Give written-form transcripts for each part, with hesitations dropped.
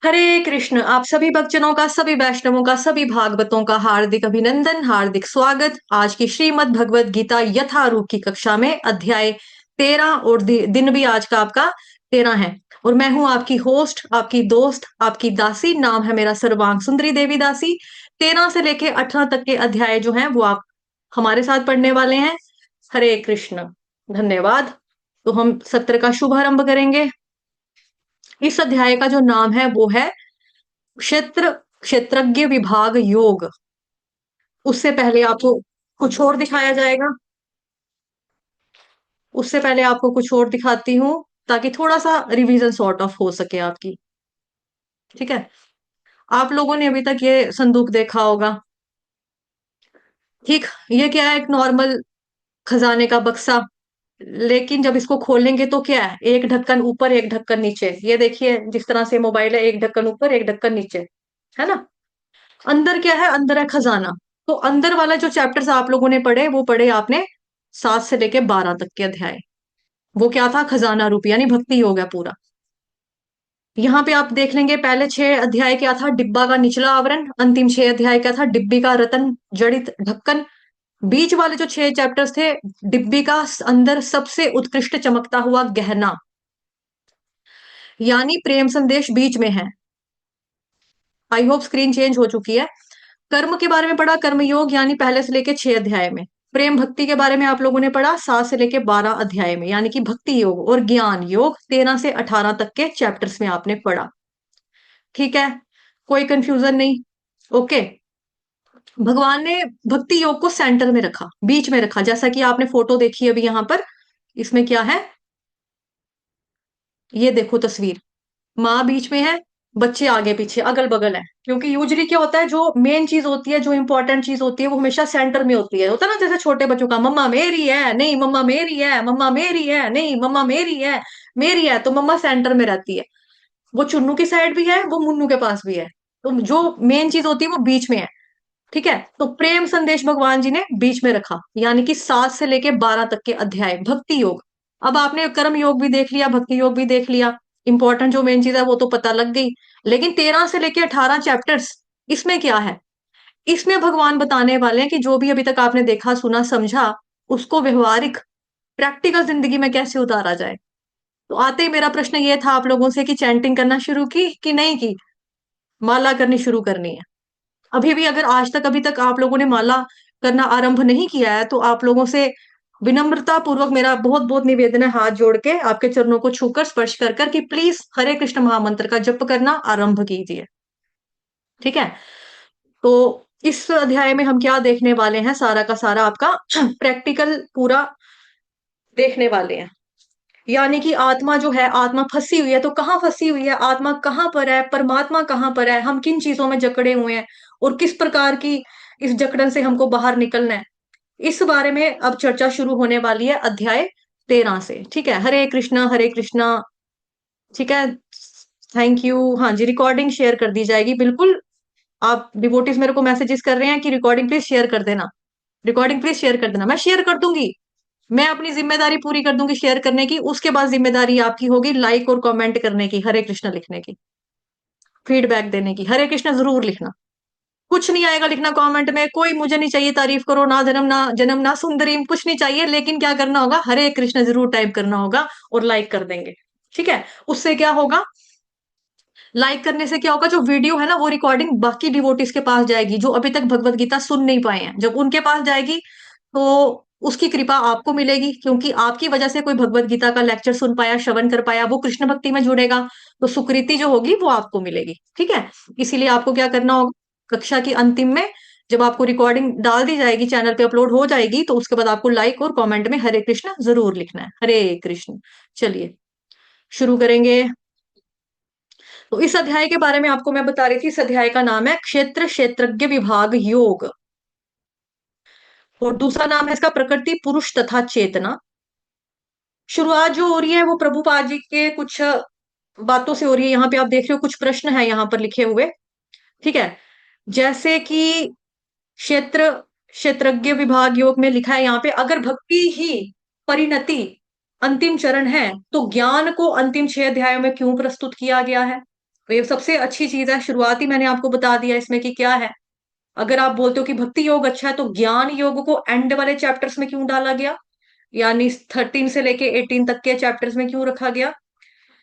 हरे कृष्ण। आप सभी भक्तजनों का, सभी वैष्णवों का, सभी भागवतों का हार्दिक अभिनंदन, हार्दिक स्वागत। आज की श्रीमद् भगवत गीता यथारूप की कक्षा में अध्याय 13 और दिन भी आज का आपका 13 है। और मैं हूं आपकी होस्ट, आपकी दोस्त, आपकी दासी। नाम है मेरा सर्वांग सुंदरी देवी दासी। 13 से लेके 18 तक के अध्याय जो हैं वो आप हमारे साथ पढ़ने वाले हैं। हरे कृष्ण। धन्यवाद। तो हम सत्र का शुभारंभ करेंगे। इस अध्याय का जो नाम है वो है क्षेत्रज्ञ विभाग योग। उससे पहले आपको कुछ और दिखाया जाएगा। उससे पहले आपको कुछ और दिखाती हूँ ताकि थोड़ा सा रिवीजन सॉर्ट ऑफ हो सके आपकी। ठीक है। आप लोगों ने अभी तक ये संदूक देखा होगा। ठीक। ये क्या है? एक नॉर्मल खजाने का बक्सा। लेकिन जब इसको खोलेंगे तो क्या है? एक ढक्कन ऊपर, एक ढक्कन नीचे। ये देखिए, जिस तरह से मोबाइल है, एक ढक्कन ऊपर, एक ढक्कन नीचे, है ना। अंदर क्या है? अंदर है खजाना। तो अंदर वाला जो चैप्टर्स आप लोगों ने पढ़े वो पढ़े आपने 7 से लेके 12 तक के अध्याय। वो क्या था? खजाना रूप, यानी भक्ति योग है पूरा। यहाँ पे आप देख लेंगे, पहले 6 अध्याय क्या था? डिब्बा का निचला आवरण। अंतिम 6 अध्याय क्या था? डिब्बी का रतन जड़ित ढक्कन। बीच वाले जो 6 चैप्टर्स थे, डिब्बी का अंदर सबसे उत्कृष्ट चमकता हुआ गहना, यानी प्रेम संदेश बीच में है। आई होप स्क्रीन चेंज हो चुकी है। कर्म के बारे में पढ़ा, कर्म योग, यानी पहले से लेके 6 अध्याय में। प्रेम भक्ति के बारे में आप लोगों ने पढ़ा 7 से लेके 12 अध्याय में, यानी कि भक्ति योग। और ज्ञान योग 13 से 18 तक के चैप्टर्स में आपने पढ़ा। ठीक है। कोई कंफ्यूजन नहीं। ओके। भगवान ने भक्ति योग को सेंटर में रखा, बीच में रखा, जैसा कि आपने फोटो देखी अभी यहां पर। इसमें क्या है? ये देखो तस्वीर। माँ बीच में है, बच्चे आगे पीछे अगल बगल है। क्योंकि यूजली क्या होता है, जो मेन चीज होती है, जो इंपॉर्टेंट चीज होती है, वो हमेशा सेंटर में होती है। होता है ना, जैसे छोटे बच्चों का मम्मा मेरी है, नहीं मम्मा मेरी है, मम्मा मेरी है, नहीं मम्मा मेरी है, मेरी है। तो मम्मा सेंटर में रहती है। वो चुन्नू की साइड भी है, वो मुन्नू के पास भी है। तो जो मेन चीज होती है वो बीच में है। ठीक है। तो प्रेम संदेश भगवान जी ने बीच में रखा, यानी कि 7 से लेके 12 तक के अध्याय भक्ति योग। अब आपने कर्म योग भी देख लिया, भक्ति योग भी देख लिया। इंपॉर्टेंट जो मेन चीज है वो तो पता लग गई। लेकिन 13 से लेके 18 चैप्टर्स, इसमें क्या है? इसमें भगवान बताने वाले हैं कि जो भी अभी तक आपने देखा, सुना, समझा, उसको व्यवहारिक, प्रैक्टिकल जिंदगी में कैसे उतारा जाए। तो आते ही मेरा प्रश्न ये था आप लोगों से कि चैंटिंग करना शुरू की कि नहीं की? माला करनी शुरू करनी है? अभी भी अगर आज तक अभी तक आप लोगों ने माला करना आरंभ नहीं किया है, तो आप लोगों से विनम्रता पूर्वक मेरा बहुत बहुत निवेदन है, हाथ जोड़ के आपके चरणों को छूकर, स्पर्श कर कर, कि प्लीज हरे कृष्ण महामंत्र का जप करना आरंभ कीजिए। ठीक है। तो इस अध्याय में हम क्या देखने वाले हैं? सारा का सारा आपका प्रैक्टिकल पूरा देखने वाले हैं। यानी कि आत्मा जो है, आत्मा फंसी हुई है, तो कहाँ फंसी हुई है? आत्मा कहाँ पर है? परमात्मा कहाँ पर है? हम किन चीजों में जकड़े हुए हैं? और किस प्रकार की इस जकड़न से हमको बाहर निकलना है? इस बारे में अब चर्चा शुरू होने वाली है अध्याय 13 से। ठीक है। हरे कृष्णा, हरे कृष्णा। ठीक है। Thank you. हाँ जी, रिकॉर्डिंग शेयर कर दी जाएगी बिल्कुल। आप डिवोटीज मेरे को मैसेजेस कर रहे हैं कि रिकॉर्डिंग प्लीज शेयर कर देना। रिकॉर्डिंग प्लीज शेयर कर देना। मैं शेयर कर दूंगी। मैं अपनी जिम्मेदारी पूरी कर दूंगी शेयर करने की। उसके बाद जिम्मेदारी आपकी होगी लाइक और कमेंट करने की, हरे कृष्ण लिखने की, फीडबैक देने की। हरे कृष्ण जरूर लिखना। कुछ नहीं आएगा लिखना कमेंट में, कोई मुझे नहीं चाहिए तारीफ करो, ना जन्म ना जन्म ना सुंदरी, कुछ नहीं चाहिए। लेकिन क्या करना होगा? हरे कृष्ण जरूर टाइप करना होगा और लाइक कर देंगे। ठीक है। उससे क्या होगा? लाइक करने से क्या होगा? जो वीडियो है ना, वो रिकॉर्डिंग बाकी डिवोटीज के पास जाएगी, जो अभी तक भगवत गीता सुन नहीं पाए हैं। जब उनके पास जाएगी तो उसकी कृपा आपको मिलेगी, क्योंकि आपकी वजह से कोई भगवत गीता का लेक्चर सुन पाया, श्रवण कर पाया, वो कृष्ण भक्ति में जुड़ेगा। तो सुकृति जो होगी वो आपको मिलेगी। ठीक है। इसीलिए आपको क्या करना होगा? कक्षा की अंतिम में जब आपको रिकॉर्डिंग डाल दी जाएगी, चैनल पे अपलोड हो जाएगी, तो उसके बाद आपको लाइक और कमेंट में हरे कृष्ण जरूर लिखना है। हरे कृष्ण। चलिए शुरू करेंगे। तो इस अध्याय के बारे में आपको मैं बता रही थी। इस अध्याय का नाम है क्षेत्रज्ञ विभाग योग। और दूसरा नाम है इसका प्रकृति पुरुष तथा चेतना। शुरुआत जो हो रही है वो प्रभुपाद जी के कुछ बातों से हो रही है। यहाँ पे आप देख रहे हो कुछ प्रश्न है यहाँ पर लिखे हुए। ठीक है। जैसे कि क्षेत्र क्षेत्रज्ञ विभाग योग में लिखा है यहाँ पे, अगर भक्ति ही परिणति अंतिम चरण है, तो ज्ञान को अंतिम 6 अध्यायों में क्यों प्रस्तुत किया गया है? तो ये सबसे अच्छी चीज है, शुरुआती मैंने आपको बता दिया इसमें कि क्या है। अगर आप बोलते हो कि भक्ति योग अच्छा है, तो ज्ञान योग को एंड वाले चैप्टर्स में क्यों डाला गया, यानी 13 से लेके 18 तक के चैप्टर्स में क्यों रखा गया?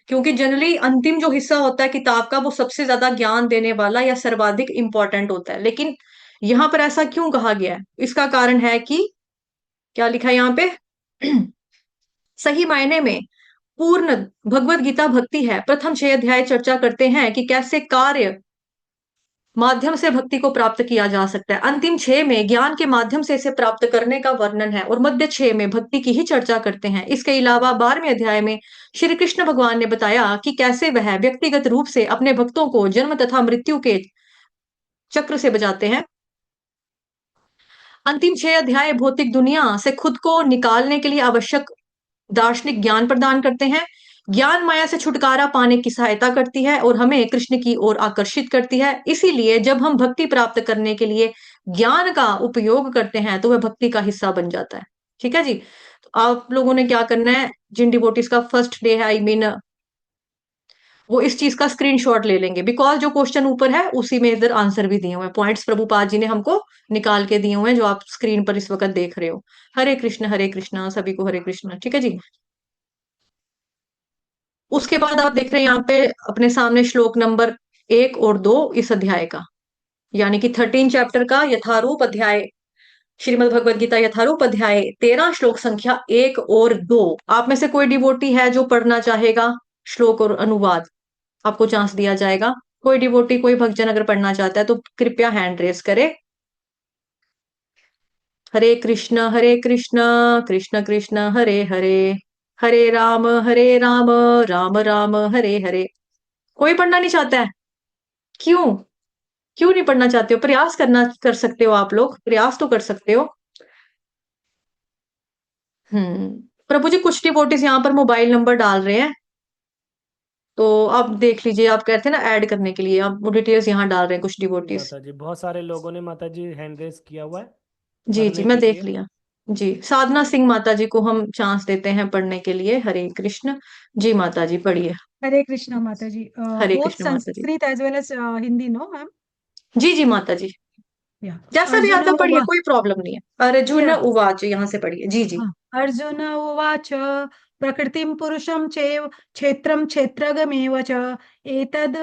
क्योंकि जनरली अंतिम जो हिस्सा होता है किताब का वो सबसे ज्यादा ज्ञान देने वाला या सर्वाधिक इंपॉर्टेंट होता है, लेकिन यहाँ पर ऐसा क्यों कहा गया है? इसका कारण है कि क्या लिखा है यहाँ पे? सही मायने में पूर्ण भगवत गीता भक्ति है। प्रथम 6 अध्याय चर्चा करते हैं कि कैसे कार्य माध्यम से भक्ति को प्राप्त किया जा सकता है। अंतिम 6 में ज्ञान के माध्यम से इसे प्राप्त करने का वर्णन है, और मध्य 6 में भक्ति की ही चर्चा करते हैं। इसके अलावा 12वें अध्याय में श्री कृष्ण भगवान ने बताया कि कैसे वह व्यक्तिगत रूप से अपने भक्तों को जन्म तथा मृत्यु के चक्र से बचाते हैं। अंतिम 6 अध्याय भौतिक दुनिया से खुद को निकालने के लिए आवश्यक दार्शनिक ज्ञान प्रदान करते हैं। ज्ञान माया से छुटकारा पाने की सहायता करती है और हमें कृष्ण की ओर आकर्षित करती है। इसीलिए जब हम भक्ति प्राप्त करने के लिए ज्ञान का उपयोग करते हैं तो वह भक्ति का हिस्सा बन जाता है। ठीक है जी। तो आप लोगों ने क्या करना है, जिन डिवोटीज का फर्स्ट डे है, आई मीन वो इस चीज का स्क्रीनशॉट ले लेंगे, बिकॉज जो क्वेश्चन ऊपर है उसी में इधर आंसर भी दिए हुए हैं। पॉइंट्स प्रभुपाद जी ने हमको निकाल के दिए हुए हैं जो आप स्क्रीन पर इस वक्त देख रहे हो। हरे कृष्णा, सभी को हरे कृष्णा। ठीक है जी। उसके बाद आप देख रहे हैं यहाँ पे अपने सामने श्लोक नंबर 1 और 2 इस अध्याय का, यानी कि 13 चैप्टर का यथारूप अध्याय, श्रीमद् भगवद गीता यथारूप अध्याय 13 श्लोक संख्या 1 और 2। आप में से कोई डिवोटी है जो पढ़ना चाहेगा श्लोक और अनुवाद, आपको चांस दिया जाएगा। कोई डिवोटी, कोई भक्तजन अगर पढ़ना चाहता है तो कृपया हैंड रेस करे। हरे कृष्ण कृष्ण कृष्ण हरे हरे, हरे राम राम राम हरे हरे। कोई पढ़ना नहीं चाहता है? क्यों? क्यों नहीं पढ़ना चाहते हो? प्रयास करना कर सकते हो, आप लोग प्रयास तो कर सकते हो। प्रभु जी, कुछ डिवोटीज यहाँ पर मोबाइल नंबर डाल रहे हैं, तो आप देख लीजिए। आप कहते हैं ना ऐड करने के लिए, आप वो डिटेल्स यहाँ डाल रहे हैं कुछ जी डिवोटीज। माता जी, बहुत सारे लोगों ने माता जी हैंड रेस किया हुआ है जी जी, पढ़ने मैं के देख लिए। लिया। जी, साधना सिंह माता जी को हम चांस देते हैं पढ़ने के लिए। हरे कृष्ण। जी माता जी पढ़िए। हरे कृष्णा माता जी. हरे Both कृष्ण माता जी। Sanskrit as well as Hindi, no, ma'am? जी जी माता जी, Yeah. जैसा भी आता Arjuna पढ़िए, उवा कोई प्रॉब्लम नहीं है। अर्जुन Yeah. उवाच यहाँ से पढ़िए। जी जी। हाँ. अर्जुन उवाच प्रकृतिं पुरुषं चैव क्षेत्रं क्षेत्रज्ञमेव च एतद्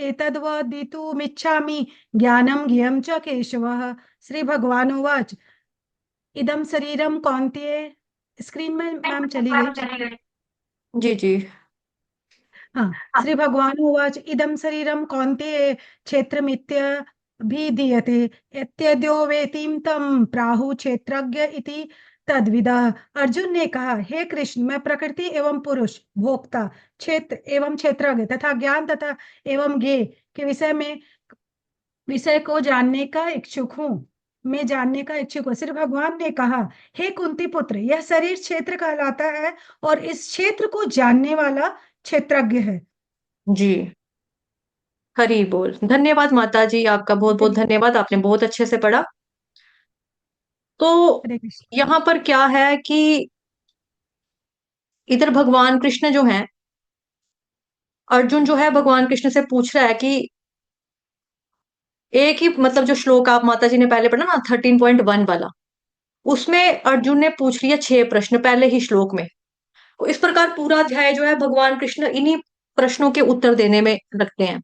एतद्वदितुमिच्छामि ज्ञानं ज्ञेयं च केशवः. श्री भगवान उवाच इदं शरीरं कौन्तेय. स्क्रीन में मैम चली गई. जी जी। हाँ. श्री भगवान उवाच इदं शरीरं कौन्तेय क्षेत्रमित्यभिधीयते यद्यो वेत्तीं तं प्राहुः क्षेत्रज्ञ इति तद्विदः. अर्जुन ने कहा, हे कृष्ण, मैं प्रकृति एवं पुरुष, भोक्ता, क्षेत्र एवं क्षेत्रज्ञ तथा ज्ञान तथा एवं ज्ञेय के विषय को जानने का इच्छुक हूँ. मैं जानने का इच्छुक हूँ. श्री भगवान ने कहा, हे कुंती पुत्र, यह शरीर क्षेत्र कहलाता है और इस क्षेत्र को जानने वाला क्षेत्रज्ञ है. जी, हरी बोल। धन्यवाद माता जी, आपका बहुत बहुत धन्यवाद, आपने बहुत अच्छे से पढ़ा। तो हरे कृष्ण. यहाँ पर क्या है कि इधर भगवान कृष्ण जो है, अर्जुन जो है भगवान कृष्ण से पूछ रहा है कि एक ही मतलब जो श्लोक आप माता जी ने पहले पढ़ा ना 13.1 वाला, उसमें अर्जुन ने पूछ लिया 6 प्रश्न पहले ही श्लोक में। तो इस प्रकार पूरा अध्याय जो है भगवान कृष्ण इन्हीं प्रश्नों के उत्तर देने में रखते हैं।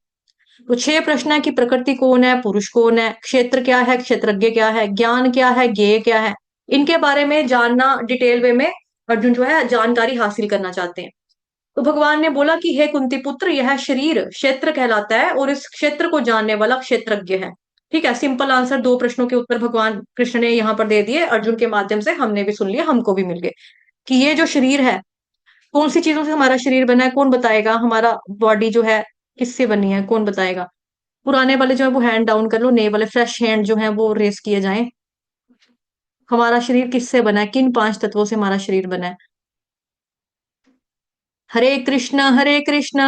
तो 6 प्रश्न है कि प्रकृति कौन है, पुरुष कौन है, क्षेत्र क्या है, क्षेत्रज्ञ क्या है, ज्ञान क्या है, ज्ञेय क्या है, इनके बारे में जानना डिटेल वे में अर्जुन जो है जानकारी हासिल करना चाहते हैं। तो भगवान ने बोला कि हे कुंती पुत्र, यह शरीर क्षेत्र कहलाता है और इस क्षेत्र को जानने वाला क्षेत्रज्ञ है। ठीक है, सिंपल आंसर। 2 प्रश्नों के उत्तर भगवान कृष्ण ने यहाँ पर दे दिए अर्जुन के माध्यम से, हमने भी सुन लिया, हमको भी मिल गए कि ये जो शरीर है, कौन सी चीजों से हमारा शरीर बना है, कौन बताएगा? हमारा बॉडी जो है किससे बनी है, कौन बताएगा? पुराने वाले जो है वो हैंड डाउन कर लो, नए वाले फ्रेश हैंड जो है वो रेस किए जाएं। हमारा शरीर किससे बना है, किन 5 तत्वों से हमारा शरीर बना है? हरे कृष्ण हरे कृष्ण।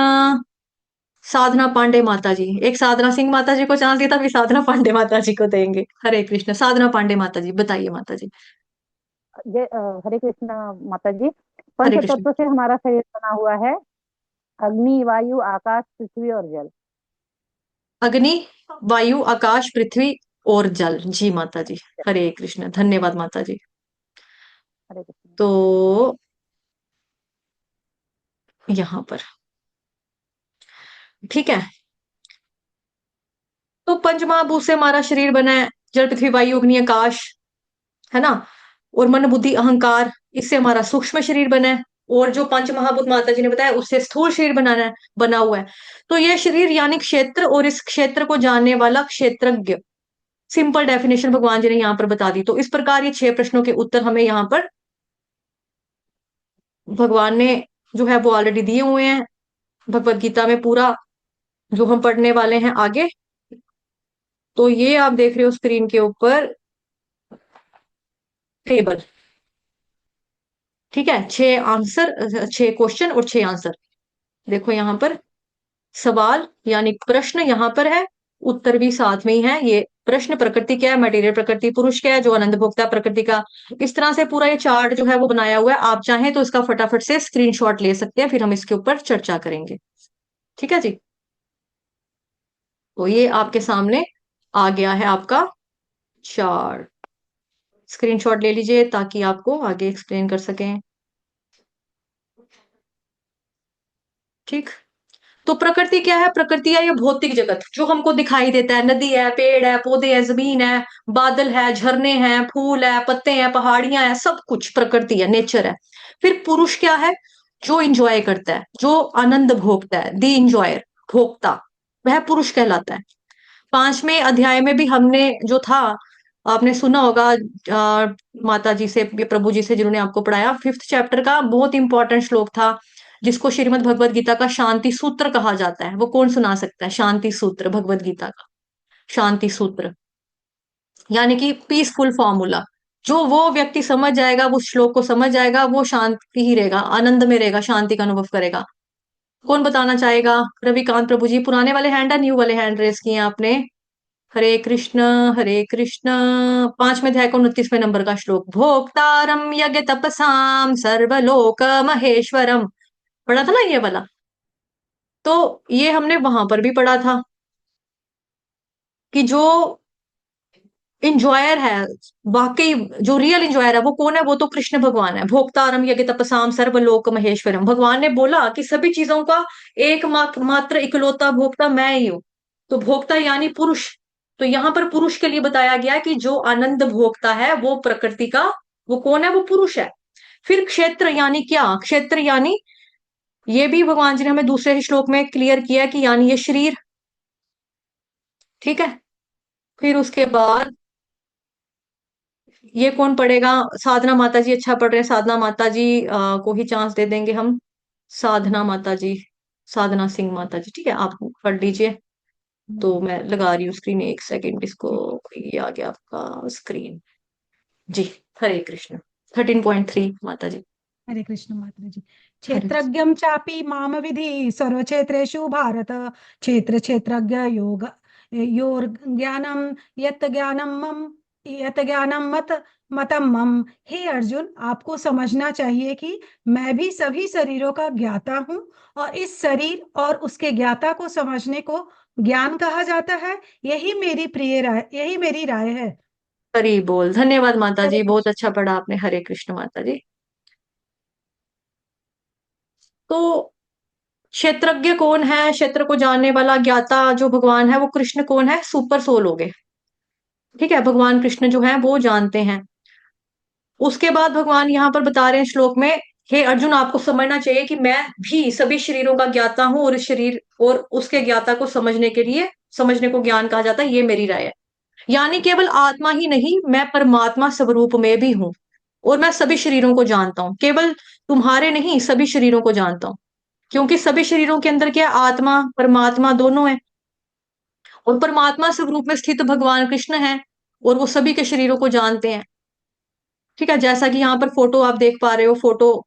साधना पांडे माता जी, एक साधना सिंह माता जी को चांस दिया था, अभी साधना पांडे माता जी को देंगे। हरे कृष्ण। साधना पांडे माता जी बताइए माता जी। हरे कृष्ण माता जी। हरे पंच कृष्ण। तत्व से हमारा शरीर बना हुआ है। अग्नि, वायु, आकाश, पृथ्वी और जल। अग्नि, वायु, आकाश, पृथ्वी और जल। जी माता जी, हरे कृष्ण, धन्यवाद माता जी। हरे कृष्ण। तो यहाँ पर ठीक है, तो पंच महाभूत से हमारा शरीर बना है, जल, पृथ्वी, वायु, अग्नि, आकाश, है ना। और मन, बुद्धि, अहंकार, इससे हमारा सूक्ष्म शरीर बना है। और जो पंच महाभूत माता जी ने बताया, उससे स्थूल शरीर बनाना है, बना हुआ है। तो यह शरीर यानी क्षेत्र, और इस क्षेत्र को जानने वाला क्षेत्रज्ञ। सिंपल डेफिनेशन भगवान जी ने यहाँ पर बता दी। तो इस प्रकार ये 6 प्रश्नों के उत्तर हमें यहाँ पर भगवान ने जो है वो ऑलरेडी दिए हुए हैं भगवत गीता में, पूरा जो हम पढ़ने वाले हैं आगे। तो ये आप देख रहे हो स्क्रीन के ऊपर टेबल, ठीक है। 6 आंसर, 6 क्वेश्चन और 6 आंसर। देखो यहाँ पर सवाल यानी प्रश्न यहाँ पर है, उत्तर भी साथ में ही है। ये प्रश्न प्रकृति क्या है, मटेरियल प्रकृति, पुरुष क्या है जो आनंद भोक्ता है प्रकृति का। इस तरह से पूरा ये चार्ट जो है वो बनाया हुआ है। आप चाहें तो इसका फटाफट से स्क्रीनशॉट ले सकते हैं, फिर हम इसके ऊपर चर्चा करेंगे। ठीक है जी। तो ये आपके सामने आ गया है आपका चार्ट। स्क्रीनशॉट ले लीजिए ताकि आपको आगे एक्सप्लेन कर सकें। ठीक। तो प्रकृति क्या है, प्रकृति है ये भौतिक जगत जो हमको दिखाई देता है। नदी है, पेड़ है, पौधे है, जमीन है, बादल है, झरने हैं, फूल है, पत्ते हैं, पहाड़ियां हैं, सब कुछ प्रकृति है, नेचर है। फिर पुरुष क्या है, जो इंजॉय करता है, जो आनंद भोगता है, दी इंजॉयर, भोक्ता, वह पुरुष कहलाता है। 5वें अध्याय में भी हमने जो था, आपने सुना होगा माता जी से, प्रभु जी से, जिन्होंने आपको पढ़ाया। 5th चैप्टर का बहुत इंपॉर्टेंट श्लोक था, जिसको श्रीमद् भगवत गीता का शांति सूत्र कहा जाता है। वो कौन सुना सकता है शांति सूत्र भगवत गीता का? शांति सूत्र यानी कि पीसफुल फॉर्मूला। जो वो व्यक्ति समझ जाएगा, वो श्लोक को समझ जाएगा, वो शांति ही रहेगा, आनंद में रहेगा, शांति का अनुभव करेगा। कौन बताना चाहेगा? रविकांत प्रभु जी। पुराने वाले हैंड है, न्यू वाले हैंड रेस किए हैं आपने? हरे कृष्ण, हरे कृष्ण। 5वें अध्याय का 29वें नंबर का श्लोक, भोक्तारम यज्ञ तपसाम सर्वलोक महेश्वरम, पढ़ा था ना ये वाला? तो ये हमने वहां पर भी पढ़ा था कि जो इंजॉयर है, वाकई जो रियल इंजॉयर है वो कौन है? वो तो कृष्ण भगवान है। भोक्तारम यज्ञ तपसाम सर्वलोक महेश्वरम, भगवान ने बोला कि सभी चीजों का एकमात्र इकलौता भोक्ता मैं ही हूं। तो भोक्ता यानी पुरुष। तो यहाँ पर पुरुष के लिए बताया गया कि जो आनंद भोक्ता है वो प्रकृति का, वो कौन है? वो पुरुष है। फिर क्षेत्र यानी क्या? क्षेत्र यानी, ये भी भगवान जी ने हमें दूसरे ही श्लोक में क्लियर किया कि यानी ये शरीर, ठीक है। फिर उसके बाद ये कौन पढ़ेगा? साधना माता जी अच्छा पढ़ रहे हैं। साधना माता जी को ही चांस दे देंगे हम। साधना माता जी, साधना सिंह माता जी, ठीक है, आप पढ़ लीजिए। तो मैं लगा रही हूँ स्क्रीन, 1 सेकेंड इसको। ये आ गया आपका स्क्रीन जी। हरे कृष्ण। 13.3 माता जी। हरे कृष्ण माता जी। हरे क्षेत्रज्ञं चापि माम विधि सर्वक्षेत्रेषु भारत, क्षेत्र क्षेत्रज्ञ योग योर्ज्ञानम यत् ज्ञानम मम, यत् ज्ञानम मतम मम। हे अर्जुन, आपको समझना चाहिए कि मैं भी सभी शरीरों का ज्ञाता हूँ, और इस शरीर और उसके ज्ञाता को समझने को ज्ञान कहा जाता है। यही मेरी प्रिय राय, यही मेरी राय है। हरि बोल। धन्यवाद माता हरे जी, बहुत कृष्ण। अच्छा पढ़ा आपने। हरे कृष्ण माता जी। तो क्षेत्रज्ञ कौन है? क्षेत्र को जानने वाला ज्ञाता जो भगवान है वो कृष्ण कौन है? सुपर सोल हो गए, ठीक है। भगवान कृष्ण जो है वो जानते हैं। उसके बाद भगवान यहाँ पर बता रहे हैं श्लोक में, हे अर्जुन, आपको समझना चाहिए कि मैं भी सभी शरीरों का ज्ञाता हूं, और इस शरीर और उसके ज्ञाता को समझने के लिए, समझने को ज्ञान कहा जाता है, ये मेरी राय है। यानी केवल आत्मा ही नहीं, मैं परमात्मा स्वरूप में भी हूं, और मैं सभी शरीरों को जानता हूं। केवल तुम्हारे नहीं, सभी शरीरों को जानता हूं। क्योंकि सभी शरीरों के अंदर क्या है? आत्मा परमात्मा दोनों है, और परमात्मा स्वरूप में स्थित भगवान कृष्ण है, और वो सभी के शरीरों को जानते हैं। ठीक है, जैसा कि यहाँ पर फोटो आप देख पा रहे हो। फोटो,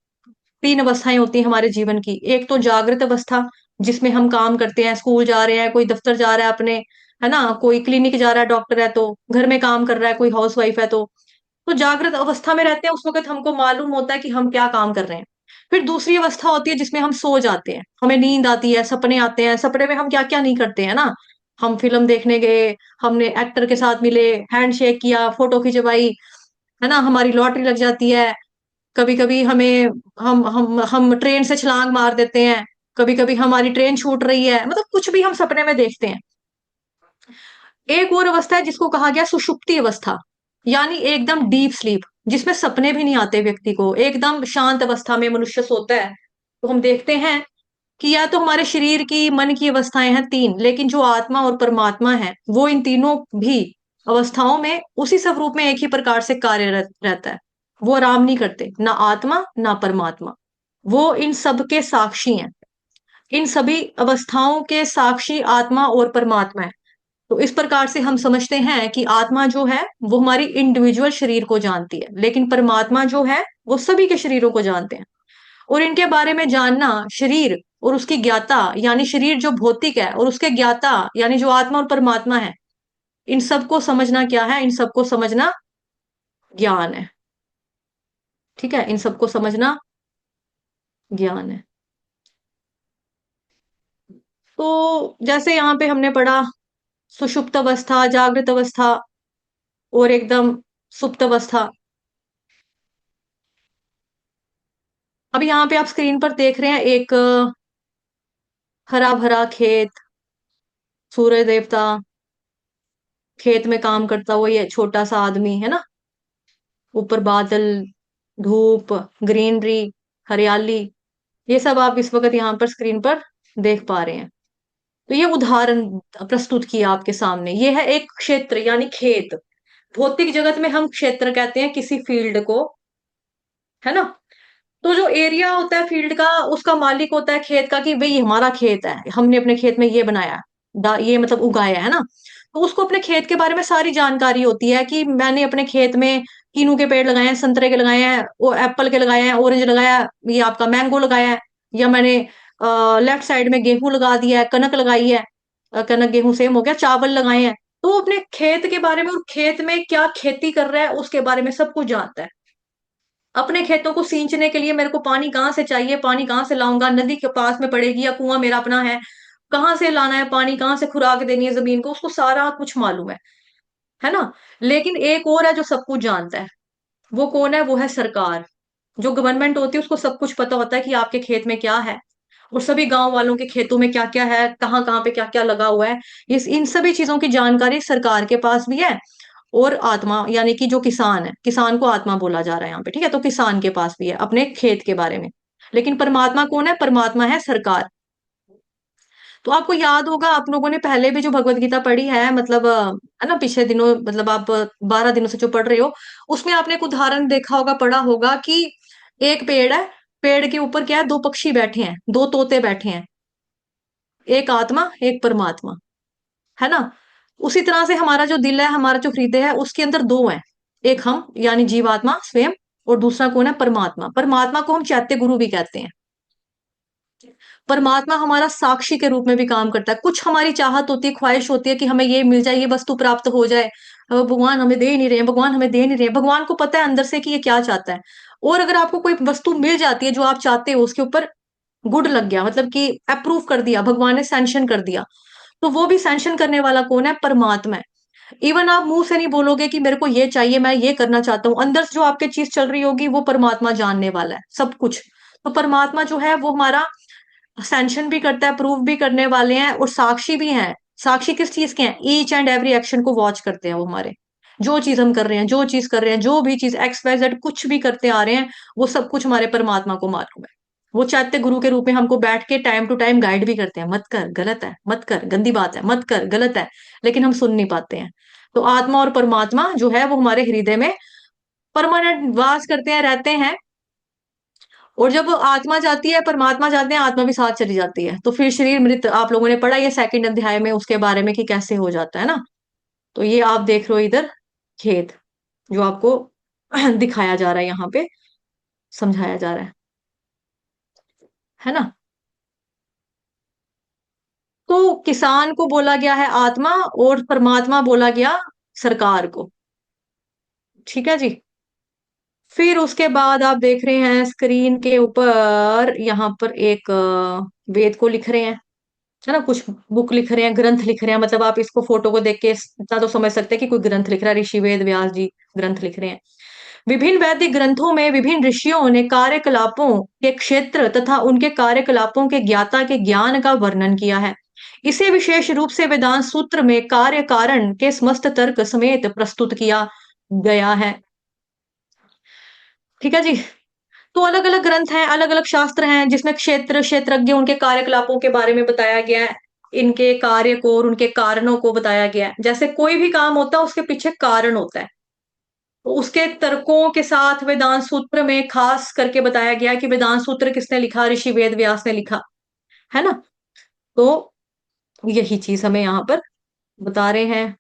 3 अवस्थाएं होती हैं हमारे जीवन की। एक तो जागृत अवस्था, जिसमें हम काम करते हैं, स्कूल जा रहे हैं, कोई दफ्तर जा रहा है अपने, है ना, कोई क्लिनिक जा रहा है, डॉक्टर है, तो घर में काम कर रहा है, कोई हाउस वाइफ है, तो जागृत अवस्था में रहते हैं। उस वक्त हमको मालूम होता है कि हम क्या काम कर रहे हैं। फिर दूसरी अवस्था होती है जिसमें हम सो जाते हैं, हमें नींद आती है, सपने आते हैं, सपने में हम क्या क्या नहीं करते हैं ना। हम फिल्म देखने गए, हमने एक्टर के साथ मिले, हैंडशेक किया, फोटो खिंचवाई, है ना, हमारी लॉटरी लग जाती है। कभी कभी हमें हम ट्रेन से छलांग मार देते हैं, कभी कभी हमारी ट्रेन छूट रही है, मतलब कुछ भी हम सपने में देखते हैं। एक और अवस्था है जिसको कहा गया सुषुप्ति अवस्था, यानी एकदम डीप स्लीप, जिसमें सपने भी नहीं आते व्यक्ति को, एकदम शांत अवस्था में मनुष्य सोता है। तो हम देखते हैं कि या तो हमारे शरीर की मन की अवस्थाएं हैं तीन, लेकिन जो आत्मा और परमात्मा है वो इन तीनों भी अवस्थाओं में उसी स्वरूप में एक ही प्रकार से कार्यरत रहता है। वो आराम नहीं करते, ना आत्मा ना परमात्मा, वो इन सब के साक्षी हैं। इन सभी अवस्थाओं के साक्षी आत्मा और परमात्मा है। तो इस प्रकार से हम समझते हैं कि आत्मा जो है वो हमारी इंडिविजुअल शरीर को जानती है, लेकिन परमात्मा जो है वो सभी के शरीरों को जानते हैं। और इनके बारे में जानना, शरीर और उसकी ज्ञाता यानी शरीर जो भौतिक है और उसके ज्ञाता यानी जो आत्मा और परमात्मा है, इन सबको समझना क्या है, इन सबको समझना ज्ञान है। ठीक है, इन सबको समझना ज्ञान है। तो जैसे यहाँ पे हमने पढ़ा सुषुप्त अवस्था, जागृत अवस्था और एकदम सुप्त अवस्था। अब यहाँ पे आप स्क्रीन पर देख रहे हैं एक हरा भरा खेत, सूर्य देवता, खेत में काम करता हुआ ये छोटा सा आदमी, है ना, ऊपर बादल, धूप, ग्रीनरी, हरियाली, ये सब आप इस वक्त यहाँ पर स्क्रीन पर देख पा रहे हैं। तो ये उदाहरण प्रस्तुत किया आपके सामने, ये है एक क्षेत्र यानी खेत। भौतिक जगत में हम क्षेत्र कहते हैं किसी फील्ड को, है ना। तो जो एरिया होता है फील्ड का, उसका मालिक होता है खेत का, कि भाई ये हमारा खेत है, हमने अपने खेत में ये बनाया, ये मतलब उगाया, है ना। तो उसको अपने खेत के बारे में सारी जानकारी होती है कि मैंने अपने खेत में कीनू के पेड़ लगाए हैं, संतरे के लगाए हैं, वो एप्पल के लगाए हैं, ऑरेंज लगाया है, ये आपका मैंगो लगाया है, या मैंने लेफ्ट साइड में गेहूं लगा दिया है, कनक लगाई है, कनक गेहूं सेम हो गया, चावल लगाए हैं। तो वो अपने खेत के बारे में और खेत में क्या खेती कर रहा है उसके बारे में सब कुछ जानता है। अपने खेतों को सींचने के लिए मेरे को पानी कहाँ से चाहिए, पानी कहाँ से लाऊंगा, नदी के पास में पड़ेगी या कुआं मेरा अपना है, कहाँ से लाना है पानी, कहाँ से खुराक देनी है जमीन को, उसको सारा कुछ मालूम है ना। लेकिन एक और है जो सब कुछ जानता है, वो कौन है, वो है सरकार। जो गवर्नमेंट होती है उसको सब कुछ पता होता है कि आपके खेत में क्या है, और सभी गांव वालों के खेतों में क्या क्या है, कहाँ कहाँ पे क्या क्या लगा हुआ है, इस इन सभी चीजों की जानकारी सरकार के पास भी है। और आत्मा यानी कि जो किसान है, किसान को आत्मा बोला जा रहा है यहाँ पे, ठीक है, तो किसान के पास भी है अपने खेत के बारे में। लेकिन परमात्मा कौन है, परमात्मा है सरकार। तो आपको याद होगा, आप लोगों ने पहले भी जो भगवत गीता पढ़ी है, मतलब है ना, पिछले दिनों, मतलब आप 12 दिनों से जो पढ़ रहे हो, उसमें आपने एक उदाहरण देखा होगा, पढ़ा होगा कि एक पेड़ है, पेड़ के ऊपर क्या है, दो पक्षी बैठे हैं, दो तोते बैठे हैं, एक आत्मा एक परमात्मा, है ना। उसी तरह से हमारा जो दिल है, हमारा जो हृदय है, उसके अंदर दो है, एक हम यानी जीवात्मा स्वयं, और दूसरा कौन है, परमात्मा। परमात्मा को हम चैत्य गुरु भी कहते हैं। परमात्मा हमारा साक्षी के रूप में भी काम करता है। कुछ हमारी चाहत होती है, ख्वाहिश होती है कि हमें ये मिल जाए, ये वस्तु प्राप्त हो जाए, भगवान हमें दे नहीं रहे, भगवान हमें दे नहीं रहे, भगवान को पता है अंदर से कि ये क्या चाहता है। और अगर आपको कोई वस्तु मिल जाती है जो आप चाहते हो, उसके ऊपर गुड लग गया, मतलब कि अप्रूव कर दिया, भगवान ने सैंक्शन कर दिया, तो वो भी सैंक्शन करने वाला कौन है, परमात्मा है। इवन आप मुंह से नहीं बोलोगे कि मेरे को ये चाहिए, मैं ये करना चाहता हूँ, अंदर से जो आपके चीज चल रही होगी वो परमात्मा जानने वाला है सब कुछ। तो परमात्मा जो है वो हमारा सैंक्शन भी करता है, प्रूव भी करने वाले हैं, और साक्षी भी हैं। साक्षी किस चीज के हैं, ईच एंड एवरी एक्शन को वॉच करते हैं वो हमारे, जो चीज हम कर रहे हैं, जो चीज कर रहे हैं, जो भी चीज एक्स वाई जेड कुछ भी करते आ रहे हैं, वो सब कुछ हमारे परमात्मा को मालूम है। वो चाहते गुरु के रूप में हमको बैठ के टाइम टू टाइम गाइड भी करते हैं, मत कर गलत है, मत कर गंदी बात है, मत कर गलत है, लेकिन हम सुन नहीं पाते हैं। तो आत्मा और परमात्मा जो है वो हमारे हृदय में परमानेंट वास करते हैं, रहते हैं। और जब आत्मा जाती है, परमात्मा जाते हैं, आत्मा भी साथ चली जाती है, तो फिर शरीर मृत, आप लोगों ने पढ़ा ये सेकंड अध्याय में उसके बारे में कि कैसे हो जाता है ना। तो ये आप देख रहे हो इधर खेत, जो आपको दिखाया जा रहा है यहाँ पे, समझाया जा रहा है ना। तो किसान को बोला गया है आत्मा, और परमात्मा बोला गया सरकार को। ठीक है जी। फिर उसके बाद आप देख रहे हैं स्क्रीन के ऊपर, यहाँ पर एक वेद को लिख रहे हैं, है ना, कुछ बुक लिख रहे हैं, ग्रंथ लिख रहे हैं, मतलब आप इसको फोटो को देख के इतना तो समझ सकते हैं कि कोई ग्रंथ लिख रहा है। ऋषि वेद व्यास जी ग्रंथ लिख रहे हैं। विभिन्न वैदिक ग्रंथों में विभिन्न ऋषियों ने कार्यकलापों के क्षेत्र तथा उनके कार्यकलापों के ज्ञाता के ज्ञान का वर्णन किया है। इसे विशेष रूप से वेदांत सूत्र में कार्य कारण के समस्त तर्क समेत प्रस्तुत किया गया है। ठीक है जी। तो अलग अलग ग्रंथ हैं, अलग अलग शास्त्र हैं, जिसमें क्षेत्र क्षेत्रज्ञ उनके कार्यकलापों के बारे में बताया गया है, इनके कार्य को और उनके कारणों को बताया गया है। जैसे कोई भी काम होता है उसके पीछे कारण होता है, तो उसके तर्कों के साथ वेदांत सूत्र में खास करके बताया गया है कि वेदांत सूत्र किसने लिखा, ऋषि वेद व्यास ने लिखा, है ना। तो यही चीज हमें यहाँ पर बता रहे हैं।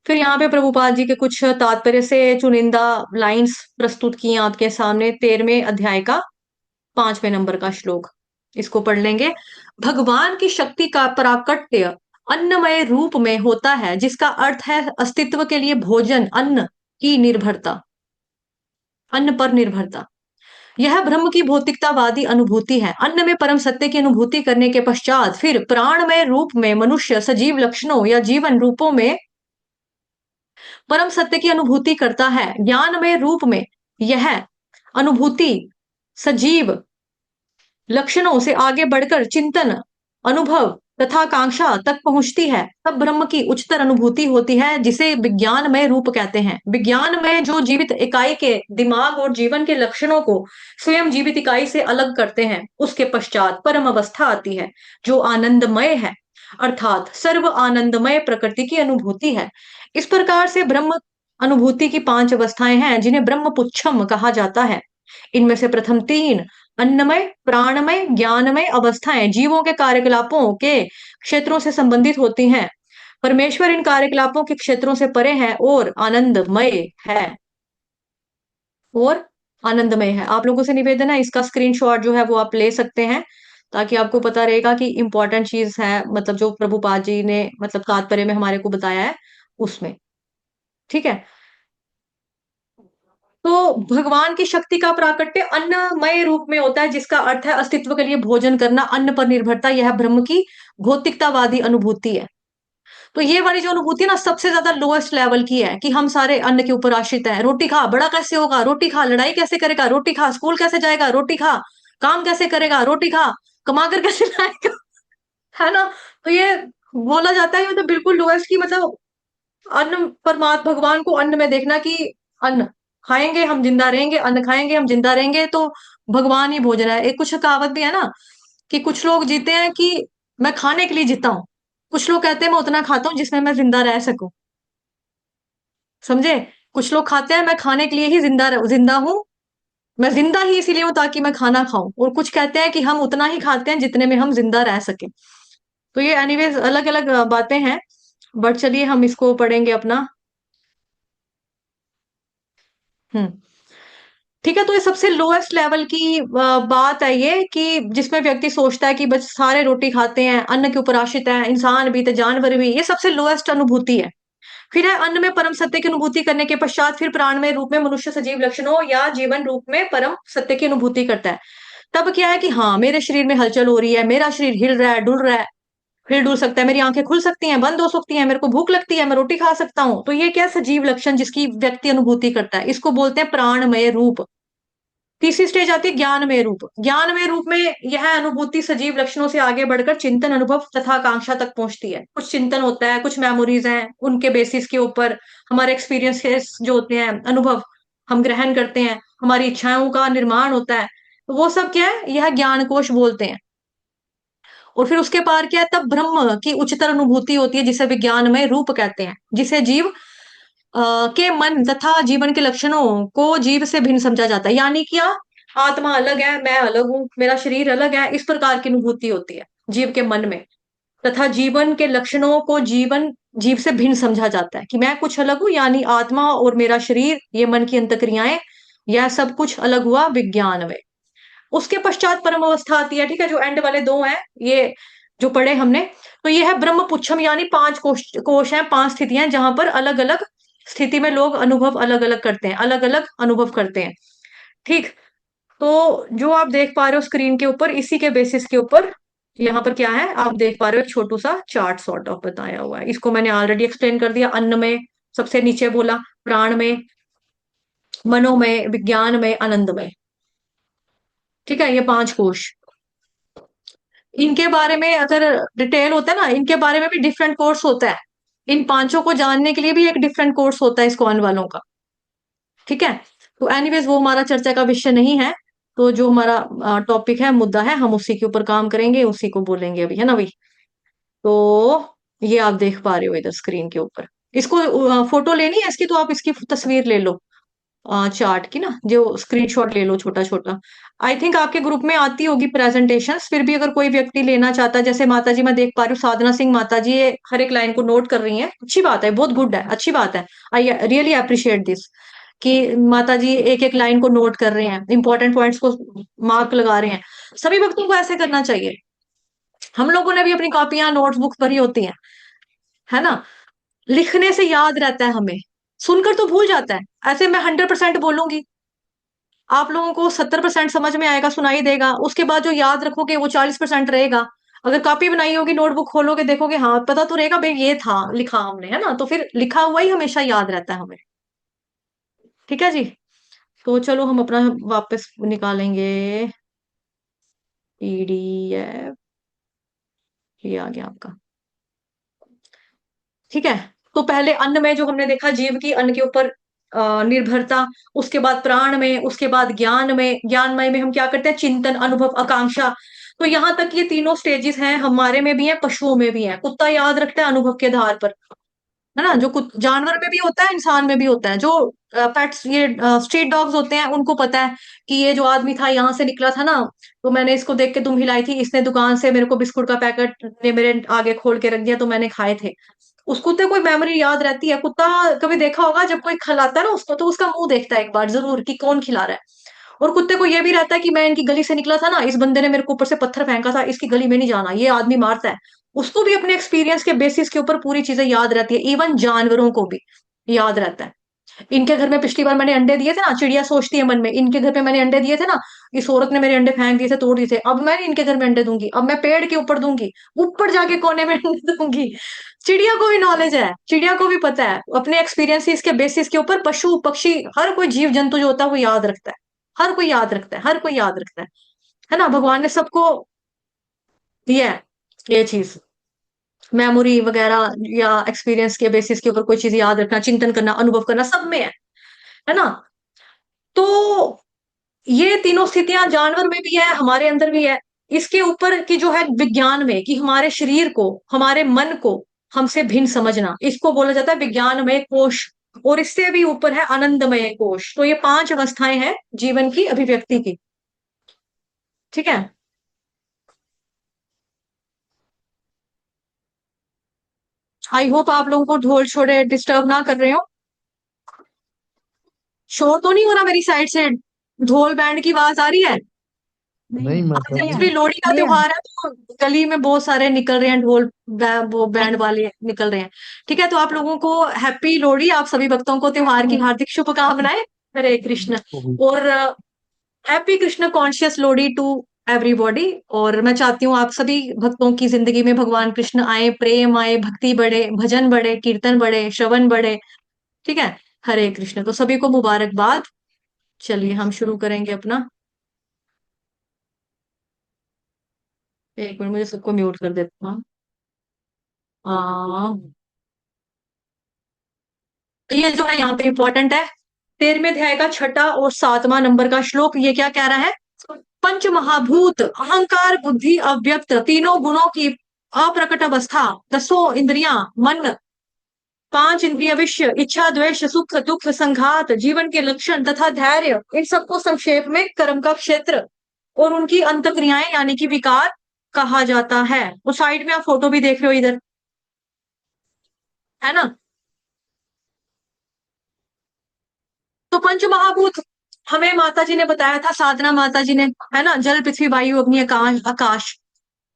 फिर यहाँ पे प्रभुपाद जी के कुछ तात्पर्य से चुनिंदा लाइंस प्रस्तुत की हैं आपके सामने। 13वें अध्याय का 5वें नंबर का श्लोक, इसको पढ़ लेंगे। भगवान की शक्ति का प्राकट्य अन्नमय रूप में होता है, जिसका अर्थ है अस्तित्व के लिए भोजन, अन्न की निर्भरता, अन्न पर निर्भरता। यह ब्रह्म की भौतिकतावादी अनुभूति है। अन्न में परम सत्य की अनुभूति करने के पश्चात फिर प्राणमय रूप में मनुष्य सजीव लक्षणों या जीवन रूपों में परम सत्य की अनुभूति करता है। ज्ञानमय रूप में यह अनुभूति सजीव लक्षणों से आगे बढ़कर चिंतन, अनुभव तथा कांक्षा तक पहुंचती है। तब ब्रह्म की उच्चतर अनुभूति होती है, जिसे विज्ञानमय रूप कहते हैं। विज्ञानमय जो जीवित इकाई के दिमाग और जीवन के लक्षणों को स्वयं जीवित इकाई से अलग करते हैं। उसके पश्चात परम अवस्था आती है, जो आनंदमय है, अर्थात सर्व आनंदमय प्रकृति की अनुभूति है। इस प्रकार से ब्रह्म अनुभूति की 5 अवस्थाएं हैं, जिन्हें ब्रह्म पुच्छम कहा जाता है। इनमें से प्रथम 3 अन्नमय, प्राणमय, ज्ञानमय अवस्थाएं जीवों के कार्यकलापों के क्षेत्रों से संबंधित होती हैं। परमेश्वर इन कार्यकलापों के क्षेत्रों से परे है और आनंदमय है, और आनंदमय है। आप लोगों से निवेदन है, इसका स्क्रीनशॉट जो है वो आप ले सकते हैं, ताकि आपको पता रहेगा कि इंपॉर्टेंट चीज है, मतलब जो प्रभुपाद जी ने मतलब तात्पर्य में हमारे को बताया है उसमें। ठीक है। तो भगवान की शक्ति का प्राकट्य अन्नमय रूप में होता है, जिसका अर्थ है अस्तित्व के लिए भोजन करना, अन्न पर निर्भरता। यह ब्रह्म की भौतिकतावादी अनुभूति है। तो ये वाली जो अनुभूति है ना, सबसे ज्यादा लोएस्ट लेवल की है, कि हम सारे अन्न के ऊपर आश्रित हैं। रोटी खा, बड़ा कैसे होगा, रोटी खा, लड़ाई कैसे करेगा, रोटी खा, स्कूल कैसे जाएगा, रोटी खा, काम कैसे करेगा, रोटी खा, कमा कर कैसे लाएगा, है ना। तो ये बोला जाता है, मतलब बिल्कुल लोएस्ट की, मतलब अन्न, परमात्मा भगवान को अन्न में देखना, कि अन्न खाएंगे हम जिंदा रहेंगे, अन्न खाएंगे हम जिंदा रहेंगे, तो भगवान ही भोजन है। एक कुछ कहावत भी है ना, कि कुछ लोग जीते हैं कि मैं खाने के लिए जीता हूं, कुछ लोग कहते हैं मैं उतना खाता हूं जिसमें मैं जिंदा रह सकूं। समझे। कुछ लोग खाते हैं मैं खाने के लिए ही जिंदा हूं, मैं जिंदा ही इसीलिए हूं ताकि मैं खाना खाऊं। और कुछ कहते हैं कि हम उतना ही खाते हैं जितने में हम जिंदा रह सके। तो ये एनीवेज अलग अलग बातें हैं, बट चलिए हम इसको पढ़ेंगे अपना। हम्म। ठीक है। तो ये सबसे लोएस्ट लेवल की बात है ये, कि जिसमें व्यक्ति सोचता है कि बस सारे रोटी खाते हैं, अन्न के ऊपर आश्रित है, इंसान भी तो जानवर भी। ये सबसे लोएस्ट अनुभूति है। फिर है अन्न में परम सत्य की अनुभूति करने के पश्चात फिर प्राणमय रूप में मनुष्य सजीव लक्षणों या जीवन रूप में परम सत्य की अनुभूति करता है। तब क्या है कि हाँ, मेरे शरीर में हलचल हो रही है, मेरा शरीर हिल रहा है, डुल रहा है, हिल डुल सकता है, मेरी आंखें खुल सकती हैं, बंद हो सकती हैं, मेरे को भूख लगती है, मैं रोटी खा सकता हूं। तो ये क्या सजीव लक्षण जिसकी व्यक्ति अनुभूति करता है, इसको बोलते हैं प्राणमय रूप। तीसरी स्टेज आती है ज्ञानमय रूप। ज्ञानमय रूप में यह अनुभूति सजीव लक्षणों से आगे बढ़कर चिंतन, अनुभव तथा आकांक्षा तक पहुंचती है। कुछ चिंतन होता है, कुछ मेमोरीज हैं, उनके बेसिस के ऊपर हमारे एक्सपीरियंसेस जो होते हैं, अनुभव हम ग्रहण करते हैं, हमारी इच्छाओं का निर्माण होता है। तो वो सब क्या है, यह ज्ञान कोश बोलते हैं। और फिर उसके पार क्या है, तब ब्रह्म की उच्चतर अनुभूति होती है, जिसे विज्ञानमय रूप कहते हैं, जिसे जीव के मन तथा जीवन के लक्षणों को जीव से भिन्न समझा जाता है। यानी क्या, आत्मा अलग है, मैं अलग हूं, मेरा शरीर अलग है, इस प्रकार की अनुभूति होती है जीव के मन में। तथा जीवन के लक्षणों को जीव से भिन्न समझा जाता है, कि मैं कुछ अलग हूं, यानी आत्मा और मेरा शरीर, ये मन की अंतक्रियाएं, यह सब कुछ अलग हुआ विज्ञान में। उसके पश्चात परम अवस्था आती है। ठीक है। जो एंड वाले 2 हैं ये जो पढ़े हमने, तो ये है ब्रह्म पुच्छम, यानी 5 कोश हैं, 5 स्थितियां, जहां पर अलग अलग स्थिति में लोग अनुभव अलग अलग करते हैं, अलग अलग अनुभव करते हैं। ठीक। तो जो आप देख पा रहे हो स्क्रीन के ऊपर, इसी के बेसिस के ऊपर यहाँ पर क्या है आप देख पा रहे हो, एक छोटू सा चार्ट सॉर्ट ऑफ बताया हुआ है, इसको मैंने ऑलरेडी एक्सप्लेन कर दिया। अन्न में सबसे नीचे बोला, प्राण में, मनोमय, विज्ञान में, आनंद में। ठीक है, ये 5 कोश, इनके बारे में अगर डिटेल होता है ना, इनके बारे में भी डिफरेंट कोर्स होता है। इन पांचों को जानने के लिए भी एक डिफरेंट कोर्स होता है इस्कॉन वालों का। ठीक है, तो एनीवेज वो हमारा चर्चा का विषय नहीं है। तो जो हमारा टॉपिक है, मुद्दा है, हम उसी के ऊपर काम करेंगे, उसी को बोलेंगे अभी, है ना भाई। तो ये आप देख पा रहे हो इधर स्क्रीन के ऊपर, इसको फोटो लेनी है इसकी, तो आप इसकी तस्वीर ले लो, चार्ट की ना, जो स्क्रीनशॉट ले लो छोटा छोटा। आई थिंक आपके ग्रुप में आती होगी प्रेजेंटेशन, फिर भी अगर कोई व्यक्ति लेना चाहता है, जैसे माता जी मैं देख पा रही हूँ, साधना सिंह माता जी ये हर एक लाइन को नोट कर रही हैं, अच्छी बात है, बहुत गुड है, अच्छी बात है। आई रियली अप्रिशिएट दिस, कि माता जी एक एक लाइन को नोट कर रहे हैं, इंपॉर्टेंट पॉइंट्स को मार्क लगा रहे हैं। सभी भक्तों को ऐसे करना चाहिए। हम लोगों ने भी अपनी कॉपियां नोटबुक भरी होती हैं, है ना। लिखने से याद रहता है हमें, सुनकर तो भूल जाता है। ऐसे मैं 100% बोलूंगी, आप लोगों को 70% समझ में आएगा, सुनाई देगा, उसके बाद जो याद रखोगे वो 40% रहेगा। अगर कॉपी बनाई होगी, नोटबुक खोलोगे, देखोगे, हाँ पता तो रहेगा भाई ये था लिखा हमने, है ना, तो फिर लिखा हुआ ही हमेशा याद रहता है हमें। ठीक है जी, तो चलो हम अपना वापस निकालेंगे पीडीएफ, ये आ गया आपका। ठीक है, तो पहले अन्न में जो हमने देखा, जीव की अन्न के ऊपर निर्भरता, उसके बाद प्राण में, उसके बाद ज्ञान में, ज्ञानमय में हम क्या करते हैं, चिंतन, अनुभव, आकांक्षा। तो यहाँ तक ये तीनों स्टेजेस हैं, हमारे में भी है, पशुओं में भी है। कुत्ता याद रखता है अनुभव के आधार पर, है ना, जो जानवर में भी होता है, इंसान में भी होता है। जो पेट्स, ये स्ट्रीट डॉग्स होते हैं, उनको पता है कि ये जो आदमी था यहाँ से निकला था ना, तो मैंने इसको देख के दुम हिलाई थी, इसने दुकान से मेरे को बिस्कुट का पैकेट ने मेरे आगे खोल के रख दिया, तो मैंने खाए थे। उस कुत्ते को मेमोरी याद रहती है। कुत्ता कभी देखा होगा, जब कोई खिलाता है ना उसको, तो उसका मुंह देखता है एक बार जरूर कि कौन खिला रहा है। और कुत्ते को यह भी रहता है कि मैं इनकी गली से निकला था ना, इस बंदे ने मेरे को ऊपर से पत्थर फेंका था, इसकी गली में नहीं जाना, ये आदमी मारता है। उसको भी अपने एक्सपीरियंस के बेसिस के ऊपर पूरी चीजें याद रहती है, इवन जानवरों को भी याद रहता है। इनके घर में पिछली बार मैंने अंडे दिए थे ना, चिड़िया सोचती है मन में, इनके घर पे मैंने अंडे दिए थे ना, इस औरत ने मेरे अंडे फेंक दिए थे, तोड़ दिए थे, अब मैं इनके घर में अंडे दूंगी, अब मैं पेड़ के ऊपर दूंगी, ऊपर जाके कोने में अंडे दूंगी। चिड़िया को भी नॉलेज है, चिड़िया को भी पता है, अपने एक्सपीरियंसेस के बेसिस के ऊपर पशु पक्षी हर कोई जीव जंतु जो होता है वो याद रखता है। हर कोई याद रखता है, हर कोई याद रखता है ना। भगवान ने सबको दिया है ये चीज, मेमोरी वगैरह या एक्सपीरियंस के बेसिस के ऊपर कोई चीज याद रखना, चिंतन करना, अनुभव करना, सब में है ना। तो ये तीनों स्थितियां जानवर में भी है, हमारे अंदर भी है। इसके ऊपर की जो है विज्ञान में, कि हमारे शरीर को, हमारे मन को हमसे भिन्न समझना, इसको बोला जाता है विज्ञानमय कोश। और इससे भी ऊपर है आनंदमय कोश। तो ये 5 अवस्थाएं हैं जीवन की अभिव्यक्ति की। ठीक है, आई होप आप लोगों को ढोल छोड़े डिस्टर्ब ना कर रहे हो। शोर तो नहीं हो रहा मेरी साइड से? ढोल बैंड की आवाज आ रही है? नहीं माता नहीं आज आ भी रही, लोहड़ी का नहीं आ त्योहार है, तो गली में बहुत सारे निकल रहे हैं ढोल, वो बैंड वाले निकल रहे हैं। ठीक है, तो आप लोगों को हैप्पी लोहड़ी, आप सभी भक्तों को त्योहार की हार्दिक शुभकामनाएं। हरे कृष्ण। रही। और happy Krishna conscious Lohri to everybody. और मैं चाहती हूँ आप सभी भक्तों की जिंदगी में भगवान कृष्ण आए, प्रेम आए, भक्ति बढ़े, भजन बढ़े, कीर्तन बढ़े, श्रवण बढ़े। ठीक है, हरे कृष्ण। तो सभी को मुबारकबाद। चलिए हम शुरू करेंगे अपना। एक मिनट, मुझे सबको म्यूट कर देता हूँ। हाँ, ये जो है यहाँ पे इंपॉर्टेंट है, 13वें अध्याय का 6वां और 7वां नंबर का श्लोक। ये क्या कह रहा है? पंच महाभूत, अहंकार, बुद्धि, अव्यक्त, तीनों गुणों की अप्रकट अवस्था, 10 इंद्रियां, मन, 5 इंद्रिय विषय, इच्छा, द्वेष, सुख दुख, संघात, जीवन के लक्षण तथा धैर्य, इन सबको संक्षेप में कर्म का क्षेत्र और उनकी अंतक्रियाएं यानी कि विकार कहा जाता है। उस साइड में आप फोटो भी देख रहे हो इधर, है ना। तो पंच महाभूत हमें माता जी ने बताया था, साधना माता जी ने, है ना, जल, पृथ्वी, वायु, अग्नि, आकाश, आकाश।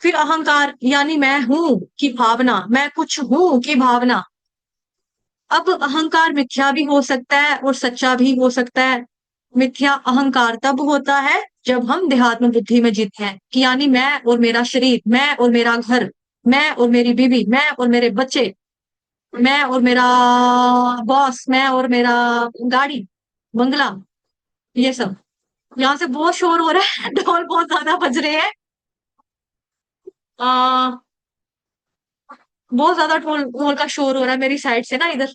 फिर अहंकार यानी मैं हूं की भावना, मैं कुछ हूं की भावना। अब अहंकार मिथ्या भी हो सकता है और सच्चा भी हो सकता है। मिथ्या अहंकार तब होता है जब हम देहात्म बुद्धि में जीते हैं कि यानी मैं और मेरा शरीर, मैं और मेरा घर, मैं और मेरी बीवी, मैं और मेरे बच्चे, मैं और मेरा बॉस, मैं और मेरा गाड़ी, बंगला, ये सब। यहाँ से बहुत शोर हो रहा है ढोल बहुत ज्यादा बज रहे हैं। आ, बहुत ज्यादा ढोल ढोल का शोर हो रहा है मेरी साइड से ना इधर।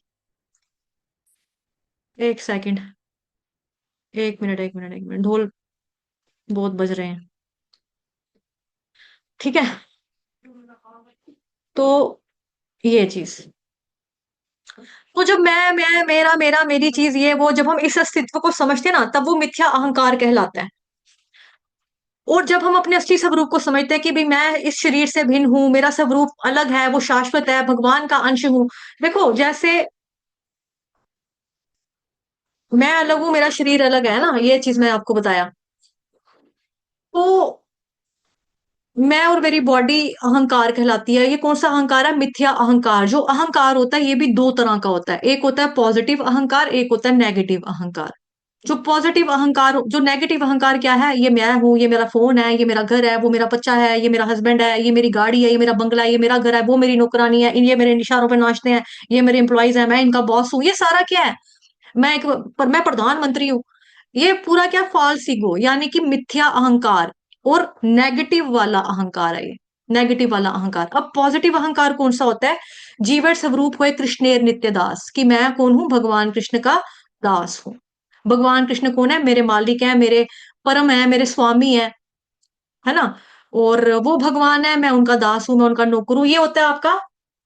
एक सेकंड, एक मिनट, एक मिनट, एक मिनट, ढोल बहुत बज रहे हैं। ठीक है, तो ये चीज, तो जब मैं मेरा मेरा मेरी चीज ये वो, जब हम इस अस्तित्व को समझते हैं ना, तब वो मिथ्या अहंकार कहलाता है। और जब हम अपने असली स्वरूप को समझते हैं कि भाई मैं इस शरीर से भिन्न हूं, मेरा स्वरूप अलग है, वो शाश्वत है, भगवान का अंश हूं। देखो, जैसे मैं अलग हूं, मेरा शरीर अलग है ना, ये चीज मैं आपको बताया। तो मैं और मेरी बॉडी अहंकार कहलाती है। ये कौन सा अहंकार है? मिथ्या अहंकार। जो अहंकार होता है ये भी दो तरह का होता है, एक होता है पॉजिटिव अहंकार, एक होता है नेगेटिव अहंकार। जो पॉजिटिव अहंकार, जो नेगेटिव अहंकार क्या है? ये मैं हूँ, ये मेरा फोन है, ये मेरा घर है, वो मेरा बच्चा है, ये मेरा हस्बैंड है, ये मेरी गाड़ी है, ये मेरा बंगला है, ये मेरा घर है, वो मेरी नौकरानी है, ये मेरे इशारों पर नाचते हैं, ये मेरे एम्प्लॉइज है, मैं इनका बॉस हूँ। ये सारा क्या है? मैं प्रधानमंत्री हूँ। ये पूरा क्या? फॉल्स ईगो, यानी कि मिथ्या अहंकार। और नेगेटिव वाला अहंकार है ये, नेगेटिव वाला अहंकार। अब पॉजिटिव अहंकार कौन सा होता है? जीवन स्वरूप हुए कृष्णेर नित्य दास, कि मैं कौन हूं? भगवान कृष्ण का दास हूं। भगवान कृष्ण कौन है? मेरे मालिक है, मेरे परम है, मेरे स्वामी है ना। और वो भगवान है, मैं उनका दास हूं, मैं उनका नौकर हूं। ये होता है आपका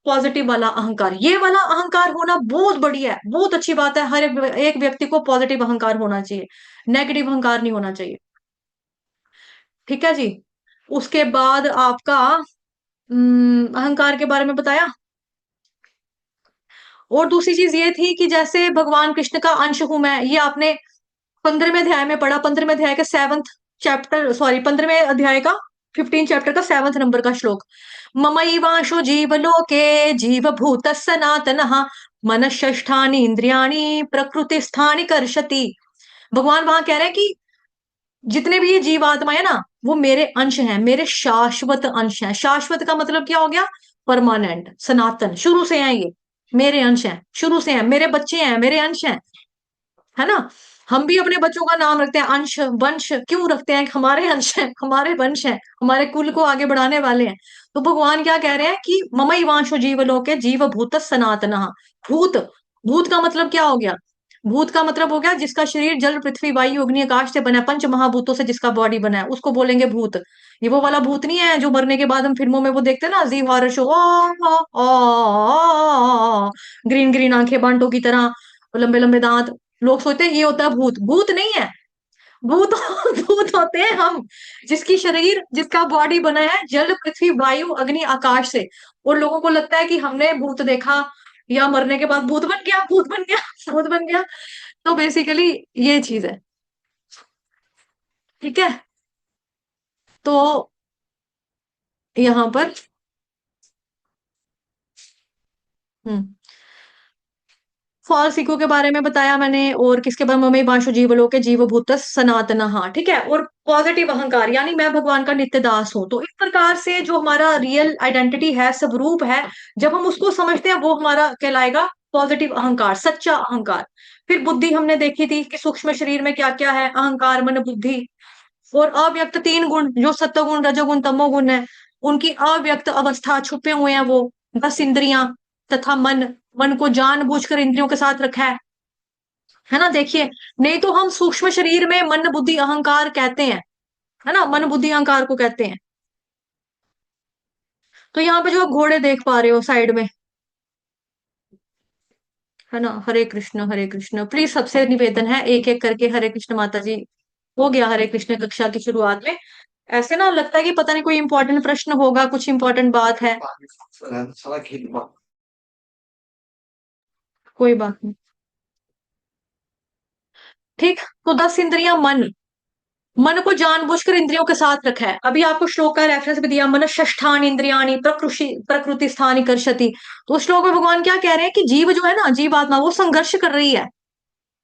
पॉजिटिव वाला अहंकार। ये वाला अहंकार होना बहुत बढ़िया है, बहुत अच्छी बात है। हर एक व्यक्ति को पॉजिटिव अहंकार होना चाहिए, नेगेटिव अहंकार नहीं होना चाहिए। ठीक है जी। उसके बाद आपका अहंकार के बारे में बताया। और दूसरी चीज ये थी कि जैसे भगवान कृष्ण का अंश हूं मैं, ये आपने 15वें अध्याय में पढ़ा। 15वें अध्याय का 7th चैप्टर, सॉरी, 15वें अध्याय का 15 चैप्टर का 7th नंबर का श्लोक। ममैवांशो जीवलोके जीवभूत सनातन मनःष्ठानि इंद्रियाणि प्रकृतिस्थानि कर्षति। भगवान वहां कह रहे हैं कि जितने भी ये जीव आत्मा है ना, वो मेरे अंश हैं, मेरे शाश्वत अंश हैं। शाश्वत का मतलब क्या हो गया? परमानेंट, सनातन, शुरू से हैं ये, मेरे अंश हैं, शुरू से हैं, मेरे बच्चे हैं, मेरे अंश हैं, है ना। हम भी अपने बच्चों का नाम रखते हैं अंश वंश, क्यों रखते हैं? हमारे अंश हैं, हमारे वंश हैं, हमारे कुल को आगे बढ़ाने वाले हैं। तो भगवान क्या कह रहे हैं कि ममई वांशो जीवलोके जीव भूत सनातन। भूत, भूत का मतलब क्या हो गया? भूत का मतलब हो गया जिसका शरीर जल पृथ्वी वायु अग्नि आकाश से बना है, पंच महाभूतों से जिसका बॉडी बना है, उसको बोलेंगे भूत। ये वो वाला भूत नहीं है जो मरने के बाद हम फिल्मों में वो देखते हैं ना, अजीब हॉरर शो, ग्रीन ग्रीन आंखें बांटों की तरह, लंबे लंबे दांत। लोग सोचते हैं ये होता है भूत। भूत नहीं है। भूत भूत होते हैं हम, जिसकी शरीर, जिसका बॉडी बना है जल पृथ्वी वायु अग्नि आकाश से। और लोगों को लगता है कि हमने भूत देखा, या मरने के बाद भूत बन गया, भूत बन गया, भूत बन गया। तो बेसिकली ये चीज है। ठीक है, तो यहां पर हम्म फॉल्स इको के बारे में बताया मैंने, और किसके बारे में? ममई वांशो जीवलोके जीवभूत सनातन। हाँ, ठीक है। और पॉजिटिव अहंकार, यानी मैं भगवान का नित्य दास हूं। तो इस प्रकार से जो हमारा रियल आइडेंटिटी है, स्वरूप है, जब हम उसको समझते हैं, वो हमारा कहलाएगा पॉजिटिव अहंकार, सच्चा अहंकार। फिर बुद्धि हमने देखी थी कि सूक्ष्म शरीर में क्या क्या है, अहंकार, मन, बुद्धि। और अव्यक्त 3 गुण, जो सत्वगुण रजोगुण तमोगुण है, उनकी अव्यक्त अवस्था छुपे हुए हैं वो 10 इंद्रियां तथा मन। मन को जानबूझकर इंद्रियों के साथ रखा है ना। देखिए, नहीं तो हम सूक्ष्म शरीर में मन बुद्धि अहंकार कहते हैं, है ना, मन बुद्धि अहंकार को कहते हैं। तो यहाँ पे जो आप घोड़े देख पा रहे हो साइड में, है ना, हरे कृष्ण, हरे कृष्ण। प्लीज सबसे निवेदन है, एक एक करके हरे कृष्ण माता जी। हो गया हरे कृष्ण कक्षा की शुरुआत में। ऐसे ना लगता है कि पता नहीं कोई इंपॉर्टेंट प्रश्न होगा, कुछ इंपॉर्टेंट बात है। कोई बात नहीं। ठीक, तो 10 इंद्रियां, मन, मन को जानबूझकर इंद्रियों के साथ रखा है। अभी आपको श्लोक का रेफरेंस भी दिया, मन षष्ठान इंद्रियाणी प्रकृति स्थानी कर्षति। तो उस श्लोक में भगवान क्या कह रहे हैं कि जीव जो है ना, जीव आत्मा, वो संघर्ष कर रही है।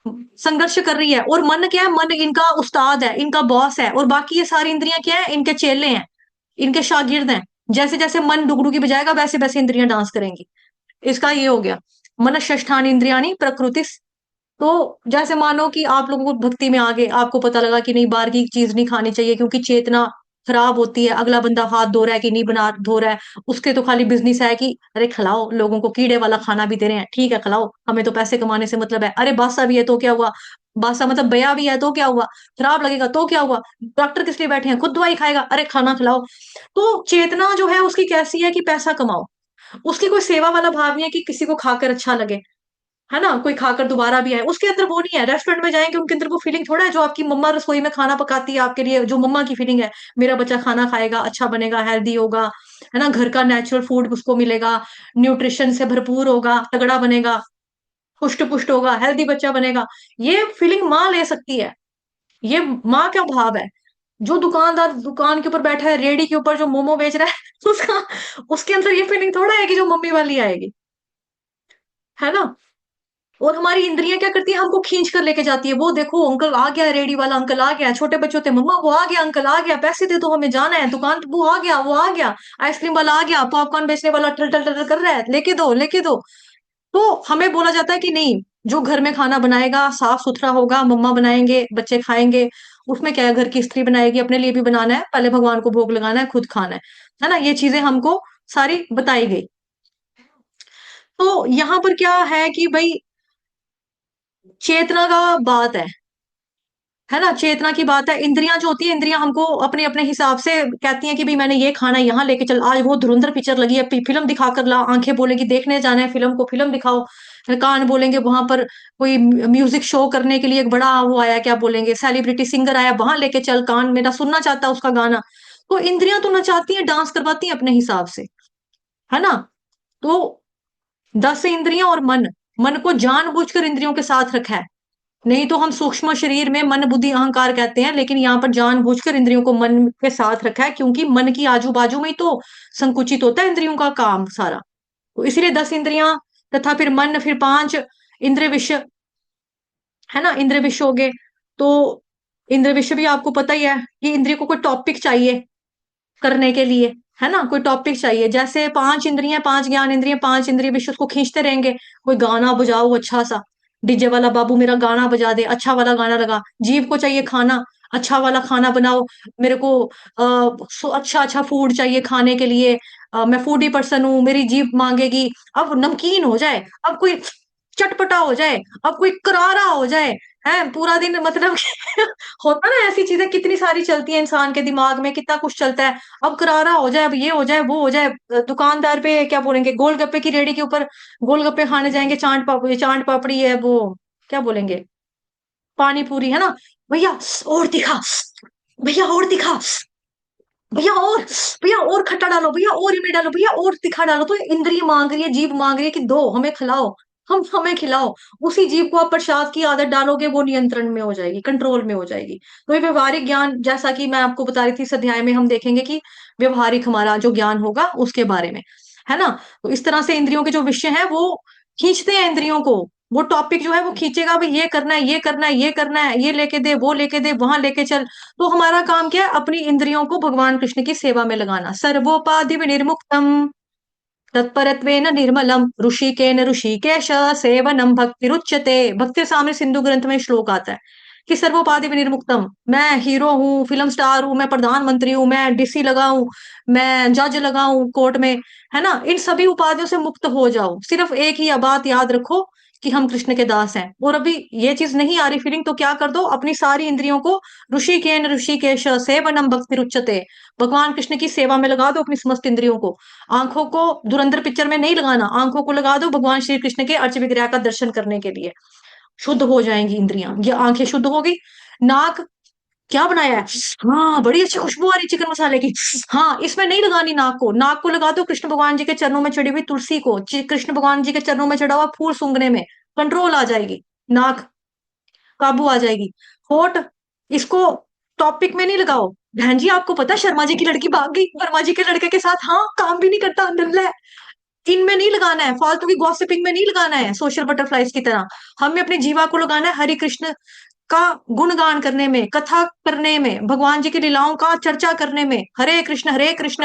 संघर्ष कर रही है। और मन क्या है, मन इनका उस्ताद है, इनका बॉस है, और बाकी ये सारी इंद्रियां क्या है, इनके चेले हैं, इनके शागिर्द हैं। जैसे जैसे मन डुगडुगी बजाएगा वैसे वैसे इंद्रियां डांस करेंगी। इसका ये हो गया मन षष्ठान इंद्रियाणी प्रकृति। तो जैसे मानो कि आप लोगों को भक्ति में आगे आपको पता लगा कि नहीं, बाहर की चीज नहीं खानी चाहिए क्योंकि चेतना खराब होती है। अगला बंदा हाथ धो रहा है कि नहीं बना धो रहा है, उसके तो खाली बिजनेस है कि अरे खिलाओ लोगों को, कीड़े वाला खाना भी दे रहे हैं, ठीक है खिलाओ, हमें तो पैसे कमाने से मतलब है। अरे बासा भी है तो क्या हुआ, बासा मतलब बया भी है तो क्या हुआ, खराब लगेगा तो क्या हुआ, डॉक्टर किस लिए बैठे हैं, खुद दवाई खाएगा, अरे खाना खिलाओ। तो चेतना जो है उसकी कैसी है कि पैसा कमाओ, उसकी कोई सेवा वाला भाव नहीं है कि किसी को खाकर अच्छा लगे, है ना, कोई खाकर दोबारा भी आए, उसके अंदर वो नहीं है। रेस्टोरेंट में जाएंगे उनके अंदर वो फीलिंग थोड़ा है जो आपकी मम्मा रसोई में खाना पकाती है आपके लिए, जो मम्मा की फीलिंग है, मेरा बच्चा खाना खाएगा, अच्छा बनेगा, हेल्दी होगा, है ना, घर का नेचुरल फूड उसको मिलेगा, न्यूट्रिशन से भरपूर होगा, तगड़ा बनेगा, पुष्ट पुष्ट होगा, हेल्दी बच्चा बनेगा। ये फीलिंग माँ ले सकती है, ये माँ का भाव है। जो दुकानदार दुकान के ऊपर बैठा है, रेडी के ऊपर जो मोमो बेच रहा है उसका, उसके अंदर ये फीलिंग थोड़ा है कि जो मम्मी वाली आएगी, है ना। और हमारी इंद्रियां क्या करती है, हमको खींच कर लेके जाती है, वो देखो अंकल आ गया, रेडी वाला अंकल आ गया, छोटे बच्चे होते मम्मा वो आ गया, अंकल आ गया, पैसे दे दो हमें जाना है दुकान पे, वो आ गया, वो आ गया, आइसक्रीम वाला आ गया, पॉपकॉर्न बेचने वाला टल टल टल कर रहा है, लेके दो लेके दो। तो हमें बोला जाता है कि नहीं, जो घर में खाना बनाएगा साफ सुथरा होगा, मम्मा बनाएंगे बच्चे खाएंगे, उसमें क्या है, घर की स्त्री बनाएगी, अपने लिए भी बनाना है, पहले भगवान को भोग लगाना है, खुद खाना है ना, ये चीजें हमको सारी बताई गई। तो यहाँ पर क्या है कि भाई चेतना का बात है ना, चेतना की बात है। इंद्रियां जो होती है, इंद्रियां हमको अपने अपने हिसाब से कहती हैं कि भाई मैंने ये खाना यहाँ लेके चल, आज वो धुरंधर पिक्चर लगी है, फिल्म दिखा कर ला, आंखें बोलेंगी देखने जाना है फिल्म को, फिल्म दिखाओ, कान बोलेंगे वहां पर कोई म्यूजिक शो करने के लिए एक बड़ा वो आया, क्या बोलेंगे, सेलिब्रिटी सिंगर आया, वहां लेके चल, कान मेरा सुनना चाहता है उसका गाना। तो इंद्रियां तो नचाती हैं, डांस करवाती हैं अपने हिसाब से, है ना। तो 10 इंद्रियां और मन, मन को जानबूझकर इंद्रियों के साथ रखा है। नहीं तो हम सूक्ष्म शरीर में मन बुद्धि अहंकार कहते हैं, लेकिन यहाँ पर जानबूझकर इंद्रियों को मन के साथ रखा है, क्योंकि मन की आजू बाजू में ही तो संकुचित होता है इंद्रियों का काम सारा। तो इसीलिए 10 इंद्रियां, तथा फिर मन, फिर 5 इंद्रिय विषय, है ना, इंद्रिय विषय हो गए। तो इंद्रिय विषय भी आपको पता ही है कि इंद्रिय को कोई टॉपिक चाहिए करने के लिए, है ना, कोई टॉपिक चाहिए। जैसे 5 इंद्रियां, 5 ज्ञान इंद्रियां, 5 इंद्रिय विषय उसको खींचते रहेंगे। कोई गाना बजाओ अच्छा सा, डीजे वाला बाबू मेरा गाना बजा दे, अच्छा वाला गाना लगा। जीभ को चाहिए खाना, अच्छा वाला खाना बनाओ, मेरे को अच्छा अच्छा फूड चाहिए खाने के लिए, मैं फूडी पर्सन हूँ, मेरी जीभ मांगेगी अब नमकीन हो जाए, अब कोई चटपटा हो जाए, अब कोई करारा हो जाए, है पूरा दिन मतलब होता ना, ऐसी चीजें कितनी सारी चलती हैं इंसान के दिमाग में, कितना कुछ चलता है। अब करारा हो जाए, अब ये हो जाए, वो हो जाए। दुकानदार पे क्या बोलेंगे, गोलगप्पे की रेडी के ऊपर गोलगप्पे खाने जाएंगे, चाट पापड़ी है वो, क्या बोलेंगे, पानी पूरी, है ना, भैया और दिखा, भैया और दिखा, भैया और, भैया और खट्टा डालो, भैया और इमली डालो, भैया और तीखा डालो। तो इंद्रिय मांग रही है, जीभ मांग रही है कि दो हमें खिलाओ, हम हमें खिलाओ। उसी जीव को आप प्रसाद की आदत डालोगे, वो नियंत्रण में हो जाएगी, कंट्रोल में हो जाएगी। तो ये व्यवहारिक ज्ञान, जैसा कि मैं आपको बता रही थी, इस अध्याय में हम देखेंगे कि व्यवहारिक हमारा जो ज्ञान होगा उसके बारे में, है ना। तो इस तरह से इंद्रियों के जो विषय है वो खींचते हैं इंद्रियों को, वो टॉपिक जो है वो खींचेगा, भाई ये करना है, ये करना है, ये करना है, ये लेके दे, वो लेके दे, वहां लेके चल। तो हमारा काम क्या है, अपनी इंद्रियों को भगवान कृष्ण की सेवा में लगाना। सर्वोपाधि विनिर्मुक्तम तत्परत्वेन निर्मलम ऋषिकेन ऋषिकेश सेवनम भक्तिरुच्यते। भक्ति सामने सिंधु ग्रंथ में श्लोक आता है कि सर्वोपाधि विनिर्मुक्तम, मैं हीरो हूँ, फिल्म स्टार हूँ, मैं प्रधानमंत्री हूँ, मैं डीसी लगाऊं, मैं जज लगाऊं कोर्ट में, है ना, इन सभी उपाधियों से मुक्त हो जाओ। सिर्फ एक ही बात याद रखो कि हम कृष्ण के दास हैं। और अभी ये चीज नहीं आ रही फीलिंग, तो क्या कर दो, अपनी सारी इंद्रियों को ऋषिकेन ऋषिकेश सेवनम भक्तिरुच्यते, भगवान कृष्ण की सेवा में लगा दो अपनी समस्त इंद्रियों को। आंखों को धुरंधर पिक्चर में नहीं लगाना, आंखों को लगा दो भगवान श्री कृष्ण के अर्च विग्रह का दर्शन करने के लिए। शुद्ध हो जाएंगी इंद्रियां, ये आंखें शुद्ध होगी। नाक क्या बनाया है, हाँ बड़ी अच्छी खुशबू आ रही चिकन मसाले की, हाँ इसमें नहीं लगानी नाक को, नाक को लगा दो कृष्ण भगवान जी के चरणों में चढ़ी हुई तुलसी को, कृष्ण भगवान जी के चरणों में चढ़ा हुआ फूल सूंघने में कंट्रोल आ जाएगी, नाक काबू आ जाएगी। होठ, इसको टॉपिक में नहीं लगाओ। बहन जी आपको पता है शर्मा जी की लड़की भाग गई वर्मा जी के लड़के के साथ, हाँ काम भी नहीं करता, अंदर है, इनमें नहीं लगाना है, फालतू की गॉसिपिंग में नहीं लगाना है, सोशल बटरफ्लाइज की तरह। हमें अपनी जीवा को लगाना है हरि कृष्ण का गुणगान करने में, कथा करने में, भगवान जी की लीलाओं का चर्चा करने में, हरे कृष्ण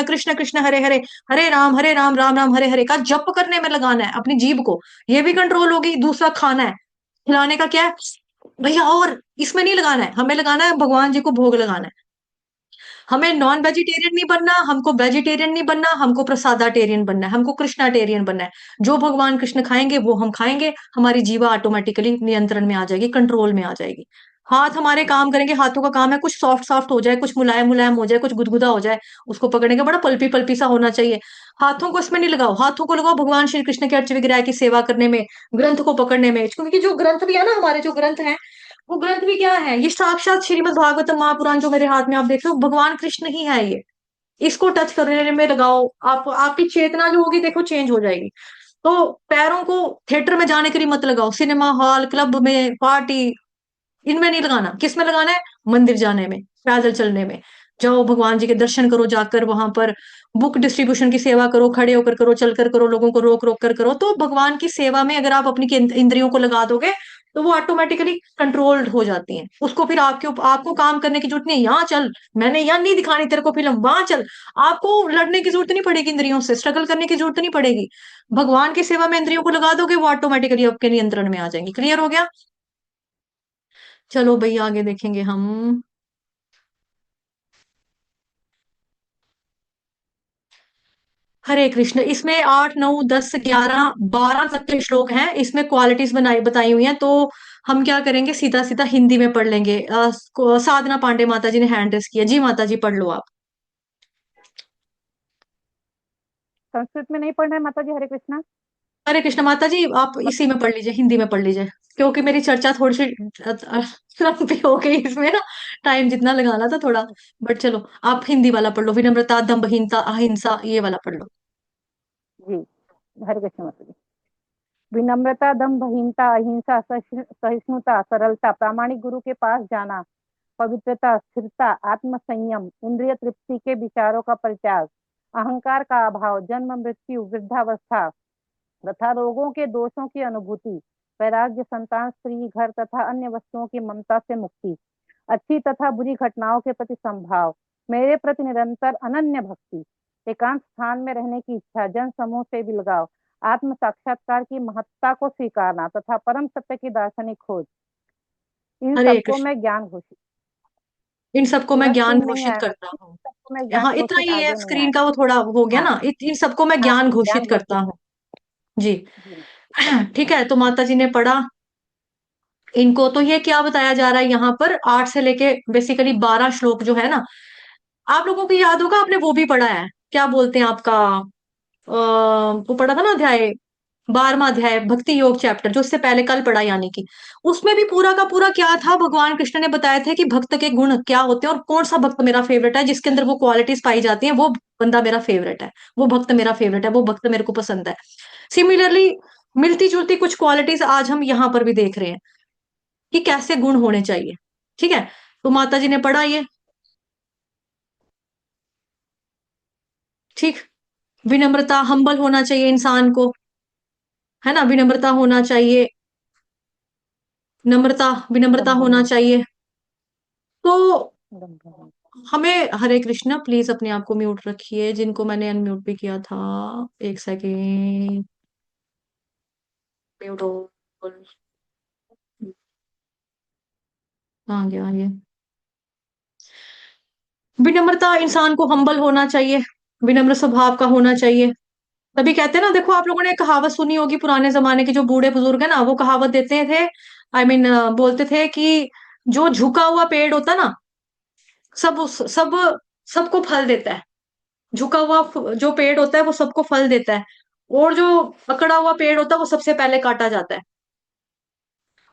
कृष्ण कृष्ण हरे हरे, हरे राम राम राम हरे हरे का जप करने में लगाना है अपनी जीभ को। ये भी कंट्रोल होगी। दूसरा खाना है, खिलाने का क्या है भैया, और इसमें नहीं लगाना है, हमें लगाना है भगवान जी को भोग लगाना है। हमें नॉन वेजिटेरियन नहीं बनना, हमको वेजिटेरियन नहीं बनना, हमको प्रसादाटेरियन बनना है, हमको कृष्णाटेरियन बनना है। जो भगवान कृष्ण खाएंगे वो हम खाएंगे, हमारी जीवा ऑटोमेटिकली नियंत्रण में आ जाएगी, कंट्रोल में आ जाएगी। हाथ हमारे काम करेंगे, हाथों का काम है कुछ सॉफ्ट सॉफ्ट हो जाए, कुछ मुलायम मुलायम हो जाए, कुछ गुदगुदा हो जाए, उसको पकड़ने का बड़ा पल्पी पल्पी सा होना चाहिए। हाथों को इसमें नहीं लगाओ, हाथों को लगाओ भगवान श्री कृष्ण के अर्च विग्रह की सेवा करने में, ग्रंथ को पकड़ने में। क्योंकि जो ग्रंथ भी है ना, हमारे जो ग्रंथ हैं, वो ग्रंथ भी क्या है, ये साक्षात श्रीमद् भागवतम महापुराण जो मेरे हाथ में आप देख रहे हो, भगवान कृष्ण ही है ये। इसको टच करने में लगाओ, आप आपकी चेतना जो होगी देखो चेंज हो जाएगी। तो पैरों को थिएटर में जाने के लिए मत लगाओ, सिनेमा हॉल, क्लब में, पार्टी, इनमें नहीं लगाना। किस में लगाना है? मंदिर जाने में, पैदल चलने में। जाओ भगवान जी के दर्शन करो, जाकर वहां पर बुक डिस्ट्रीब्यूशन की सेवा करो, खड़े होकर करो, चलकर करो, लोगों को रोक रोक कर करो। तो भगवान की सेवा में अगर आप अपनी इंद्रियों को लगा दोगे तो वो ऑटोमेटिकली कंट्रोल्ड हो जाती हैं। उसको फिर आपको काम करने की जरूरत नहीं है, यहाँ चल, मैंने यहाँ नहीं दिखानी तेरे को फिल्म, वहां चल। आपको लड़ने की जरूरत नहीं पड़ेगी, इंद्रियों से स्ट्रगल करने की जरूरत नहीं पड़ेगी। भगवान की सेवा में इंद्रियों को लगा दोगे, वो ऑटोमेटिकली आपके नियंत्रण में आ जाएंगी। क्लियर हो गया? चलो भैया आगे देखेंगे हम। हरे कृष्ण। इसमें 8 9 10 11 12 तक के श्लोक हैं, इसमें क्वालिटीज बनाई बताई हुई हैं। तो हम क्या करेंगे, सीधा सीधा हिंदी में पढ़ लेंगे। साधना पांडे माता जी ने हैंड रेस किया, जी माता जी पढ़ लो आप। संस्कृत में नहीं पढ़ना है माता जी, हरे कृष्णा। हरे कृष्ण माता जी, आप इसी में पढ़ लीजिए, हिंदी में पढ़ लीजिए। क्योंकि मेरी चर्चा थोड़ी सी लंबी हो गई इसमें ना, टाइम जितना लगाना था थोड़ा। बट चलो आप हिंदी वाला पढ़ लो, विनम्रता दम्भहीनता अहिंसा ये वाला पढ़ लो। जी, हरे कृष्ण माता जी। विनम्रता, दम्भहीनता, अहिंसा, सहिष्णुता, सरलता, प्रामाणिक गुरु के पास जाना, पवित्रता, स्थिरता, आत्मसंयम, इंद्रिय तृप्ति के विचारों का परित्याग, अहंकार का अभाव, जन्म मृत्यु वृद्धावस्था तथा रोगों के दोषों की अनुभूति, वैराग्य, संतान, स्त्री, घर तथा अन्य वस्तुओं की ममता से मुक्ति, अच्छी तथा बुरी घटनाओं के प्रति संभाव, मेरे प्रति निरंतर अनन्य भक्ति, एकांत स्थान में रहने की इच्छा, जन समूह से विलगाव, आत्म साक्षात्कार की महत्ता को स्वीकारना तथा परम सत्य की दार्शनिक खोज। इन हरे सबको कृष्ण। मैं ज्ञान घोषित, इन सबको मैं पूरा ज्ञान स्क्रीन नहीं घोषित आया करता माता जी, हूँ। सबको मैं ज्ञान यहाँ इतना घोषित ही है, आगे नहीं स्क्रीन आया। का वो थोड़ा हो गया हाँ ना, इन सबको मैं हाँ, ज्ञान ज्ञान घोषित करता घोषित। हूँ। जी। जी ठीक है, तो माता जी ने पढ़ा इनको। तो ये क्या बताया जा रहा है यहाँ पर, 8 से लेके बेसिकली 12 श्लोक जो है ना, आप लोगों को याद होगा, आपने वो भी पढ़ा है, क्या बोलते हैं आपका, वो पढ़ा था ना अध्याय, 12वां अध्याय भक्ति योग चैप्टर, जो इससे पहले कल पढ़ा यानी कि। उसमें भी पूरा का पूरा क्या था, भगवान कृष्ण ने बताया था कि भक्त के गुण क्या होते हैं, और कौन सा भक्त मेरा फेवरेट है, जिसके अंदर वो क्वालिटीज पाई जाती हैं, वो बंदा मेरा फेवरेट है, वो भक्त मेरा फेवरेट है, वो भक्त मेरे को पसंद है। सिमिलरली मिलती जुलती कुछ क्वालिटीज आज हम यहाँ पर भी देख रहे हैं कि कैसे गुण होने चाहिए। ठीक है, तो माता जी ने पढ़ा ये। ठीक। विनम्रता, हम्बल होना चाहिए इंसान को, है ना, विनम्रता होना चाहिए, नम्रता, विनम्रता होना दम्भ चाहिए। तो दम्भ हमें, हरे कृष्णा, प्लीज अपने आप को म्यूट रखिए, जिनको मैंने अनम्यूट भी किया था। एक सेकेंड, म्यूट हो, कहाँ गया ये। विनम्रता, इंसान को हम्बल होना चाहिए, विनम्र स्वभाव का होना चाहिए। तभी कहते हैं ना, देखो आप लोगों ने कहावत सुनी होगी, पुराने जमाने के जो बूढ़े बुजुर्ग है ना, वो कहावत देते थे, बोलते थे कि जो झुका हुआ पेड़ होता ना, सब सबको फल देता है। झुका हुआ जो पेड़ होता है वो सबको फल देता है, और जो अकड़ा हुआ पेड़ होता है वो सबसे पहले काटा जाता है।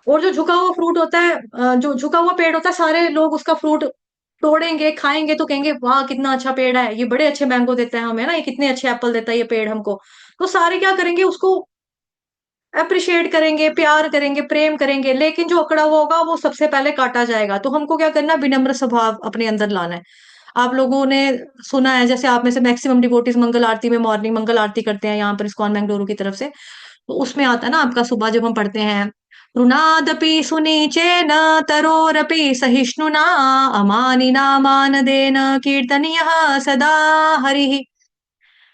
और जो झुका हुआ फ्रूट होता है, जो झुका हुआ पेड़ होता है, सारे लोग उसका फ्रूट तोड़ेंगे, खाएंगे, तो कहेंगे वाह कितना अच्छा पेड़ है, ये बड़े अच्छे मैंगो देता है हमें ना, ये कितने अच्छे एप्पल देता है ये पेड़ हमको। तो सारे क्या करेंगे, उसको अप्रिशिएट करेंगे, प्यार करेंगे, प्रेम करेंगे। लेकिन जो अकड़ा हुआ होगा वो सबसे पहले काटा जाएगा। तो हमको क्या करना है, विनम्र स्वभाव अपने अंदर लाना है। आप लोगों ने सुना है, जैसे आप में से मैक्सिमम डिवोटीज मंगल आरती में मॉर्निंग मंगल आरती करते हैं यहाँ पर इस्कॉन बेंगलुरु की तरफ से, तो उसमें आता है ना आपका सुबह जब हम पढ़ते हैं, रुनादपि सुनीचेन तरोरपि सहिष्णुना अमानिना मानदेन कीर्तनीयः सदा हरिः,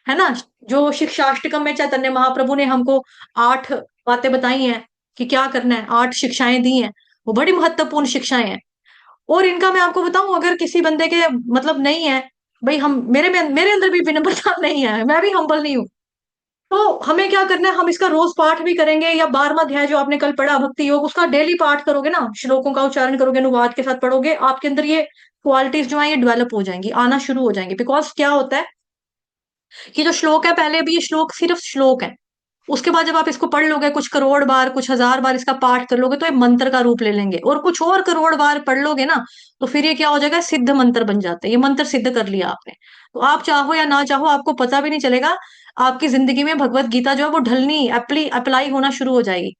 है ना। जो शिक्षाष्टकम में चैतन्य महाप्रभु ने हमको 8 बातें बताई हैं कि क्या करना है, 8 शिक्षाएं दी हैं, वो बड़ी महत्वपूर्ण शिक्षाएं हैं। और इनका मैं आपको बताऊं, अगर किसी बंदे के मतलब नहीं है, भाई हम मेरे अंदर भी विनम्रता नहीं है, मैं भी हम्बल नहीं हूं, तो हमें क्या करना है, हम इसका रोज पाठ भी करेंगे, या 12वां अध्याय जो आपने कल पढ़ा भक्ति योग, उसका डेली पाठ करोगे ना, श्लोकों का उच्चारण करोगे, अनुवाद के साथ पढ़ोगे, आपके अंदर ये क्वालिटीज जो है ये डेवलप हो जाएंगी, आना शुरू हो जाएंगी। बिकॉज क्या होता है कि जो श्लोक है, पहले भी ये श्लोक सिर्फ श्लोक है, उसके बाद जब आप इसको पढ़ लोगे कुछ करोड़ बार, कुछ हजार बार इसका पाठ कर लोगे, तो ये मंत्र का रूप ले लेंगे, और कुछ और करोड़ बार पढ़ लोगे ना, तो फिर ये क्या हो जाएगा, सिद्ध मंत्र बन जाता है, ये मंत्र सिद्ध कर लिया आपने। तो आप चाहो या ना चाहो, आपको पता भी नहीं चलेगा, आपकी जिंदगी में भगवत गीता जो है वो ढलनी अप्लाई होना शुरू हो जाएगी।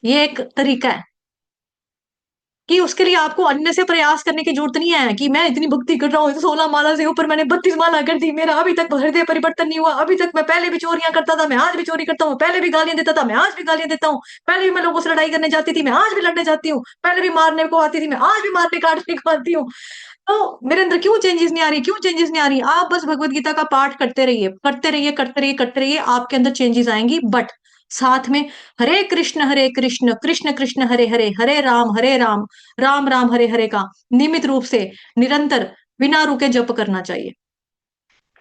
ये एक तरीका है कि उसके लिए आपको अन्य से प्रयास करने की जरूरत नहीं है कि मैं इतनी भक्ति कर रहा हूँ, 16 माला से ऊपर मैंने 32 माला कर दी, मेरा अभी तक हृदय परिवर्तन नहीं हुआ, अभी तक मैं पहले भी चोरियां करता था, मैं आज भी चोरी करता हूँ, पहले भी गालियां देता था, मैं आज भी गालियां देता हूँ, पहले भी मैं लोगों से लड़ाई करने जाती थी, मैं आज भी लड़ने जाती हूँ, पहले भी मारने को आती थी, मैं आज भी मारने काटने को आती हूँ। तो मेरे अंदर क्यों चेंजेस नहीं आ रही, क्यों चेंजेस नहीं आ रही? आप बस भगवत गीता का पाठ करते रहिए, करते रहिए, करते रहिए, करते रहिए, आपके अंदर चेंजेस आएंगी। बट साथ में हरे कृष्ण कृष्ण कृष्ण हरे हरे, हरे राम राम राम हरे हरे का नियमित रूप से निरंतर बिना रुके जप करना चाहिए।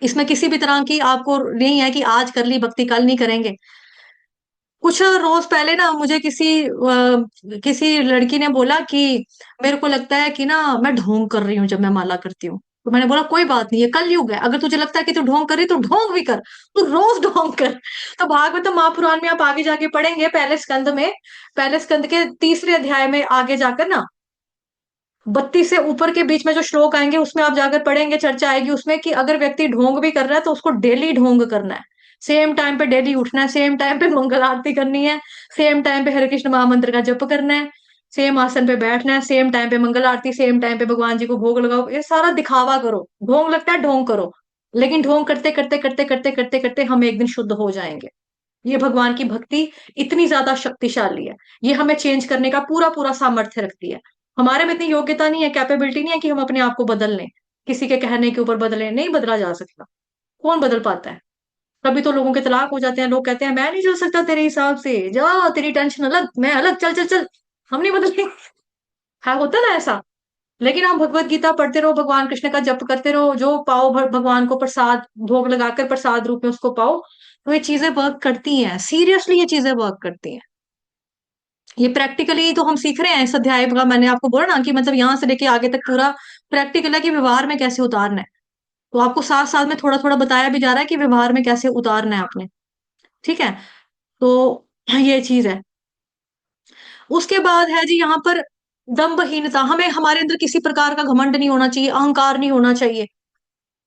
इसमें किसी भी तरह की आपको नहीं है कि आज कर ली भक्ति कल नहीं करेंगे। कुछ रोज पहले ना मुझे किसी लड़की ने बोला कि मेरे को लगता है कि ना मैं ढोंग कर रही हूँ जब मैं माला करती हूँ। तो मैंने बोला कोई बात नहीं है, कल युग है, अगर तुझे लगता है कि तू ढोंग कर रही तो ढोंग भी कर, तू रोज ढोंग कर। तो भागवत महापुराण में आप आगे जाके पढ़ेंगे, पहले स्कंद के 3रे अध्याय में आगे जाकर ना 32 से ऊपर के बीच में जो श्लोक आएंगे उसमें आप जाकर पढ़ेंगे, चर्चा आएगी उसमें कि अगर व्यक्ति ढोंग भी कर रहा है तो उसको डेली ढोंग करना है, सेम टाइम पे डेली उठना है, सेम टाइम पे मंगल आरती करनी है, सेम टाइम पे हरे कृष्ण महामंत्र का जप करना है, सेम आसन पे बैठना है, सेम टाइम पे मंगल आरती, सेम टाइम पे भगवान जी को भोग लगाओ। ये सारा दिखावा करो, ढोंग लगता है ढोंग करो, लेकिन ढोंग करते करते करते करते करते करते हम एक दिन शुद्ध हो जाएंगे। ये भगवान की भक्ति इतनी ज्यादा शक्तिशाली है, ये हमें चेंज करने का पूरा पूरा सामर्थ्य रखती है। हमारे में इतनी योग्यता नहीं है, कैपेबिलिटी नहीं है कि हम अपने आप को बदल लें, किसी के कहने के ऊपर बदले, नहीं बदला जा सकता। कौन बदल पाता है? कभी तो लोगों के तलाक हो जाते हैं, लोग कहते हैं मैं नहीं चल सकता तेरे हिसाब से, जा तेरी टेंशन अलग, मैं अलग, चल चल चल, हम नहीं बदलते। हाँ होता ना ऐसा। लेकिन आप भगवत गीता पढ़ते रहो, भगवान कृष्ण का जप करते रहो, जो पाओ भगवान को प्रसाद भोग लगाकर प्रसाद रूप में उसको पाओ, तो ये चीजें वर्क करती हैं, सीरियसली ये चीजें वर्क करती हैं। ये प्रैक्टिकली तो हम सीख रहे हैं इस अध्याय का, मैंने आपको बोला ना कि मतलब यहाँ से लेके आगे तक पूरा प्रैक्टिकल है कि व्यवहार में कैसे उतारना है। तो आपको साथ साथ में थोड़ा थोड़ा बताया भी जा रहा है कि व्यवहार में कैसे उतारना है आपने। ठीक है, तो ये चीज है। उसके बाद है जी यहाँ पर दंभहीनता, हमें हमारे अंदर किसी प्रकार का घमंड नहीं होना चाहिए, अहंकार नहीं होना चाहिए।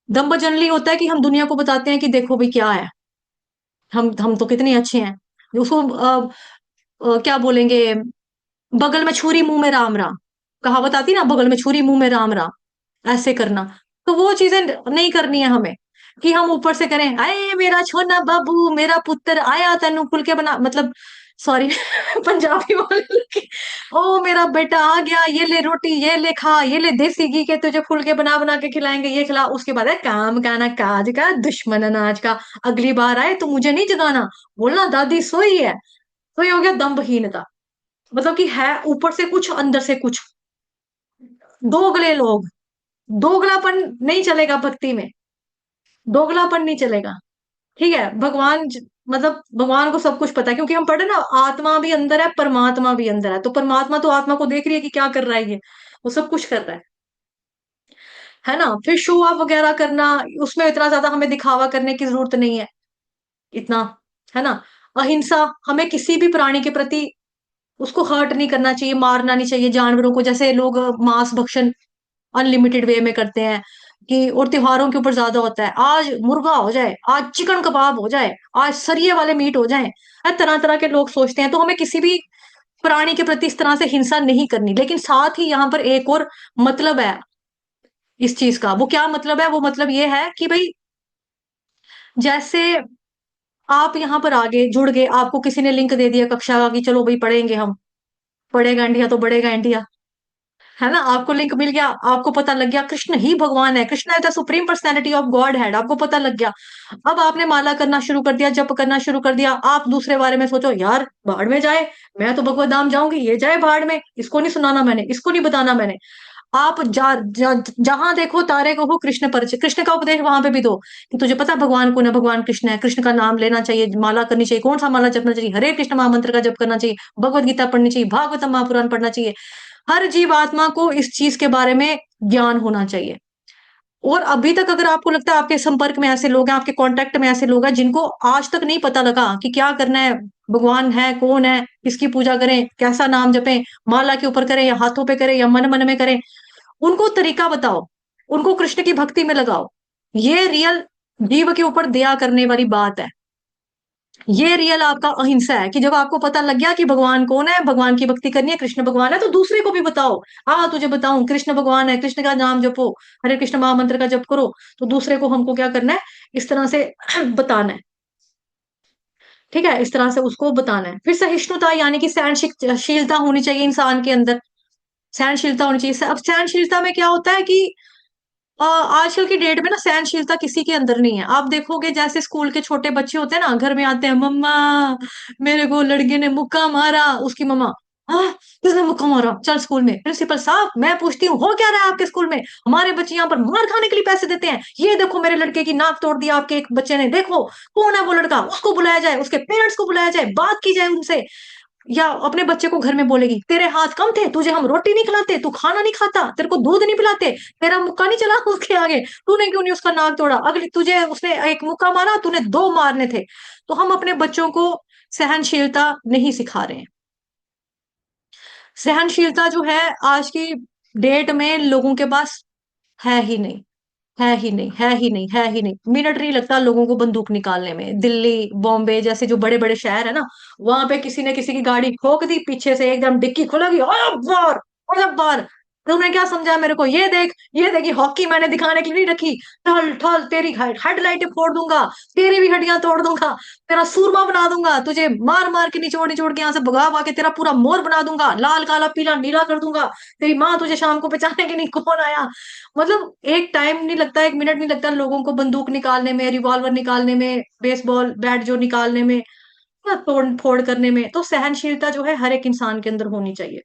दंभ जनरली होता है कि हम दुनिया को बताते हैं कि देखो भाई क्या है, हम तो कितने अच्छे हैं। उसको क्या बोलेंगे, बगल में छुरी मुंह में राम राम, कहावत आती ना, बगल में छुरी मुंह में राम राम, ऐसे करना। तो वो चीजें नहीं करनी है हमें, कि हम ऊपर से करें अरे मेरा छोना बाबू मेरा पुत्र आया तेनू फुल के बना, मतलब सॉरी पंजाबी बोल के, ओ मेरा बेटा आ गया, ये ले रोटी, ये ले खा, ये ले देसी घी के तुझे फुल के बना बना के खिलाएंगे, ये खिला। उसके बाद है काम का ना काज का दुश्मन अनाज का, अगली बार आए तो मुझे नहीं जगाना, बोलना दादी सोई है। तो ये हो गया दंभहीनता, मतलब कि है ऊपर से कुछ अंदर से कुछ। दोगले लोग, दोगलापन नहीं चलेगा भक्ति में, दोगलापन नहीं चलेगा। ठीक है, मतलब भगवान को सब कुछ पता है, क्योंकि हम पढ़े ना आत्मा भी अंदर है परमात्मा भी अंदर है, तो परमात्मा तो आत्मा को देख रही है कि क्या कर रहा है, ये वो सब कुछ कर रहा है ना। फिर शो ऑफ वगैरह करना, उसमें इतना ज्यादा हमें दिखावा करने की जरूरत नहीं है इतना, है ना। अहिंसा, हमें किसी भी प्राणी के प्रति उसको हर्ट नहीं करना चाहिए, मारना नहीं चाहिए जानवरों को, जैसे लोग मांस भक्षण अनलिमिटेड वे में करते हैं कि, और त्योहारों के ऊपर ज्यादा होता है, आज मुर्गा हो जाए, आज चिकन कबाब हो जाए, आज सरिये वाले मीट हो जाए, तरह तरह के लोग सोचते हैं। तो हमें किसी भी प्राणी के प्रति इस तरह से हिंसा नहीं करनी, लेकिन साथ ही यहाँ पर एक और मतलब है इस चीज का। वो क्या मतलब है? वो मतलब ये है कि भाई जैसे आप यहाँ पर आगे जुड़ गए, आपको किसी ने लिंक दे दिया कक्षा का कि चलो भाई पढ़ेंगे हम, पढ़ेगा इंडिया तो बढ़ेगा इंडिया, है ना? आपको लिंक मिल गया, आपको पता लग गया कृष्ण ही भगवान है, कृष्ण है the supreme personality of God head, आपको पता लग गया। अब आपने माला करना शुरू कर दिया, जप करना शुरू कर दिया, आप दूसरे बारे में सोचो, यार भाड़ में जाए, मैं तो भगवत धाम जाऊंगी, ये जाए भाड़ में, इसको नहीं सुनाना मैंने, इसको नहीं बताना मैंने। आप जहां देखो तारे को हो कृष्ण परिचय, कृष्ण का उपदेश वहां पे भी दो कि तुझे पता है भगवान कौन है, भगवान कृष्ण है, कृष्ण का नाम लेना चाहिए, माला करनी चाहिए, कौन सा माला जपना चाहिए, हरे कृष्ण महामंत्र का जप करना चाहिए, भगवत गीता पढ़नी चाहिए, भागवतम महापुराण पढ़ना चाहिए। हर जीवात्मा को इस चीज के बारे में ज्ञान होना चाहिए। और अभी तक अगर आपको लगता है आपके संपर्क में ऐसे लोग हैं, आपके कांटेक्ट में ऐसे लोग हैं जिनको आज तक नहीं पता लगा कि क्या करना है, भगवान है कौन है, किसकी पूजा करें, कैसा नाम जपें, माला के ऊपर करें या हाथों पे करें या मन मन में करें, उनको तरीका बताओ, उनको कृष्ण की भक्ति में लगाओ। ये रियल जीव के ऊपर दया करने वाली बात है। ये रियल आपका अहिंसा है कि जब आपको पता लग गया कि भगवान कौन है, भगवान की भक्ति करनी है, कृष्ण भगवान है, तो दूसरे को भी बताओ। हाँ तुझे बताऊं कृष्ण भगवान है, कृष्ण का नाम जपो, हरे कृष्ण महामंत्र का जप करो। तो दूसरे को हमको क्या करना है, इस तरह से बताना है। ठीक है, इस तरह से उसको बताना है। फिर सहिष्णुता यानी कि सहनशीलता होनी चाहिए इंसान के अंदर, सहनशीलता होनी चाहिए। अब सहनशीलता में क्या होता है कि आजकल की डेट में ना सहनशीलता किसी के अंदर नहीं है। आप देखोगे जैसे स्कूल के छोटे बच्चे होते हैं ना, घर में आते हैं, मम्मा मेरे को लड़के ने मुक्का मारा, उसकी मम्मा, हाँ किसने मुक्का मारा, चल स्कूल में, प्रिंसिपल साहब मैं पूछती हूँ हो क्या रहा है आपके स्कूल में, हमारे बच्चे यहाँ पर मार खाने के लिए पैसे देते हैं, ये देखो मेरे लड़के की नाक तोड़ दिया आपके एक बच्चे ने, देखो कौन है वो लड़का, उसको बुलाया जाए, उसके पेरेंट्स को बुलाया जाए, बात की जाए उनसे। या अपने बच्चे को घर में बोलेगी तेरे हाथ कम थे, तुझे हम रोटी नहीं खिलाते, तू खाना नहीं खाता, तेरे को दूध नहीं पिलाते, तेरा मुक्का नहीं चला उसके आगे, तूने क्यों नहीं उसका नाक तोड़ा, अगली तुझे उसने एक मुक्का मारा, तूने दो मारने थे। तो हम अपने बच्चों को सहनशीलता नहीं सिखा रहे हैं। सहनशीलता जो है आज की डेट में लोगों के पास है ही नहीं, है ही नहीं, है ही नहीं, है ही नहीं। मिनट नहीं लगता लोगों को बंदूक निकालने में। दिल्ली बॉम्बे जैसे जो बड़े बड़े शहर है ना, वहां पे किसी ने किसी की गाड़ी ठोक दी, पीछे से एकदम डिक्की खुलेगी, ओए बार, ओए बार। तो उन्होंने क्या समझा मेरे को, ये देख, ये हॉकी मैंने दिखाने के लिए नहीं रखी, ठल ठल तेरी हेडलाइटें फोड़ दूंगा, तेरी भी हड्डियां तोड़ दूंगा, तेरा सूरमा बना दूंगा, तुझे मार मार के निचोड़ निचोड़ के यहाँ से भगा भगा के तेरा पूरा मोर बना दूंगा, लाल काला पीला नीला कर दूंगा, तेरी माँ तुझे शाम को पहचाने की नहीं कौन आया। मतलब एक टाइम नहीं लगता, एक मिनट नहीं लगता लोगों को बंदूक निकालने में, रिवॉल्वर निकालने में, बेसबॉल बैट जो निकालने में, या तोड़ फोड़ करने में। तो सहनशीलता जो है हर एक इंसान के अंदर होनी चाहिए।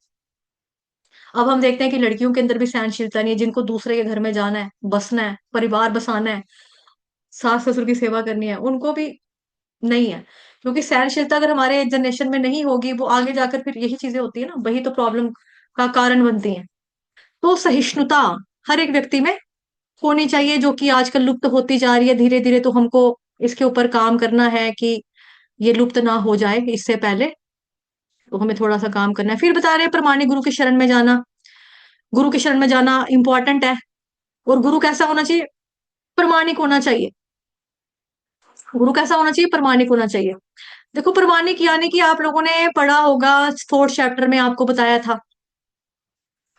अब हम देखते हैं कि लड़कियों के अंदर भी सहनशीलता नहीं है, जिनको दूसरे के घर में जाना है, बसना है, परिवार बसाना है, सास ससुर की सेवा करनी है, उनको भी नहीं है। क्योंकि सहनशीलता अगर हमारे जनरेशन में नहीं होगी, वो आगे जाकर फिर यही चीजें होती है ना, वही तो प्रॉब्लम का कारण बनती है। तो सहिष्णुता हर एक व्यक्ति में होनी चाहिए, जो कि आजकल लुप्त होती जा रही है धीरे धीरे। तो हमको इसके ऊपर काम करना है कि ये लुप्त ना हो जाए इससे पहले। तो हमें थोड़ा सा काम करना है। फिर बता रहे हैं प्रमाणिक गुरु की शरण में जाना। गुरु की शरण में जाना इंपॉर्टेंट है। और गुरु कैसा होना चाहिए? प्रमाणिक होना चाहिए। गुरु कैसा होना चाहिए? प्रमाणिक होना चाहिए। देखो प्रमाणिक यानी कि आप लोगों ने पढ़ा होगा, फोर्थ चैप्टर में आपको बताया था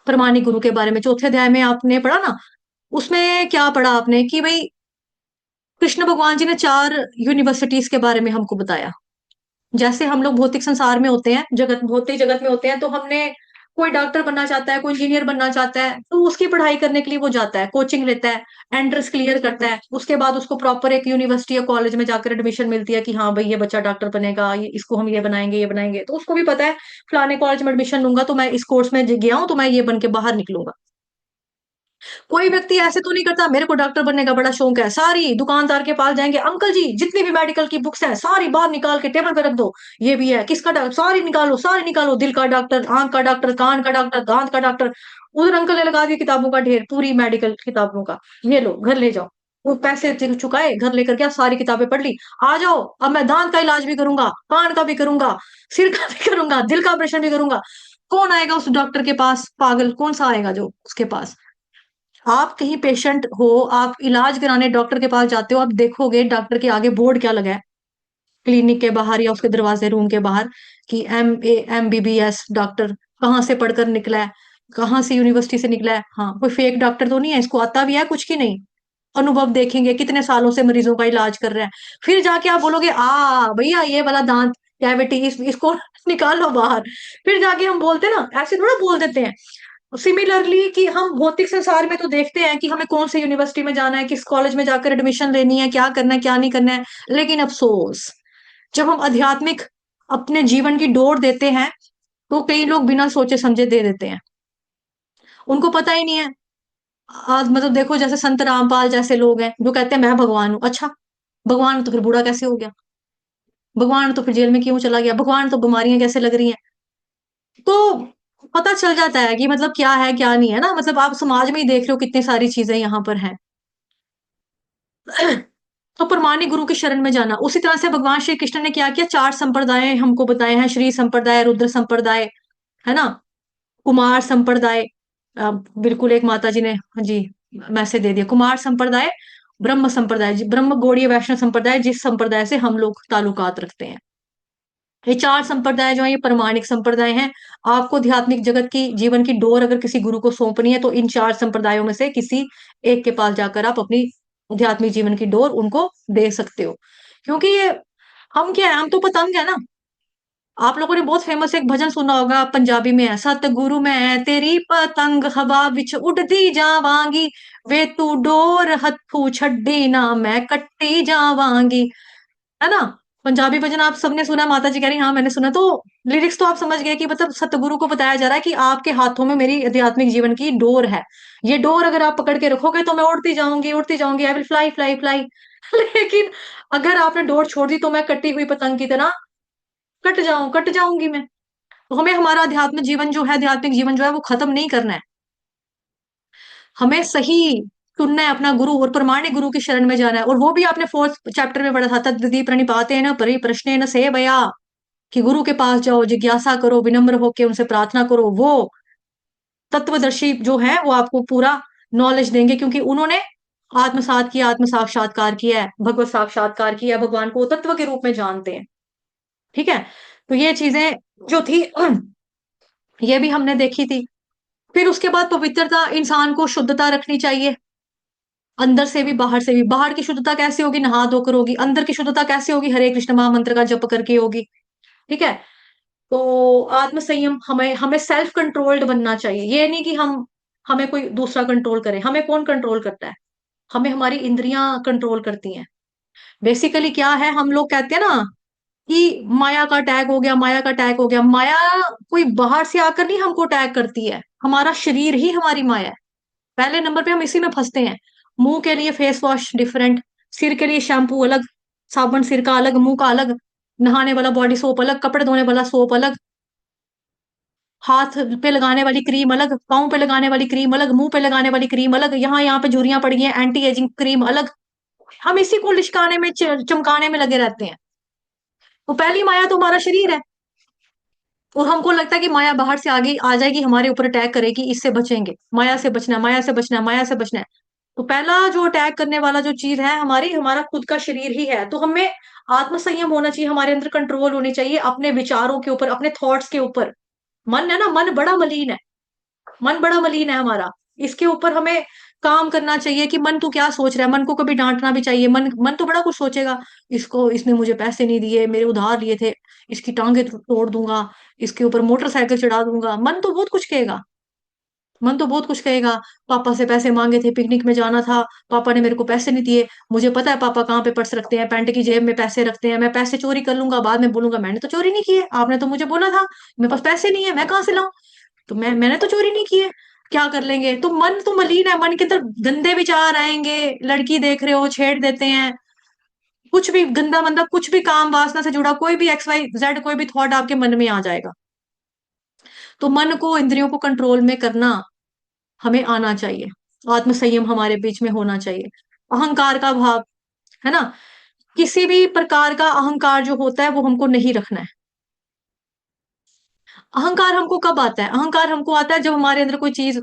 प्रमाणिक गुरु के बारे में, चौथे अध्याय में आपने पढ़ा ना। उसमें क्या पढ़ा आपने कि भाई कृष्ण भगवान जी ने 4 यूनिवर्सिटीज के बारे में हमको बताया। जैसे हम लोग भौतिक संसार में होते हैं, जगत भौतिक जगत में होते हैं, तो हमने कोई डॉक्टर बनना चाहता है, कोई इंजीनियर बनना चाहता है, तो उसकी पढ़ाई करने के लिए वो जाता है, कोचिंग लेता है, एंट्रेंस क्लियर करता है, उसके बाद उसको प्रॉपर एक यूनिवर्सिटी या कॉलेज में जाकर एडमिशन मिलती है कि हाँ भाई ये बच्चा डॉक्टर बनेगा, ये इसको हम ये बनाएंगे, ये बनाएंगे। तो उसको भी पता है फलाने कॉलेज में एडमिशन लूंगा तो मैं इस कोर्स में गया हूं तो मैं ये बन के बाहर निकलूंगा। कोई व्यक्ति ऐसे तो नहीं करता मेरे को डॉक्टर बनने का बड़ा शौक है, सारी दुकानदार के पास जाएंगे, अंकल जी जितनी भी मेडिकल की बुक्स हैं सारी बाहर निकाल के टेबल पे रख दो, ये भी है, किसका डॉक्टर, सारी निकालो सारी निकालो, दिल का डॉक्टर, आंख का डॉक्टर, कान का डॉक्टर, दांत का डॉक्टर। उधर अंकल ने लगा दिया किताबों का ढेर, पूरी मेडिकल किताबों का, ये लो घर ले जाओ। वो पैसे चुकाए, घर लेकर गया, सारी किताबें पढ़ ली, आ जाओ अब मैं दांत का इलाज भी करूंगा, कान का भी करूंगा, सिर का भी करूंगा, दिल का ऑपरेशन भी करूंगा। कौन आएगा उस डॉक्टर के पास? पागल कौन सा आएगा जो उसके पास। आप कहीं पेशेंट हो, आप इलाज कराने डॉक्टर के पास जाते हो, आप देखोगे डॉक्टर के आगे बोर्ड क्या लगा है, क्लिनिक के बाहर या उसके दरवाजे रूम के बाहर, कि MA MBBS डॉक्टर, कहाँ से पढ़कर निकला है, कहाँ से यूनिवर्सिटी से निकला है, हाँ कोई फेक डॉक्टर तो नहीं है, इसको आता भी है कुछ की नहीं। अनुभव देखेंगे, कितने सालों से मरीजों का इलाज कर रहे हैं, फिर जाके आप बोलोगे भैया ये वाला दांत कैविटी इसको निकालो बाहर, फिर जाके हम बोलते हैं ना, ऐसे थोड़ा बोल देते हैं। सिमिलरली कि हम भौतिक संसार में तो देखते हैं कि हमें कौन से यूनिवर्सिटी में जाना है, किस कॉलेज में जाकर एडमिशन लेनी है, क्या करना है क्या नहीं करना है, लेकिन अफसोस जब हम आध्यात्मिक अपने जीवन की डोर देते हैं तो कई लोग बिना सोचे समझे दे देते हैं, उनको पता ही नहीं है। आज मतलब देखो जैसे संत रामपाल जैसे लोग हैं जो कहते हैं मैं भगवान हूं, अच्छा भगवान तो फिर बूढ़ा कैसे हो गया, भगवान तो फिर जेल में क्यों चला गया, भगवान तो बीमारियां कैसे लग रही हैं, तो पता चल जाता है कि मतलब क्या है क्या नहीं है ना, मतलब आप समाज में ही देख रहे हो कितनी सारी चीजें यहाँ पर हैं। तो परमाणु गुरु की शरण में जाना, उसी तरह से भगवान श्री कृष्ण ने क्या किया, 4 संप्रदाय हमको बताए हैं, श्री संप्रदाय, रुद्र संप्रदाय, है ना, कुमार संप्रदाय, बिल्कुल एक माता जी ने हाँ जी मैसेज दे दिया, कुमार संप्रदाय, ब्रह्म संप्रदाय, ब्रह्म गौड़ीय वैष्णव संप्रदाय, जिस संप्रदाय से हम लोग ताल्लुकात रखते हैं। ये 4 संप्रदाय जो है ये प्रमाणिक संप्रदाय हैं। आपको आध्यात्मिक जगत की जीवन की डोर अगर किसी गुरु को सौंपनी है तो इन 4 संप्रदायों में से किसी एक के पास जाकर आप अपनी आध्यात्मिक जीवन की डोर उनको दे सकते हो, क्योंकि ये हम क्या है, हम तो पतंग है ना। आप लोगों ने बहुत फेमस एक भजन सुना होगा, पंजाबी में है, सतगुरु मैं तेरी पतंग हवा विच उड़दी जावांगी, वे तू डोर हथू छड्डी ना मैं कट्टी जावांगी, है ना। पंजाबी भजन आप सबने सुना, माता जी कह रही हाँ मैंने सुना, तो लिरिक्स तो आप समझ गए कि मतलब सतगुरु को बताया जा रहा है कि आपके हाथों में मेरी आध्यात्मिक जीवन की डोर है, ये डोर अगर आप पकड़ के रखोगे तो मैं उड़ती जाऊंगी, I will fly fly fly. लेकिन अगर आपने डोर छोड़ दी तो मैं कटी हुई पतंग की तरह कट जाऊंगी मैं। तो हमें हमारा अध्यात्मिक जीवन जो है, आध्यात्मिक जीवन जो है वो खत्म नहीं करना है, हमें सही चुनना है अपना गुरु और प्रमाणिक गुरु की शरण में जाना है। और वो भी आपने 4th चैप्टर में पढ़ा था, तद्विधि प्रणिपाते न परि प्रश्ने न से भया, कि गुरु के पास जाओ, जिज्ञासा करो, विनम्र होके उनसे प्रार्थना करो, वो तत्वदर्शी जो है वो आपको पूरा नॉलेज देंगे, क्योंकि उन्होंने आत्मसात किया, आत्म साक्षात्कार किया है, भगवत साक्षात्कार किया, भगवान को तत्व के रूप में जानते हैं। ठीक है, तो ये चीजें जो थी ये भी हमने देखी थी। फिर उसके बाद पवित्रता, इंसान को शुद्धता रखनी चाहिए, अंदर से भी बाहर से भी। बाहर की शुद्धता कैसे होगी, नहा धोकर होगी, अंदर की शुद्धता कैसे होगी, हरे कृष्ण महामंत्र का जप करके होगी। ठीक है, तो आत्म संयम, हमें हमें सेल्फ कंट्रोल्ड बनना चाहिए, ये नहीं कि हम हमें कोई दूसरा कंट्रोल करे, हमें कौन कंट्रोल करता है, हमें हमारी इंद्रियां कंट्रोल करती हैं। बेसिकली क्या है, हम लोग कहते हैं ना कि माया का अटैक हो गया, माया का अटैक हो गया, माया कोई बाहर से आकर नहीं हमको अटैक करती है, हमारा शरीर ही हमारी माया है। पहले नंबर पे हम इसी में फंसते हैं। मुंह के लिए फेस वॉश डिफरेंट, सिर के लिए शैम्पू अलग, साबुन सिर का अलग, मुंह का अलग, नहाने वाला बॉडी सोप अलग, कपड़े धोने वाला सोप अलग, हाथ पे लगाने वाली क्रीम अलग, पाँव पे लगाने वाली क्रीम अलग, मुंह पे लगाने वाली क्रीम अलग, यहाँ यहाँ पे झुर्रियां पड़ गई हैं, एंटी एजिंग क्रीम अलग। हम इसी को लिशकाने में चमकाने में लगे रहते हैं। तो पहली माया तो हमारा शरीर है, और हमको लगता है कि माया बाहर से आगे आ जाएगी, हमारे ऊपर अटैक करेगी, इससे बचेंगे, माया से बचना है, माया से बचना है, माया से बचना है। तो पहला जो अटैक करने वाला जो चीज है हमारी, हमारा खुद का शरीर ही है। तो हमें आत्म संयम होना चाहिए, हमारे अंदर कंट्रोल होनी चाहिए अपने विचारों के ऊपर, अपने थॉट्स के ऊपर। मन है ना, मन बड़ा मलिन है, मन बड़ा मलिन है हमारा, इसके ऊपर हमें काम करना चाहिए कि मन तू क्या सोच रहा है। मन को कभी डांटना भी चाहिए, मन मन तो बड़ा कुछ सोचेगा, इसको इसने मुझे पैसे नहीं दिए, मेरे उधार लिए थे, इसकी टांगे तोड़ दूंगा, इसके ऊपर मोटरसाइकिल चढ़ा दूंगा, मन तो बहुत कुछ कहेगा, मन तो बहुत कुछ कहेगा। पापा से पैसे मांगे थे, पिकनिक में जाना था, पापा ने मेरे को पैसे नहीं दिए, मुझे पता है पापा कहाँ पे पर्स रखते हैं, पैंट की जेब में पैसे रखते हैं, मैं पैसे चोरी कर लूंगा, बाद में बोलूंगा मैंने तो चोरी नहीं किए, आपने तो मुझे बोला था, मेरे पास पैसे नहीं है, मैं कहाँ से लाऊं, तो मैंने तो चोरी नहीं की है। क्या कर लेंगे, तो मन तो मलिन है, मन के अंदर गंदे विचार आएंगे, लड़की देख रहे हो छेड़ देते हैं, कुछ भी गंदा मंदा, कुछ भी काम वासना से जुड़ा कोई भी XYZ कोई भी थॉट आपके मन में आ जाएगा। तो मन को, इंद्रियों को कंट्रोल में करना हमें आना चाहिए, आत्म संयम हमारे बीच में होना चाहिए। अहंकार का भाव, है ना, किसी भी प्रकार का अहंकार जो होता है वो हमको नहीं रखना है। अहंकार हमको कब आता है, अहंकार हमको आता है जब हमारे अंदर कोई चीज,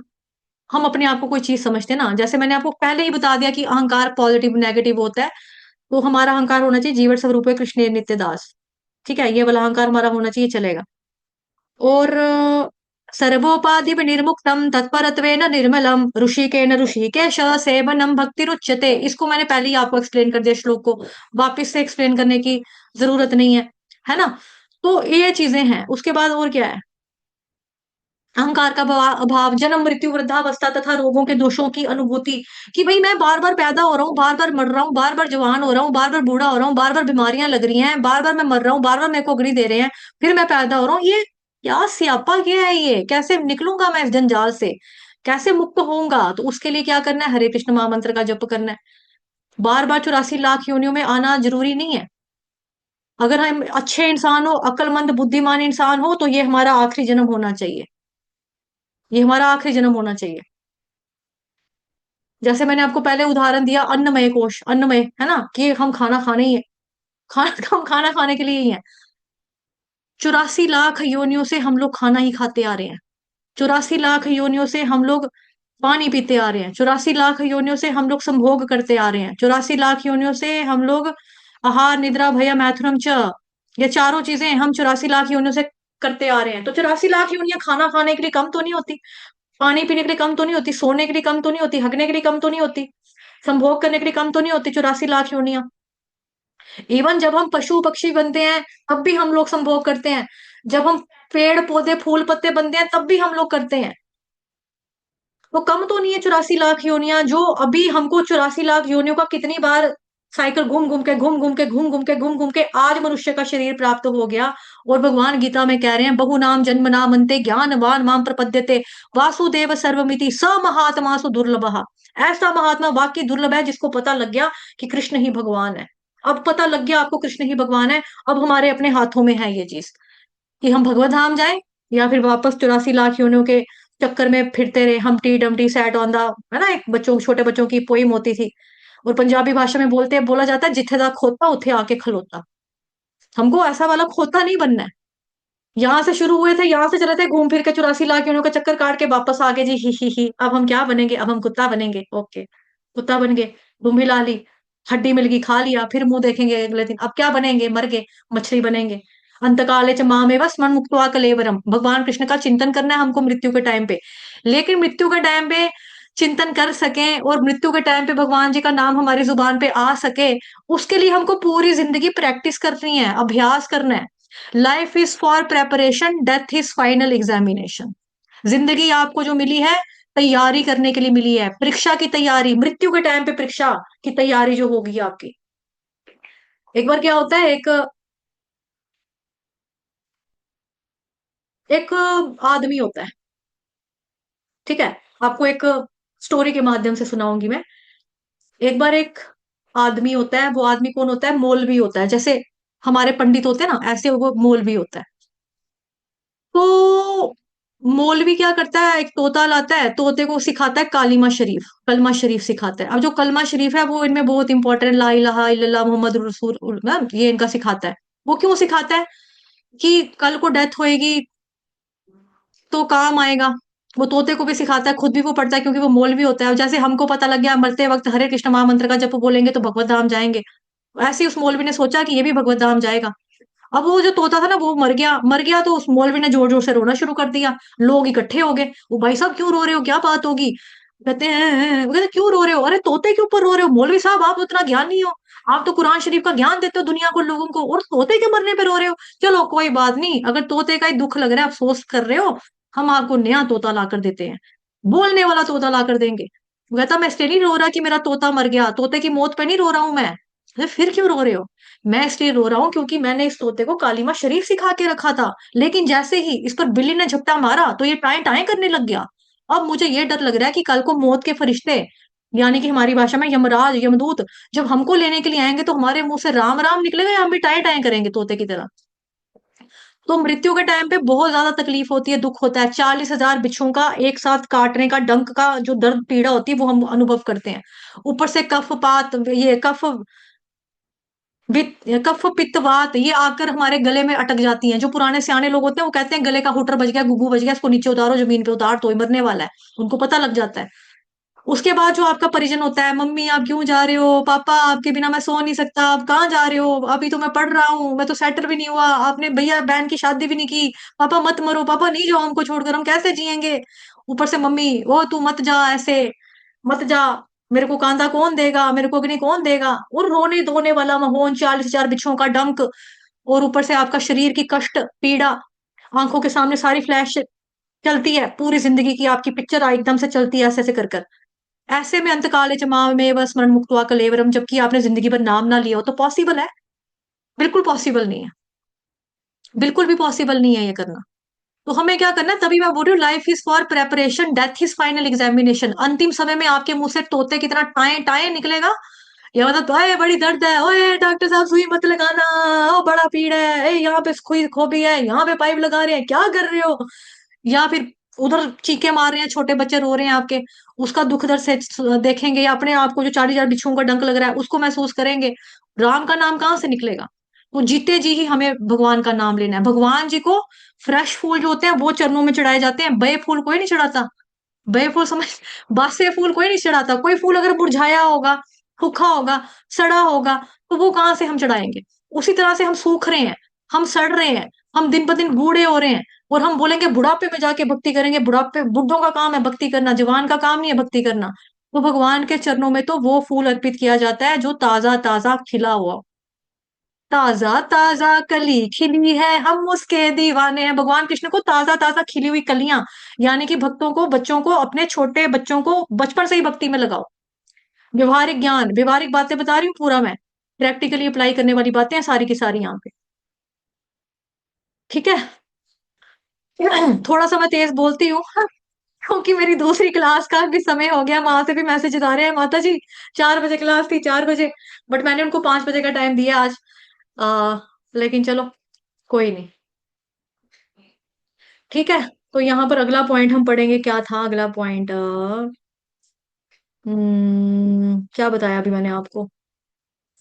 हम अपने आप को कोई चीज समझते हैं ना, जैसे मैंने आपको पहले ही बता दिया कि अहंकार पॉजिटिव नेगेटिव होता है। तो हमारा अहंकार होना चाहिए जीवन स्वरूप कृष्ण नित्य दास, ठीक है, ये वाला अहंकार हमारा होना चाहिए, चलेगा। और सर्वोपाधि निर्मुक्तम तत्परत्वेन निर्मलम ऋषिकेन ऋषिकेश सेवनम भक्ति रुच्यते। इसको मैंने पहले ही आपको एक्सप्लेन कर दिया, श्लोक को वापस से एक्सप्लेन करने की जरूरत नहीं है ना। तो ये चीजें हैं। उसके बाद और क्या है, अहंकार का अभाव, जन्म मृत्यु वृद्धावस्था तथा रोगों के दोषों की अनुभूति, कि भाई मैं बार बार पैदा हो रहा हूँ, बार बार मर रहा हूँ, बार बार जवान हो रहा हूँ, बार बार बूढ़ा हो रहा हूँ, बार बार बीमारियां लग रही हैं, बार बार मैं मर रहा हूँ, बार बार मेरे को अग्नि दे रहे हैं, फिर मैं पैदा हो रहा हूँ। ये क्या स्यापा क्या है, ये कैसे निकलूंगा मैं इस जंजाल से, कैसे मुक्त होऊंगा? तो उसके लिए क्या करना है, हरे कृष्ण महामंत्र का जप करना है। बार बार 84 लाख योनियों में आना जरूरी नहीं है। अगर हम अच्छे इंसान हो, अक्लमंद बुद्धिमान इंसान हो, तो ये हमारा आखिरी जन्म होना चाहिए, ये हमारा आखिरी जन्म होना चाहिए। जैसे मैंने आपको पहले उदाहरण दिया अन्नमय कोश, अन्नमय है ना, कि हम खाना खाने ही है, खाना हम खाना खाने के लिए ही है। 84 लाख योनियों से हम लोग खाना ही खाते आ रहे हैं, 84 लाख योनियों से हम लोग पानी पीते आ रहे हैं, 84 लाख योनियों से हम लोग संभोग करते आ रहे हैं, 84 लाख योनियों से हम लोग आहार निद्रा भय मैथुनम च, ये चारों चीजें हम 84 लाख योनियों से करते आ रहे हैं। तो 84 लाख योनियां खाना खाने के लिए कम तो नहीं होती, पानी पीने के लिए कम तो नहीं होती, सोने के लिए कम तो नहीं होती, हगने के लिए कम तो नहीं होती, संभोग करने के लिए कम तो नहीं होती 84 लाख योनियां। इवन जब हम पशु पक्षी बनते हैं तब भी हम लोग संभोग करते हैं, जब हम पेड़ पौधे फूल पत्ते बनते हैं तब भी हम लोग करते हैं। तो कम तो नहीं है 84 लाख योनियां, जो अभी हमको 84 लाख योनियों का कितनी बार साइकिल घूम घूम के घूम घूम के घूम घूम के घूम घूम के आज मनुष्य का शरीर प्राप्त हो गया। और भगवान गीता में कह रहे हैं बहु नाम जन्म नाम अंते ज्ञानवान माम प्रपद्यते वासुदेव सर्वमिति स महात्मा सु दुर्लभ। ऐसा महात्मा वाकई दुर्लभ है जिसको पता लग गया कि कृष्ण ही भगवान है। अब पता लग गया आपको कृष्ण ही भगवान है, अब हमारे अपने हाथों में है ये चीज, कि हम भगवत धाम जाएं या फिर वापस 84 लाख योनियों के चक्कर में फिरते रहे। हमटी डमटी सैट ऑन द, है ना, एक बच्चों छोटे बच्चों की पोइम होती थी, और पंजाबी भाषा में बोलते हैं, बोला जाता है जिथे दा खोता उथे आके खलोता। हमको ऐसा वाला खोता नहीं बनना है। यहाँ से शुरू हुए थे, यहाँ से चले थे घूम फिर के 84 लाख योनियों का चक्कर काट के वापस आ गए जी, ही। अब हम क्या बनेंगे, अब हम कुत्ता बनेंगे। ओके, कुत्ता बन गए, दुम हिला ली, हड्डी मिल गई, खा लिया, फिर मुंह देखेंगे अगले दिन, अब क्या बनेंगे, मर गए, मछली बनेंगे। अंतकाले च मामेव स्मरण मुक्त्वा कलेवरम, भगवान कृष्ण का चिंतन करना है हमको मृत्यु के टाइम पे। लेकिन मृत्यु के टाइम पे चिंतन कर सकें और मृत्यु के टाइम पे भगवान जी का नाम हमारी जुबान पे आ सके, उसके लिए हमको पूरी जिंदगी प्रैक्टिस करनी है, अभ्यास करना है। Life is for preparation, death is final examination. जिंदगी आपको जो मिली है तैयारी करने के लिए मिली है, परीक्षा की तैयारी, मृत्यु के टाइम पे परीक्षा की तैयारी जो होगी आपकी। एक बार क्या होता है, एक आदमी होता है, ठीक है, आपको एक स्टोरी के माध्यम से सुनाऊंगी मैं। एक बार एक आदमी होता है, वो आदमी कौन होता है, मौलवी होता है। जैसे हमारे पंडित होते हैं ना, ऐसे वो मौलवी होता है। तो मौलवी क्या करता है, एक तोता लाता है, तोते को सिखाता है कालिमा शरीफ, कलमा शरीफ सिखाता है। अब जो कलमा शरीफ है वो इनमें बहुत इंपॉर्टेंट, ला इलाहा इल्लल्लाह मोहम्मद रसूल, ये इनका सिखाता है। वो क्यों सिखाता है, कि कल को डेथ होएगी तो काम आएगा। वो तोते को भी सिखाता है, खुद भी वो पढ़ता है, क्योंकि वो मौलवी होता है। अब जैसे हमको पता लग गया मरते वक्त हरे कृष्ण महामंत्र का जप बोलेंगे तो भगवत धाम जाएंगे, ऐसे ही उस मौलवी ने सोचा कि ये भी भगवत धाम जाएगा। अब वो जो तोता था ना वो मर गया, मर गया तो उस मौलवी ने जोर जोर से रोना शुरू कर दिया। लोग इकट्ठे हो गए, वो भाई साहब क्यों रो रहे हो, क्या बात होगी? कहते हैं, वो कहते क्यों रो रहे हो? अरे तोते के ऊपर रो रहे हो मौलवी साहब, आप उतना ज्ञान नहीं हो, आप तो कुरान शरीफ का ज्ञान देते हो दुनिया को, लोगों को, और तोते के मरने पे रो रहे हो। चलो कोई बात नहीं, अगर तोते का ही दुख लग रहा है, अफसोस कर रहे हो, हम आपको नया तोता ला कर देते हैं, बोलने वाला तोता ला कर देंगे। वो कहता मैं इसलिए नहीं रो रहा कि मेरा तोता मर गया, तोते की मौत पे नहीं रो रहा हूं मैं। अरे फिर क्यों रो रहे हो? मैं इसलिए रो रहा हूँ क्योंकि मैंने इस तोते को कालिमा शरीफ सिखा के रखा था, लेकिन जैसे ही इस पर बिल्ली ने झपटा मारा तो ये टाएं टाएं करने लग गया। अब मुझे ये डर लग रहा है कि कल को मौत के फरिश्ते, यानी कि हमारी भाषा में यमराज यमदूत, जब हमको लेने के लिए आएंगे तो हमारे मुंह से राम राम निकलेगा या हम भी टाएं टाएं करेंगे तोते की तरह। तो मृत्यु के टाइम पे बहुत ज्यादा तकलीफ होती है, दुख होता है। 40,000 बिच्छुओं का एक साथ काटने का, डंक का जो दर्द पीड़ा होती है वो हम अनुभव करते हैं। ऊपर से कफपात, ये कफ पित्त वात ये आकर हमारे गले में अटक जाती हैं। जो पुराने सियाने लोग होते हैं वो कहते हैं गले का हुटर बज गया, गुग्गू बज गया, इसको नीचे उतारो, जमीन पे उतार तो ही मरने वाला है, उनको पता लग जाता है। उसके बाद जो आपका परिजन होता है, मम्मी आप क्यों जा रहे हो, पापा आपके बिना मैं सो नहीं सकता, आप कहाँ जा रहे हो, अभी तो मैं पढ़ रहा हूँ, मैं तो सेटल भी नहीं हुआ, आपने भैया बहन की शादी भी नहीं की, पापा मत मरो, पापा नहीं जाओ हमको छोड़कर, हम कैसे जिएंगे। ऊपर से मम्मी, ओ तू मत जा ऐसे, मत जा, मेरे को कांधा कौन देगा, मेरे को अग्नि कौन देगा, और रोने धोने वाला माहौल, 40,000 बिच्छुओं का डंक, और ऊपर से आपका शरीर की कष्ट पीड़ा, आंखों के सामने सारी फ्लैश चलती है, पूरी जिंदगी की आपकी पिक्चर एकदम से चलती है ऐसे ऐसे कर कर। ऐसे में अंतकाले च मामेव स्मरण मुक्त्वा कलेवरम, जबकि आपने जिंदगी भर नाम ना लिया हो, तो पॉसिबल है? बिल्कुल पॉसिबल नहीं है, बिल्कुल भी पॉसिबल नहीं है ये करना। तो हमें क्या करना है, तभी मैं बोल रही हूँ life is for preparation, death is final examination. अंतिम समय में आपके मुंह से तोते की तरह टाए टाए निकलेगा, ये मतलब ओए बड़ी दर्द है, ओए डॉक्टर साहब सुई मत लगाना, ओ बड़ा पीड़ है, ए यहाँ पे सुई खोबी है, यहाँ पे पाइप लगा रहे हैं, क्या कर रहे हो, या फिर उधर चीखे मार रहे हैं, छोटे बच्चे रो रहे हैं आपके, उसका दुख दर्द से देखेंगे, या अपने आप को जो 40,000 बिच्छुओं का डंक लग रहा है उसको महसूस करेंगे। राम का नाम कहाँ से निकलेगा? तो जीते जी ही हमें भगवान का नाम लेना है। भगवान जी को फ्रेश फूल जो होते हैं वो चरणों में चढ़ाए जाते हैं, बे फूल कोई नहीं चढ़ाता। बे फूल समझ, बासे फूल कोई नहीं चढ़ाता। कोई फूल अगर मुरझाया होगा, सूखा होगा, सड़ा होगा, तो वो कहाँ से हम चढ़ाएंगे? उसी तरह से हम सूख रहे हैं, हम सड़ रहे हैं, हम दिन ब दिन बूढ़े हो रहे हैं, और हम बोलेंगे बुढ़ापे में जाके भक्ति करेंगे। बुढ़ापे बुढ़ों का काम है भक्ति करना, जवान का काम नहीं है भक्ति करना। तो भगवान के चरणों में तो वो फूल अर्पित किया जाता है जो ताजा ताजा खिला हुआ, ताजा ताजा कली खिली है, हम उसके दीवाने हैं। भगवान कृष्ण को ताजा ताजा खिली हुई कलियां, यानी कि भक्तों को, बच्चों को, अपने छोटे बच्चों को बचपन से ही भक्ति में लगाओ। व्यवहारिक ज्ञान, व्यवहारिक बातें बता रही हूँ पूरा मैं, प्रैक्टिकली अप्लाई करने वाली बातें हैं सारी की सारी यहाँ पे, ठीक है। थोड़ा सा मैं तेज बोलती हूँ क्योंकि मेरी दूसरी क्लास का भी समय हो गया, वहां से भी मैसेज आ रहे हैं, माता जी 4 बजे क्लास थी, 4 बजे, बट मैंने उनको 5 बजे का टाइम दिया आज। लेकिन चलो कोई नहीं, ठीक है। तो यहाँ पर अगला पॉइंट हम पढ़ेंगे, क्या था अगला पॉइंट? क्या बताया अभी मैंने आपको?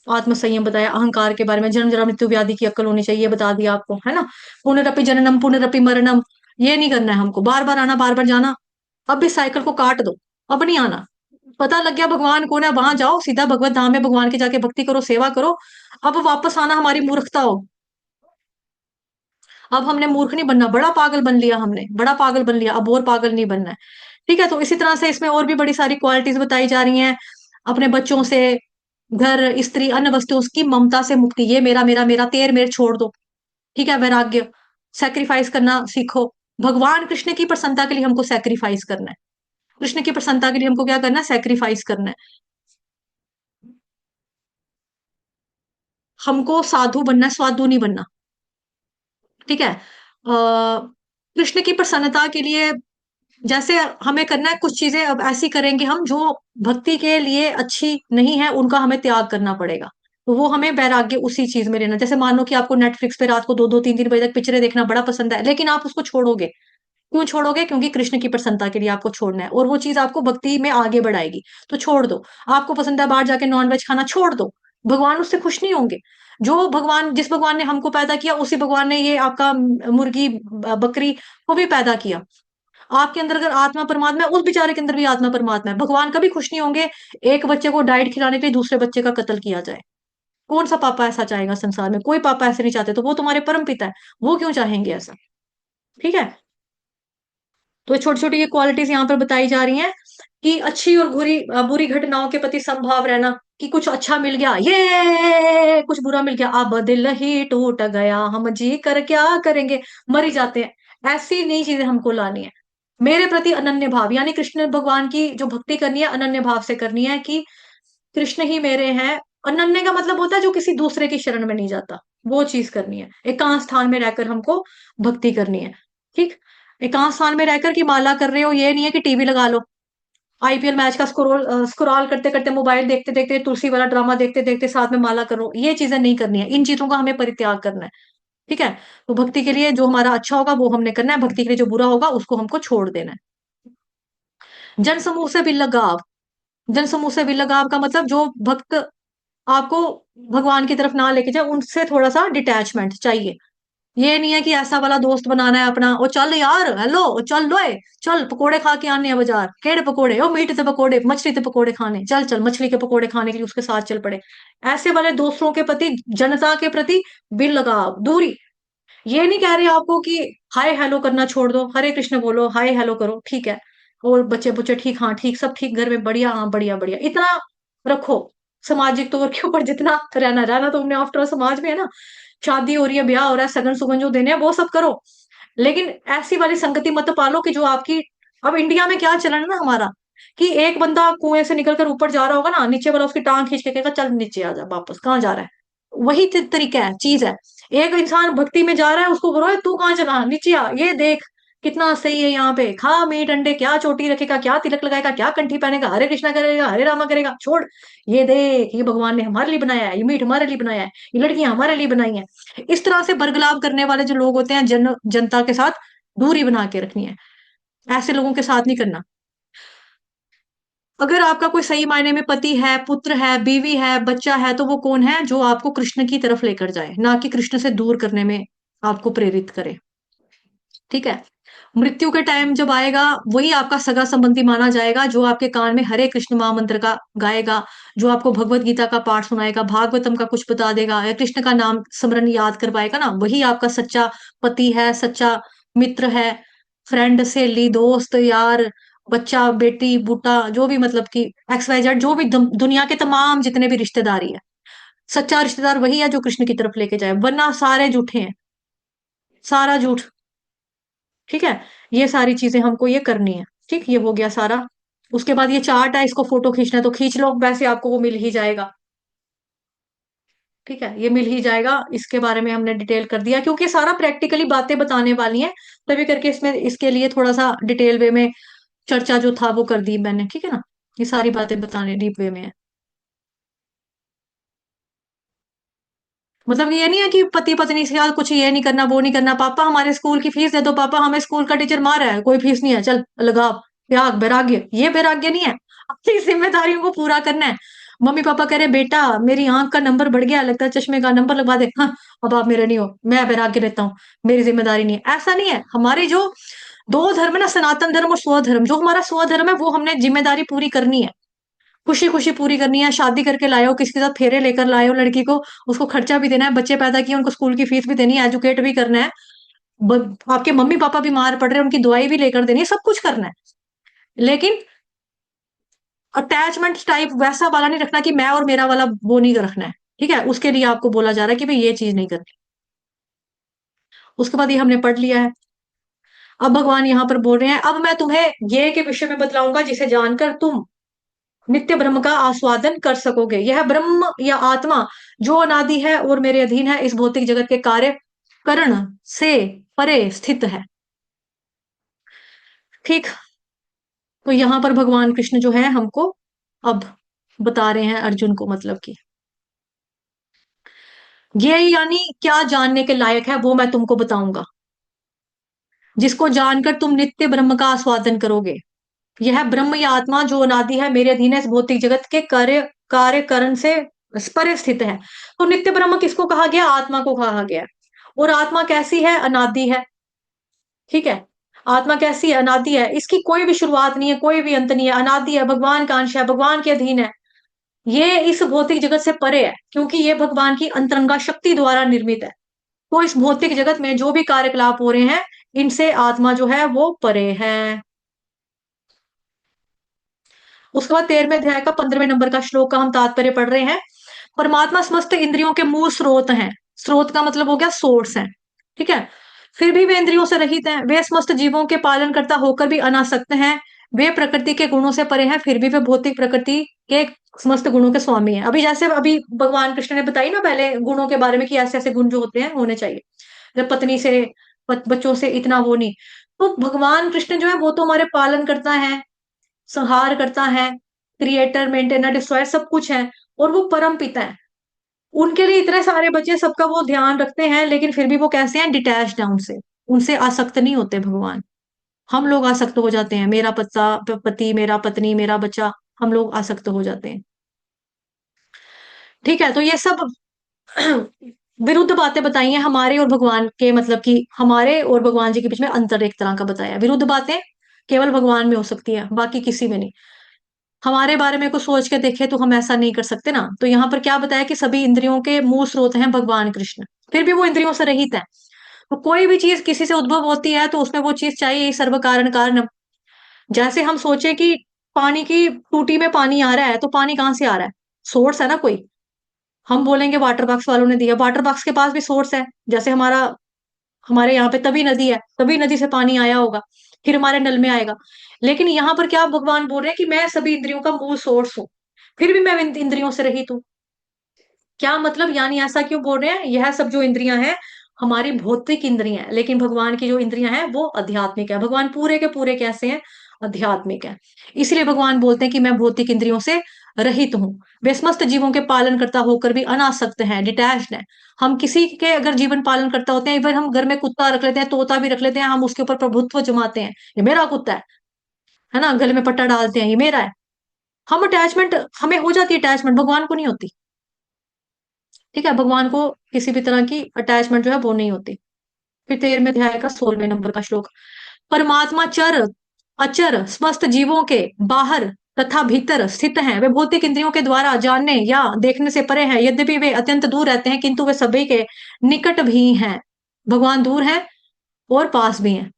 आत्म संयम बताया, अहंकार के बारे में, जन्म जरा मृत्यु व्याधि की अक्ल होनी चाहिए, बता दिया आपको, है ना। पुनरपि जननम पुनरपि मरणम, ये नहीं करना है हमको, बार बार आना बार बार जाना। अब इस साइकिल को काट दो, अब नहीं आना। पता लग गया भगवान कौन है, वहां जाओ सीधा भगवत धाम में, भगवान के जाके भक्ति करो, सेवा करो। अब वापस आना हमारी मूर्खता हो। अब हमने मूर्ख नहीं बनना, बड़ा पागल बन लिया हमने, बड़ा पागल बन लिया, अब और पागल नहीं बनना है, ठीक है। तो इसी तरह से इसमें और भी बड़ी सारी क्वालिटीज बताई जा रही हैं। अपने बच्चों से, घर स्त्री अन्य वस्तुओं की ममता से मुक्ति, ये मेरा मेरा मेरा, तेर मेर छोड़ दो, ठीक है। वैराग्य, सेक्रीफाइस करना सीखो। भगवान कृष्ण की प्रसन्नता के लिए हमको सेक्रीफाइस करना है, कृष्ण की प्रसन्नता के लिए हमको क्या करना है, सेक्रीफाइस करना है। हमको साधु बनना है, स्वादु नहीं बनना, ठीक है। कृष्ण की प्रसन्नता के लिए जैसे हमें करना है कुछ चीजें, अब ऐसी करेंगे हम जो भक्ति के लिए अच्छी नहीं है, उनका हमें त्याग करना पड़ेगा। तो वो हमें वैराग्य उसी चीज में लेना। जैसे मान लो कि आपको नेटफ्लिक्स पे रात को 2 2 3 3 बजे तक पिक्चरें देखना बड़ा पसंद है, लेकिन आप उसको छोड़ोगे, क्यों छोड़ोगे? क्योंकि कृष्ण की प्रसन्नता के लिए आपको छोड़ना है, और वो चीज आपको भक्ति में आगे बढ़ाएगी, तो छोड़ दो। आपको पसंद है बाहर जाके नॉनवेज खाना, छोड़ दो। भगवान उससे खुश नहीं होंगे। जो भगवान, जिस भगवान ने हमको पैदा किया, उसी भगवान ने ये आपका मुर्गी बकरी को भी पैदा किया। आपके अंदर अगर आत्मा परमात्मा है, उस बेचारे के अंदर भी आत्मा परमात्मा है। भगवान कभी खुश नहीं होंगे एक बच्चे को डाइट खिलाने के लिए दूसरे बच्चे का कत्ल किया जाए। कौन सा पापा ऐसा चाहेगा संसार में? कोई पापा ऐसे नहीं चाहते, तो वो तुम्हारे परम पिता है, वो क्यों चाहेंगे ऐसा, ठीक है। तो छोटी छोटी ये क्वालिटीज यहाँ पर बताई जा रही हैं कि अच्छी और बुरी बुरी घटनाओं के प्रति समभाव रहना, कि कुछ अच्छा मिल गया ये, कुछ बुरा मिल गया अब दिल ही टूट गया, हम जी कर क्या करेंगे, मर ही जाते हैं। ऐसी नई चीजें हमको लानी है। मेरे प्रति अनन्य भाव, यानी कृष्ण भगवान की जो भक्ति करनी है अनन्य भाव से करनी है, कि कृष्ण ही मेरे हैं। अनन्य का मतलब होता है जो किसी दूसरे की शरण में नहीं जाता, वो चीज करनी है। एकांत स्थान में रहकर हमको भक्ति करनी है, ठीक। एकांत स्थान में रहकर की माला कर रहे हो, ये नहीं है कि टीवी लगा लो, आईपीएल मैच का स्क्रॉल करते करते, मोबाइल देखते देखते, तुलसी वाला ड्रामा देखते देखते साथ में माला करो, ये चीजें नहीं करनी है। इन चीजों का हमें परित्याग करना है, ठीक है। तो भक्ति के लिए जो हमारा अच्छा होगा वो हमने करना है, भक्ति के लिए जो बुरा होगा उसको हमको छोड़ देना है। जन समूह से भी लगाव, जन समूह से भी लगाव का मतलब जो भक्त आपको भगवान की तरफ ना लेके जाए, उनसे थोड़ा सा डिटैचमेंट चाहिए। ये नहीं है कि ऐसा वाला दोस्त बनाना है अपना, ओ चल यार, हेलो, ओ चल लोए, चल पकोड़े खा के आने हैं बाजार, केड़े पकोड़े, ओ मीट ते पकोड़े, मछली ते पकोड़े खाने, चल चल मछली के पकोड़े खाने के लिए उसके साथ चल पड़े। ऐसे वाले दोस्तों के प्रति, जनता के प्रति बिल लगाव, दूरी। ये नहीं कह रहे आपको कि हाय हेलो करना छोड़ दो, हरे कृष्ण बोलो, हाय हेलो करो, ठीक है। और बच्चे बुच्चे ठीक, हाँ ठीक, सब ठीक, घर में बढ़िया, हाँ बढ़िया बढ़िया, इतना रखो। सामाजिक तौर के ऊपर जितना रहना, रहना तो हमने आफ्टर समाज में है ना। शादी हो रही है, ब्याह हो रहा है, सगन सुगन जो देने हैं वो सब करो, लेकिन ऐसी वाली संगति मत पालो कि जो आपकी। अब इंडिया में क्या चलन है ना हमारा, कि एक बंदा कुएं से निकलकर ऊपर जा रहा होगा ना, नीचे वाला उसकी टांग खींच के कहेगा चल नीचे आ जा वापस, कहाँ जा रहा है। वही तरीका है, चीज है। एक इंसान भक्ति में जा रहा है, उसको बोलो "ए, तू कहाँ चला, नीचे आ, ये देख कितना सही है, यहाँ पे खा मीट अंडे, क्या चोटी रखेगा, क्या तिलक लगाएगा, क्या कंठी पहनेगा, हरे कृष्णा करेगा, हरे रामा करेगा, छोड़। ये देख, ये भगवान ने हमारे लिए बनाया है, ये मीट हमारे लिए बनाया है, ये लड़कियां हमारे लिए बनाई हैं। इस तरह से बरगलाव करने वाले जो लोग होते हैं, जनता के साथ दूरी बना के रखनी है, ऐसे लोगों के साथ नहीं करना। अगर आपका कोई सही मायने में पति है, पुत्र है, बीवी है, बच्चा है, तो वो कौन है, जो आपको कृष्ण की तरफ लेकर जाए, ना कि कृष्ण से दूर करने में आपको प्रेरित करे। ठीक है। मृत्यु के टाइम जब आएगा, वही आपका सगा संबंधी माना जाएगा, जो आपके कान में हरे कृष्ण महामंत्र का गाएगा, जो आपको भगवत गीता का पाठ सुनाएगा, भागवतम का कुछ बता देगा, या कृष्ण का नाम स्मरण याद करवाएगा ना, वही आपका सच्चा पति है, सच्चा मित्र है, फ्रेंड, सहेली, दोस्त, यार, बच्चा, बेटी, बूटा, जो भी, मतलब कि एक्स वाई जेड, जो भी दुनिया के तमाम जितने भी रिश्तेदारी है, सच्चा रिश्तेदार वही है जो कृष्ण की तरफ लेके जाए, वरना सारे झूठे हैं, सारा झूठ। ठीक है। ये सारी चीजें हमको ये करनी है। ठीक, ये हो गया सारा। उसके बाद ये चार्ट है, इसको फोटो खींचना है तो खींच लो, वैसे आपको वो मिल ही जाएगा। ठीक है, ये मिल ही जाएगा, इसके बारे में हमने डिटेल कर दिया, क्योंकि सारा प्रैक्टिकली बातें बताने वाली हैं, तभी करके इसमें इसके लिए थोड़ा सा डिटेल वे में चर्चा जो था वो कर दी मैंने। ठीक है ना, ये सारी बातें बताने डीप वे में है। मतलब ये नहीं है कि पति पत्नी से यार कुछ ये नहीं करना, वो नहीं करना, पापा हमारे स्कूल की फीस दे दो, पापा हमें स्कूल का टीचर मार रहा है, कोई फीस नहीं है, चल लगाओ। त्याग, वैराग्य, ये वैराग्य नहीं है। अपनी जिम्मेदारियों को पूरा करना है। मम्मी पापा कह रहे बेटा मेरी आंख का नंबर बढ़ गया, लगता है चश्मे का नंबर लगवा दे, हाँ अब आप मेरे नहीं हो, मैं वैराग्य रहता हूँ, मेरी जिम्मेदारी नहीं है, ऐसा नहीं है। हमारे जो दो धर्म है ना, सनातन धर्म और स्वधर्म, जो हमारा स्वधर्म है वो हमने जिम्मेदारी पूरी करनी है, खुशी खुशी पूरी करनी है। शादी करके लाए हो, किसी के साथ फेरे लेकर लाए हो लड़की को, उसको खर्चा भी देना है, बच्चे पैदा किए उनको स्कूल की फीस भी देनी है, एजुकेट भी करना है, आपके मम्मी पापा बीमार पड़ रहे हैं उनकी दवाई भी लेकर देनी है, सब कुछ करना है। लेकिन अटैचमेंट टाइप वैसा वाला नहीं रखना कि मैं और मेरा वाला, वो नहीं रखना है। ठीक है, उसके लिए आपको बोला जा रहा है कि भाई ये चीज नहीं करनी। उसके बाद ये हमने पढ़ लिया है। अब भगवान यहाँ पर बोल रहे हैं, अब मैं तुम्हें ये के विषय में बतलाऊंगा जिसे जानकर तुम नित्य ब्रह्म का आस्वादन कर सकोगे। यह ब्रह्म या आत्मा जो अनादि है और मेरे अधीन है, इस भौतिक जगत के कार्य करण से परे स्थित है। ठीक। तो यहां पर भगवान कृष्ण जो है हमको अब बता रहे हैं अर्जुन को, मतलब कि ये यानी क्या जानने के लायक है वो मैं तुमको बताऊंगा, जिसको जानकर तुम नित्य ब्रह्म का आस्वादन करोगे। यह ब्रह्म या आत्मा जो अनादि है, मेरे अधीन है, इस भौतिक जगत के कार्य करण से परे स्थित है। तो नित्य ब्रह्म किसको कहा गया, आत्मा को कहा गया। और आत्मा कैसी है, अनादि है। ठीक है। आत्मा कैसी है, अनादि है, इसकी कोई भी शुरुआत नहीं है, कोई भी अंत नहीं है, अनादि है, भगवान का अंश है, भगवान के अधीन है। ये इस भौतिक जगत से परे है, क्योंकि ये भगवान की अंतरंगा शक्ति द्वारा निर्मित है। तो इस भौतिक जगत में जो भी कार्यकलाप हो रहे हैं, इनसे आत्मा जो है वो परे है। उसके बाद 13वें अध्याय का 15वें नंबर का श्लोक का हम तात्पर्य पढ़ रहे हैं। परमात्मा समस्त इंद्रियों के मूल स्रोत हैं। स्रोत का मतलब हो गया सोर्स है। ठीक है। फिर भी वे इंद्रियों से रहित हैं, वे समस्त जीवों के पालन करता होकर भी अनासक्त हैं, वे प्रकृति के गुणों से परे हैं, फिर भी वे भौतिक प्रकृति के समस्त गुणों के स्वामी हैं। अभी जैसे अभी भगवान कृष्ण ने बताई ना पहले गुणों के बारे में, कि ऐसे ऐसे गुण जो होते हैं होने चाहिए, जब पत्नी से, बच्चों से इतना वो नहीं। तो भगवान कृष्ण जो है वो तो हमारे पालन करता है, संहार करता है, क्रिएटर, मेंटेनर, डिस्ट्रॉयर सब कुछ है, और वो परम पिता है। उनके लिए इतने सारे बच्चे, सबका वो ध्यान रखते हैं, लेकिन फिर भी वो कैसे हैं, डिटैच्ड है उनसे, उनसे आसक्त नहीं होते भगवान। हम लोग आसक्त हो जाते हैं, मेरा पति, मेरा पत्नी, मेरा बच्चा, हम लोग आसक्त हो जाते हैं। ठीक है। तो ये सब विरुद्ध बातें बताई हैं हमारे और भगवान के, मतलब कि हमारे और भगवान जी के बीच में अंतर एक तरह का बताया। विरुद्ध बातें केवल भगवान में हो सकती है, बाकी किसी में नहीं। हमारे बारे में कुछ सोच के देखे तो हम ऐसा नहीं कर सकते ना। तो यहाँ पर क्या बताया कि सभी इंद्रियों के मूल स्रोत हैं भगवान कृष्ण, फिर भी वो इंद्रियों से रहित है। तो कोई भी चीज किसी से उद्भव होती है तो उसमें वो चीज चाहिए, सर्व कारण कारण। जैसे हम सोचे कि पानी की टूटी में पानी आ रहा है, तो पानी कहाँ से आ रहा है? सोर्स है ना कोई। हम बोलेंगे वाटर बॉक्स वालों ने दिया, वाटर बॉक्स के पास भी सोर्स है। जैसे हमारे यहाँ पे तभी नदी है, तभी नदी से पानी आया होगा, फिर हमारे नल में आएगा। लेकिन यहाँ पर क्या भगवान बोल रहे हैं कि मैं सभी इंद्रियों का मूल सोर्स हूँ, फिर भी मैं इंद्रियों से रहित हूँ। क्या मतलब, यानी ऐसा क्यों बोल रहे हैं? यह सब जो इंद्रियां हैं हमारी भौतिक इंद्रियां हैं, लेकिन भगवान की जो इंद्रियां हैं वो आध्यात्मिक है। भगवान पूरे के पूरे कैसे हैं? आध्यात्मिक है। इसलिए भगवान बोलते हैं कि मैं भौतिक इंद्रियों से रहित हूँ। वे समस्त जीवों के पालन करता होकर भी अनासक्त हैं, डिटैच्ड हैं। हम किसी के अगर जीवन पालन करता होते हैं, इवन हम घर में कुत्ता रख लेते हैं, तोता भी रख लेते हैं, हम उसके ऊपर प्रभुत्व जमाते हैं, ये मेरा कुत्ता है ना, गले में पट्टा डालते हैं, ये मेरा है। हम अटैचमेंट, हमें हो जाती है अटैचमेंट, भगवान को नहीं होती। ठीक है, भगवान को किसी भी तरह की अटैचमेंट जो है वो नहीं होती। फिर 13वें अध्याय का 16वें नंबर का श्लोक। परमात्मा चर अचर समस्त जीवों के बाहर तथा भीतर स्थित हैं। वे भौतिक इंद्रियों के द्वारा जानने या देखने से परे हैं। यद्यपि वे अत्यंत दूर रहते हैं, किंतु वे सभी के निकट भी हैं। भगवान दूर हैं और पास भी हैं।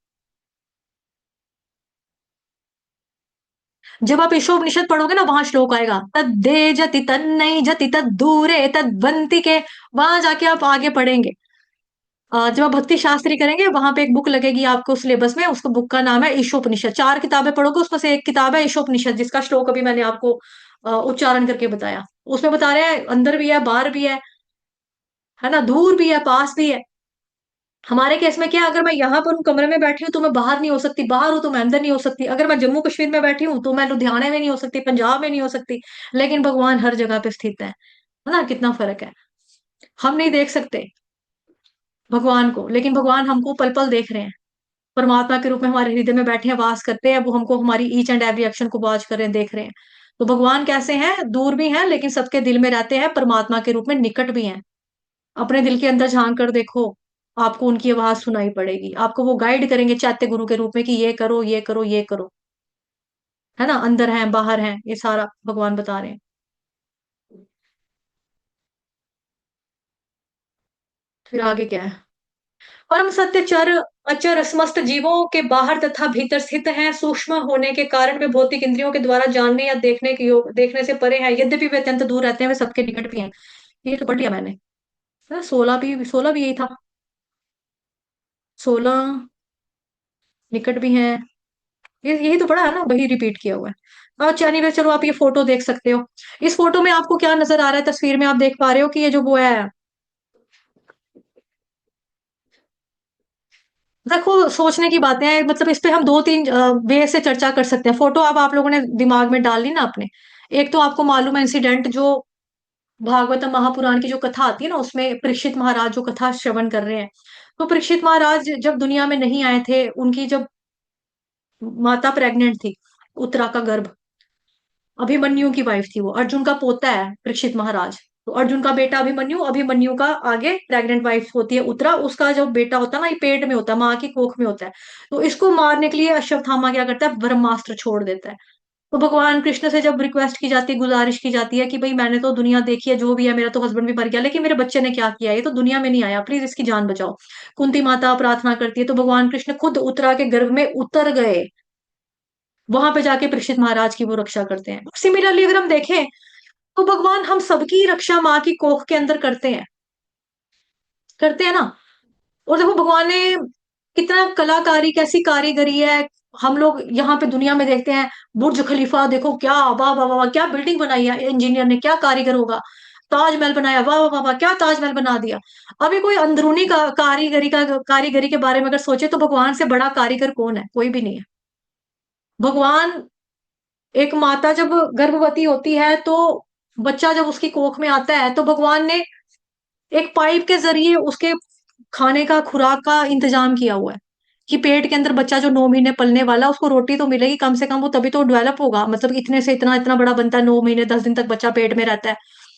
जब आप ईशोपनिषद पढ़ोगे ना, वहां श्लोक आएगा, तद्दे जति तन्नई जति तद दूरे तद्वंति के। वहां जाके आप आगे पढ़ेंगे। जब आप भक्ति शास्त्री करेंगे, वहां पे एक बुक लगेगी आपको सिलेबस में, उसको बुक का नाम है ईशोपनिषद। 4 किताबें पढ़ोगे, उसमें से एक किताब है ईशोपनिषद, जिसका श्लोक अभी मैंने आपको उच्चारण करके बताया। उसमें बता रहे हैं अंदर भी है, बाहर भी है ना, दूर भी है, पास भी है। हमारे केस में क्या है, अगर मैं यहाँ पर कमरे में बैठी हूँ तो मैं बाहर नहीं हो सकती, बाहर हूं तो मैं अंदर नहीं हो सकती। अगर मैं जम्मू कश्मीर में बैठी हूँ तो मैं लुधियाने में नहीं हो सकती, पंजाब में नहीं हो सकती। लेकिन भगवान हर जगह पे स्थित है ना, कितना फर्क है। हम नहीं देख सकते भगवान को, लेकिन भगवान हमको पल पल देख रहे हैं। परमात्मा के रूप में हमारे हृदय में बैठे हैं, वास करते हैं। वो हमको हमारी ईच एंड एवरी एक्शन को वॉच कर रहे हैं, देख रहे हैं। तो भगवान कैसे हैं? दूर भी हैं, लेकिन सबके दिल में रहते हैं, परमात्मा के रूप में निकट भी हैं। अपने दिल के अंदर झांक कर देखो, आपको उनकी आवाज सुनाई पड़ेगी। आपको वो गाइड करेंगे चैत्य गुरु के रूप में कि ये करो, ये करो, ये करो। है ना, अंदर है, बाहर है, ये सारा भगवान बता रहे हैं। फिर आगे क्या है? परम सत्य चर अचर समस्त जीवों के बाहर तथा भीतर स्थित हैं। सूक्ष्म होने के कारण वे भौतिक इंद्रियों के द्वारा जानने या देखने के योग, देखने से परे हैं। यद्यपि वे अत्यंत दूर रहते हैं, वे सबके निकट भी हैं। ये तो पढ़ लिया मैंने। 16 भी यही था। 16 निकट भी हैं, ये यही तो पढ़ा है ना, वही रिपीट किया हुआ है। अच्छा एनीवे, चलो आप ये फोटो देख सकते हो। इस फोटो में आपको क्या नजर आ रहा है? तस्वीर में आप देख पा रहे हो कि ये जो वो है, देखो सोचने की बातें हैं, मतलब इस पे हम 2-3 वे से चर्चा कर सकते हैं। फोटो अब आप लोगों ने दिमाग में डाल ली ना अपने। एक तो आपको मालूम है इंसिडेंट, जो भागवतम महापुराण की जो कथा आती है ना, उसमें परीक्षित महाराज जो कथा श्रवण कर रहे हैं। तो परीक्षित महाराज जब दुनिया में नहीं आए थे, उनकी जब माता प्रेग्नेंट थी, उत्तरा का गर्भ, अभिमन्यु की वाइफ थी वो, अर्जुन का पोता है परीक्षित महाराज। तो अर्जुन का बेटा अभिमन्यु, अभिमन्यु का आगे प्रेग्नेंट वाइफ होती है उत्तरा, उसका जो बेटा होता है ना, ये पेट में होता है, माँ की कोख में होता है। तो इसको मारने के लिए अश्वत्थामा क्या करता है? ब्रह्मास्त्र छोड़ देता है। तो भगवान कृष्ण से जब रिक्वेस्ट की जाती है, गुजारिश की जाती है कि भाई मैंने तो दुनिया देखी है, जो भी है, मेरा तो हस्बैंड भी मर गया, लेकिन मेरे बच्चे ने क्या किया? ये तो दुनिया में नहीं आया, प्लीज इसकी जान बचाओ। कुंती माता प्रार्थना करती है, तो भगवान कृष्ण खुद उत्तरा के गर्भ में उतर गए, वहां पे जाके परीक्षित महाराज की वो रक्षा करते हैं। सिमिलरली अगर हम देखें तो भगवान हम सबकी रक्षा माँ की कोख के अंदर करते हैं ना। और देखो भगवान ने कितना कलाकारी, कैसी कारीगरी है। हम लोग यहाँ पे दुनिया में देखते हैं बुर्ज खलीफा, देखो क्या वाह वाह वाह, क्या बिल्डिंग बनाई है इंजीनियर ने, क्या कारीगर होगा। ताजमहल बनाया, वाह वाह वाह, क्या ताजमहल बना दिया। अभी कोई अंदरूनी कारीगरी के बारे में अगर सोचे तो भगवान से बड़ा कारीगर कौन है? कोई भी नहीं है। भगवान, एक माता जब गर्भवती होती है तो बच्चा जब उसकी कोख में आता है, तो भगवान ने एक पाइप के जरिए उसके खाने का, खुराक का इंतजाम किया हुआ है कि पेट के अंदर बच्चा जो 9 महीने पलने वाला, उसको रोटी तो मिलेगी कम से कम, वो तभी तो डेवलप होगा। मतलब इतने से इतना इतना बड़ा बनता है, 9 महीने 10 दिन तक बच्चा पेट में रहता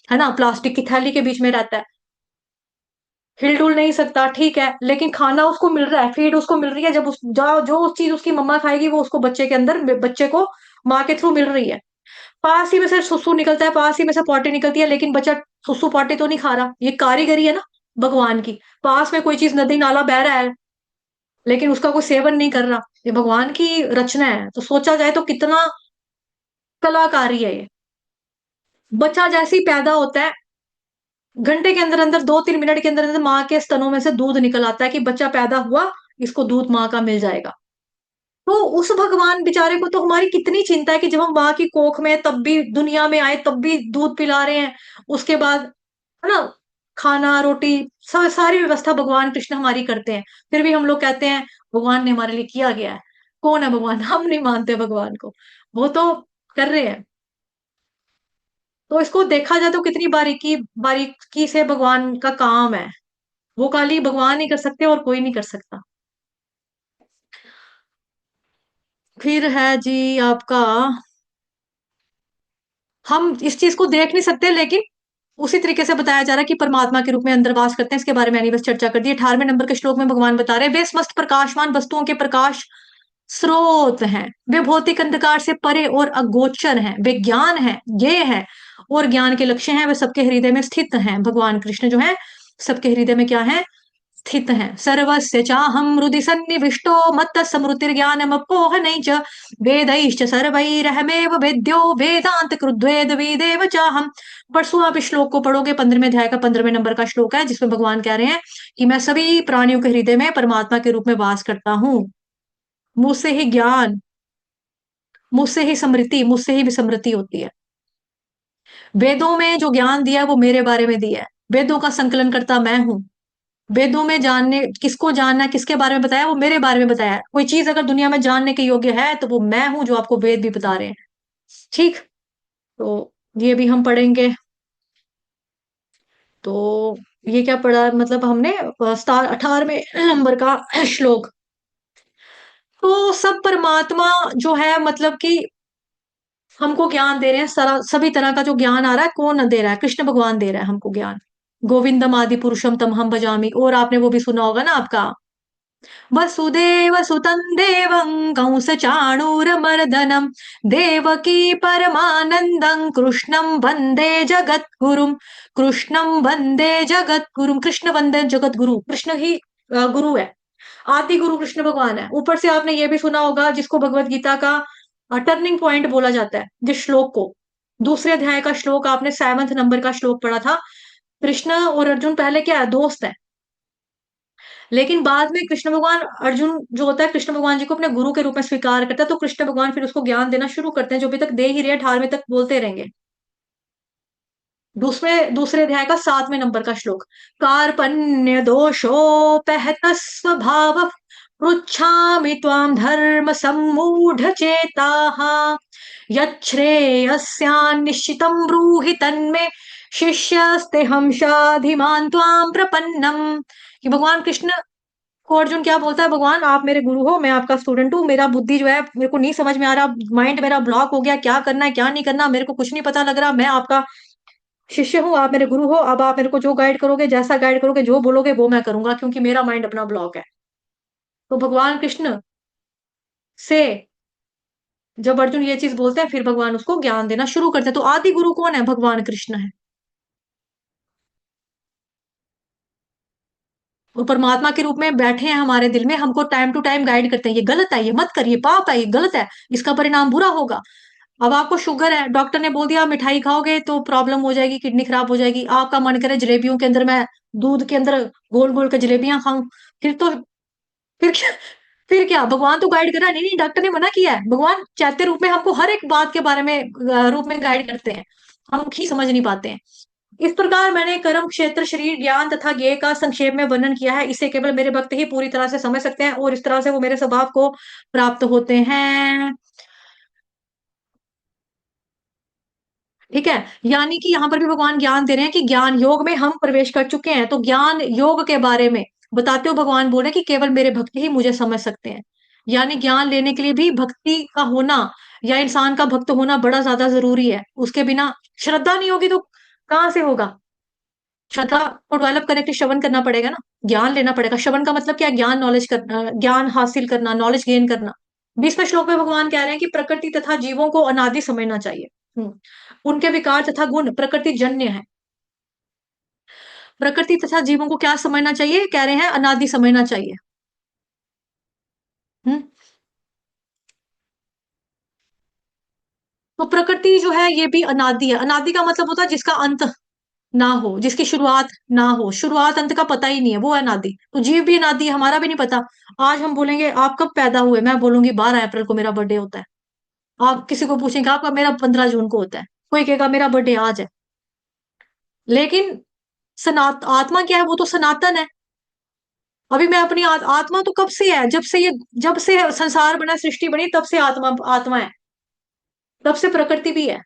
है ना, प्लास्टिक की थैली के बीच में रहता है। हिल डुल नहीं सकता, ठीक है, लेकिन खाना उसको मिल रहा है, फीड उसको मिल रही है, जब जो उस चीज उसकी मम्मा खाएगी वो उसको बच्चे के अंदर, बच्चे को माँ के थ्रू मिल रही है। पास ही में से सुसु निकलता है, पास ही में से पॉटी निकलती है, लेकिन बच्चा सुसु पॉटी तो नहीं खा रहा। ये कारीगरी है ना भगवान की। पास में कोई चीज, नदी नाला बह रहा है, लेकिन उसका कोई सेवन नहीं कर रहा। ये भगवान की रचना है। तो सोचा जाए तो कितना कलाकारी है ये। बच्चा जैसे ही पैदा होता है, घंटे के अंदर अंदर, 2-3 मिनट के अंदर अंदर माँ के स्तनों में से दूध निकल आता है कि बच्चा पैदा हुआ, इसको दूध माँ का मिल जाएगा। तो उस भगवान बेचारे को तो हमारी कितनी चिंता है कि जब हम माँ की कोख में, तब भी दुनिया में आए, तब भी दूध पिला रहे हैं। उसके बाद, है ना, खाना रोटी, सब सारी व्यवस्था भगवान कृष्ण हमारी करते हैं। फिर भी हम लोग कहते हैं भगवान ने हमारे लिए किया गया है। कौन है भगवान? हम नहीं मानते भगवान को, वो तो कर रहे हैं। तो इसको देखा जाए तो कितनी बारीकी बारीकी से भगवान का काम है। वो खाली भगवान ही कर सकते और कोई नहीं कर सकता। फिर है जी आपका, हम इस चीज को देख नहीं सकते, लेकिन उसी तरीके से बताया जा रहा है कि परमात्मा के रूप में अंदर वास करते हैं। इसके बारे में मैंने बस चर्चा कर दी। 18वें नंबर के श्लोक में भगवान बता रहे हैं, वे समस्त प्रकाशमान वस्तुओं के प्रकाश स्रोत हैं, वे भौतिक अंधकार से परे और अगोचर हैं, वे ज्ञान है, ये है, और ज्ञान के लक्ष्य हैं, वे सबके हृदय में स्थित हैं। भगवान कृष्ण जो है सबके हृदय में क्या है? स्थित हैं। सर्वस्य चाहं हृदि सन्निविष्टो मत्तः स्मृतिर्ज्ञानमपोह च वेदैश्च सर्वैरहमेव वेद्यो वेदांत कृद्वेद वेदेव चाहम। परसों आप इस श्लोक को पढ़ोगे, 15वें अध्याय का 15वें नंबर का श्लोक है, जिसमें भगवान कह रहे हैं कि मैं सभी प्राणियों के हृदय में परमात्मा के रूप में वास करता हूँ। मुझसे ही ज्ञान, मुझसे ही स्मृति, मुझसे ही विस्मृति होती है। वेदों में जो ज्ञान दिया है वो मेरे बारे में दिया है। वेदों का संकलन करता मैं हूँ। वेदों में जानने, किसको जानना है, किसके बारे में बताया, वो मेरे बारे में बताया है। कोई चीज अगर दुनिया में जानने के योग्य है तो वो मैं हूं, जो आपको वेद भी बता रहे हैं। ठीक, तो ये भी हम पढ़ेंगे। तो ये क्या पढ़ा, मतलब हमने 18वें नंबर का श्लोक। तो सब परमात्मा जो है, मतलब कि हमको ज्ञान दे रहे हैं। सारा सभी तरह का जो ज्ञान आ रहा है, कौन दे रहा है? कृष्ण भगवान दे रहा है हमको ज्ञान। गोविंदम आदि पुरुषम तम हम भजामी। और आपने वो भी सुना होगा ना, आपका वसुदेव सुतं देवं कंस चाणूरमर्दनम देवकी परमानंदं कृष्णं वंदे जगद्गुरुम। कृष्णं वंदे जगद्गुरुम, कृष्ण वंदे जगद्गुरु। कृष्ण ही गुरु है, आदि गुरु कृष्ण भगवान है। ऊपर से आपने ये भी सुना होगा, जिसको भगवत गीता का टर्निंग पॉइंट बोला जाता है, जिस श्लोक को, दूसरे अध्याय का श्लोक, आपने 7वें नंबर का श्लोक पढ़ा था। कृष्ण और अर्जुन पहले क्या है? दोस्त है, लेकिन बाद में कृष्ण भगवान, अर्जुन जो होता है कृष्ण भगवान जी को अपने गुरु के रूप में स्वीकार करता है, तो कृष्ण भगवान फिर उसको ज्ञान देना शुरू करते हैं, जो अभी तक दे ही रहे, 18वें तक बोलते रहेंगे। दूसरे दूसरे अध्याय का 7वें नंबर का श्लोक, कार्पण्य दोषोपहत स्वभाव पृच्छामि त्वां धर्म सम्मूढ़ चेताः यच्छ्रेयस्यान्निश्चितं ब्रूहि तन्मे शिष्यस्ते हम शाधिमान् त्वां प्रपन्नम। कि भगवान कृष्ण को अर्जुन क्या बोलता है, भगवान आप मेरे गुरु हो, मैं आपका स्टूडेंट हूँ, मेरा बुद्धि जो है मेरे को नहीं समझ में आ रहा, माइंड मेरा ब्लॉक हो गया, क्या करना है क्या नहीं करना मेरे को कुछ नहीं पता लग रहा, मैं आपका शिष्य हूँ, आप मेरे गुरु हो, अब आप मेरे को जो गाइड करोगे, जैसा गाइड करोगे, जो बोलोगे वो मैं करूंगा, क्योंकि मेरा माइंड अपना ब्लॉक है। तो भगवान कृष्ण से जब अर्जुन ये चीज बोलते हैं, फिर भगवान उसको ज्ञान देना शुरू करते हैं। तो आदि गुरु कौन है? भगवान कृष्ण है। वो परमात्मा के रूप में बैठे हैं हमारे दिल में, हमको टाइम टू टाइम गाइड करते हैं, ये गलत है, ये मत करिए, पाप है, ये गलत है, इसका परिणाम बुरा होगा। अब आपको शुगर है, डॉक्टर ने बोल दिया मिठाई खाओगे तो प्रॉब्लम हो जाएगी, किडनी खराब हो जाएगी। आपका मन करे जलेबियों के अंदर मैं दूध के अंदर गोल गोल के जलेबियां खाऊं, फिर तो, फिर क्या? फिर क्या? भगवान तो गाइड कर रहा है, नहीं नहीं डॉक्टर ने मना किया है। भगवान चैत्य रूप में हमको हर एक बात के बारे में रूप में गाइड करते हैं, हम ही समझ नहीं पाते हैं। इस प्रकार मैंने कर्म, क्षेत्र, शरीर, ज्ञान तथा ज्ञेय का संक्षेप में वर्णन किया है। इसे केवल मेरे भक्त ही पूरी तरह से समझ सकते हैं, और इस तरह से वो मेरे स्वभाव को प्राप्त होते हैं। ठीक है, यानी कि यहाँ पर भी भगवान ज्ञान दे रहे हैं कि ज्ञान योग में हम प्रवेश कर चुके हैं। तो ज्ञान योग के बारे में बताते हो भगवान बोल रहे हैं कि केवल मेरे भक्त ही मुझे समझ सकते हैं। यानी ज्ञान लेने के लिए भी भक्ति का होना, या इंसान का भक्त होना बड़ा ज्यादा जरूरी है। उसके बिना श्रद्धा नहीं होगी तो कहाँ से होगा? श्रद्धा को डेवलप करने के लिए श्रवण करना पड़ेगा ना, ज्ञान लेना पड़ेगा। श्रवण का मतलब क्या है? ज्ञान, नॉलेज करना, ज्ञान हासिल करना, नॉलेज गेन करना। 20वें श्लोक में भगवान कह रहे हैं कि प्रकृति तथा जीवों को अनादि समझना चाहिए। उनके विकार तथा गुण प्रकृति जन्य है। प्रकृति तथा जीवों को क्या समझना चाहिए? कह रहे हैं अनादि समझना चाहिए। हम्म तो प्रकृति जो है ये भी अनादि है। अनादि का मतलब होता है जिसका अंत ना हो, जिसकी शुरुआत ना हो, शुरुआत अंत का पता ही नहीं है, वो है अनादि। तो जीव भी अनादि है, हमारा भी नहीं पता। आज हम बोलेंगे आप कब पैदा हुए, मैं बोलूंगी 12 अप्रैल को मेरा बर्थडे होता है। आप किसी को पूछेंगे आपका, मेरा 15 जून को होता है। कोई कहेगा मेरा बर्थडे आज है। लेकिन आत्मा क्या है? वो तो सनातन है। अभी मैं अपनी आत्मा तो कब से है? जब से संसार बना, सृष्टि बनी, तब से आत्मा आत्मा है। तब से प्रकृति भी है।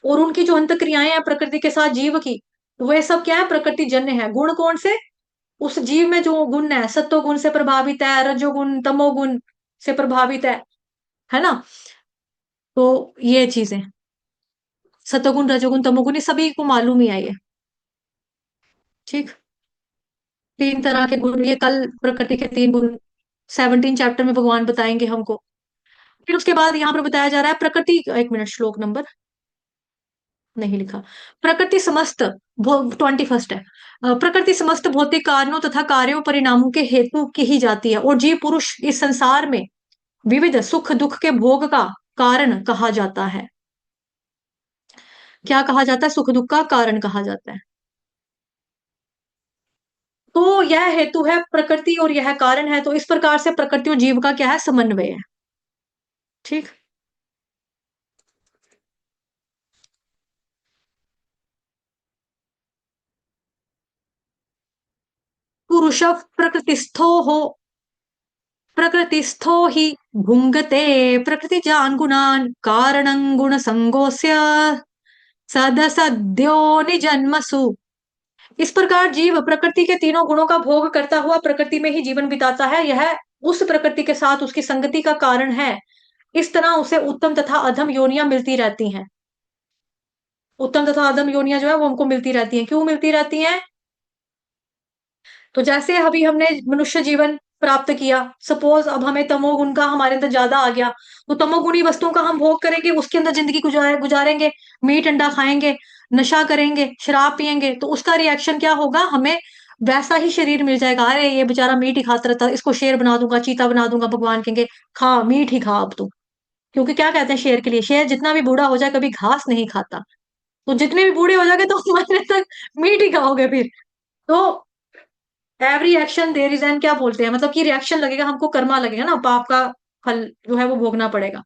और उनकी जो अंत क्रियाएं हैं प्रकृति के साथ जीव की, वे सब क्या है? प्रकृति जन्य है। गुण कौन से? उस जीव में जो गुण है, सत्व गुण से प्रभावित है, रजोगुण तमोगुण से प्रभावित है ना? तो ये चीजें, सत्वगुण रजोगुण तमोगुण, ये सभी को मालूम ही है ये। ठीक। 3 तरह के गुण, ये कल प्रकृति के 3 गुण 17 चैप्टर में भगवान बताएंगे हमको। फिर उसके बाद यहाँ पर बताया जा रहा है प्रकृति, 1 मिनट, श्लोक नंबर नहीं लिखा। प्रकृति समस्त 21 है। प्रकृति समस्त भौतिक कारणों तथा कार्यों परिणामों के हेतु की ही जाती है, और जीव पुरुष इस संसार में विविध सुख दुख के भोग का कारण कहा जाता है। क्या कहा जाता है? सुख दुख का कारण कहा जाता है। तो यह हेतु है प्रकृति और यह कारण है। तो इस प्रकार से प्रकृति और जीव का क्या है? समन्वय है। ठीक। पुरुष प्रकृतिस्थो ही भुंगते प्रकृति जान गुणान कारणं गुण संगोस्य सदसद्यो निजन्मसु। इस प्रकार जीव प्रकृति के तीनों गुणों का भोग करता हुआ प्रकृति में ही जीवन बिताता है। यह उस प्रकृति के साथ उसकी संगति का कारण है। इस तरह उसे उत्तम तथा अधम योनियां मिलती रहती हैं। उत्तम तथा अधम योनियां जो है वो हमको मिलती रहती हैं। क्यों मिलती रहती हैं? तो जैसे अभी हमने मनुष्य जीवन प्राप्त किया, सपोज अब हमें तमोगुण का हमारे अंदर ज्यादा आ गया, तो तमोगुणी वस्तुओं का हम भोग करेंगे, उसके अंदर जिंदगी गुजारेंगे, मीट अंडा खाएंगे, नशा करेंगे, शराब पियेंगे, तो उसका रिएक्शन क्या होगा? हमें वैसा ही शरीर मिल जाएगा। अरे ये बेचारा मीट ही खाता रहता, इसको शेर बना दूंगा, चीता बना दूंगा। भगवान कहेंगे खा, मीट ही खा अब तू। क्योंकि क्या कहते हैं शेर के लिए? शेर जितना भी बूढ़ा हो जाए कभी घास नहीं खाता। तो जितने भी बूढ़े हो जाएंगे तो मरने तक मीट ही खाओगे फिर। तो every action there is an, क्या बोलते हैं, मतलब कि रिएक्शन लगेगा, हमको कर्मा लगेगा ना, पाप का फल जो है वो भोगना पड़ेगा।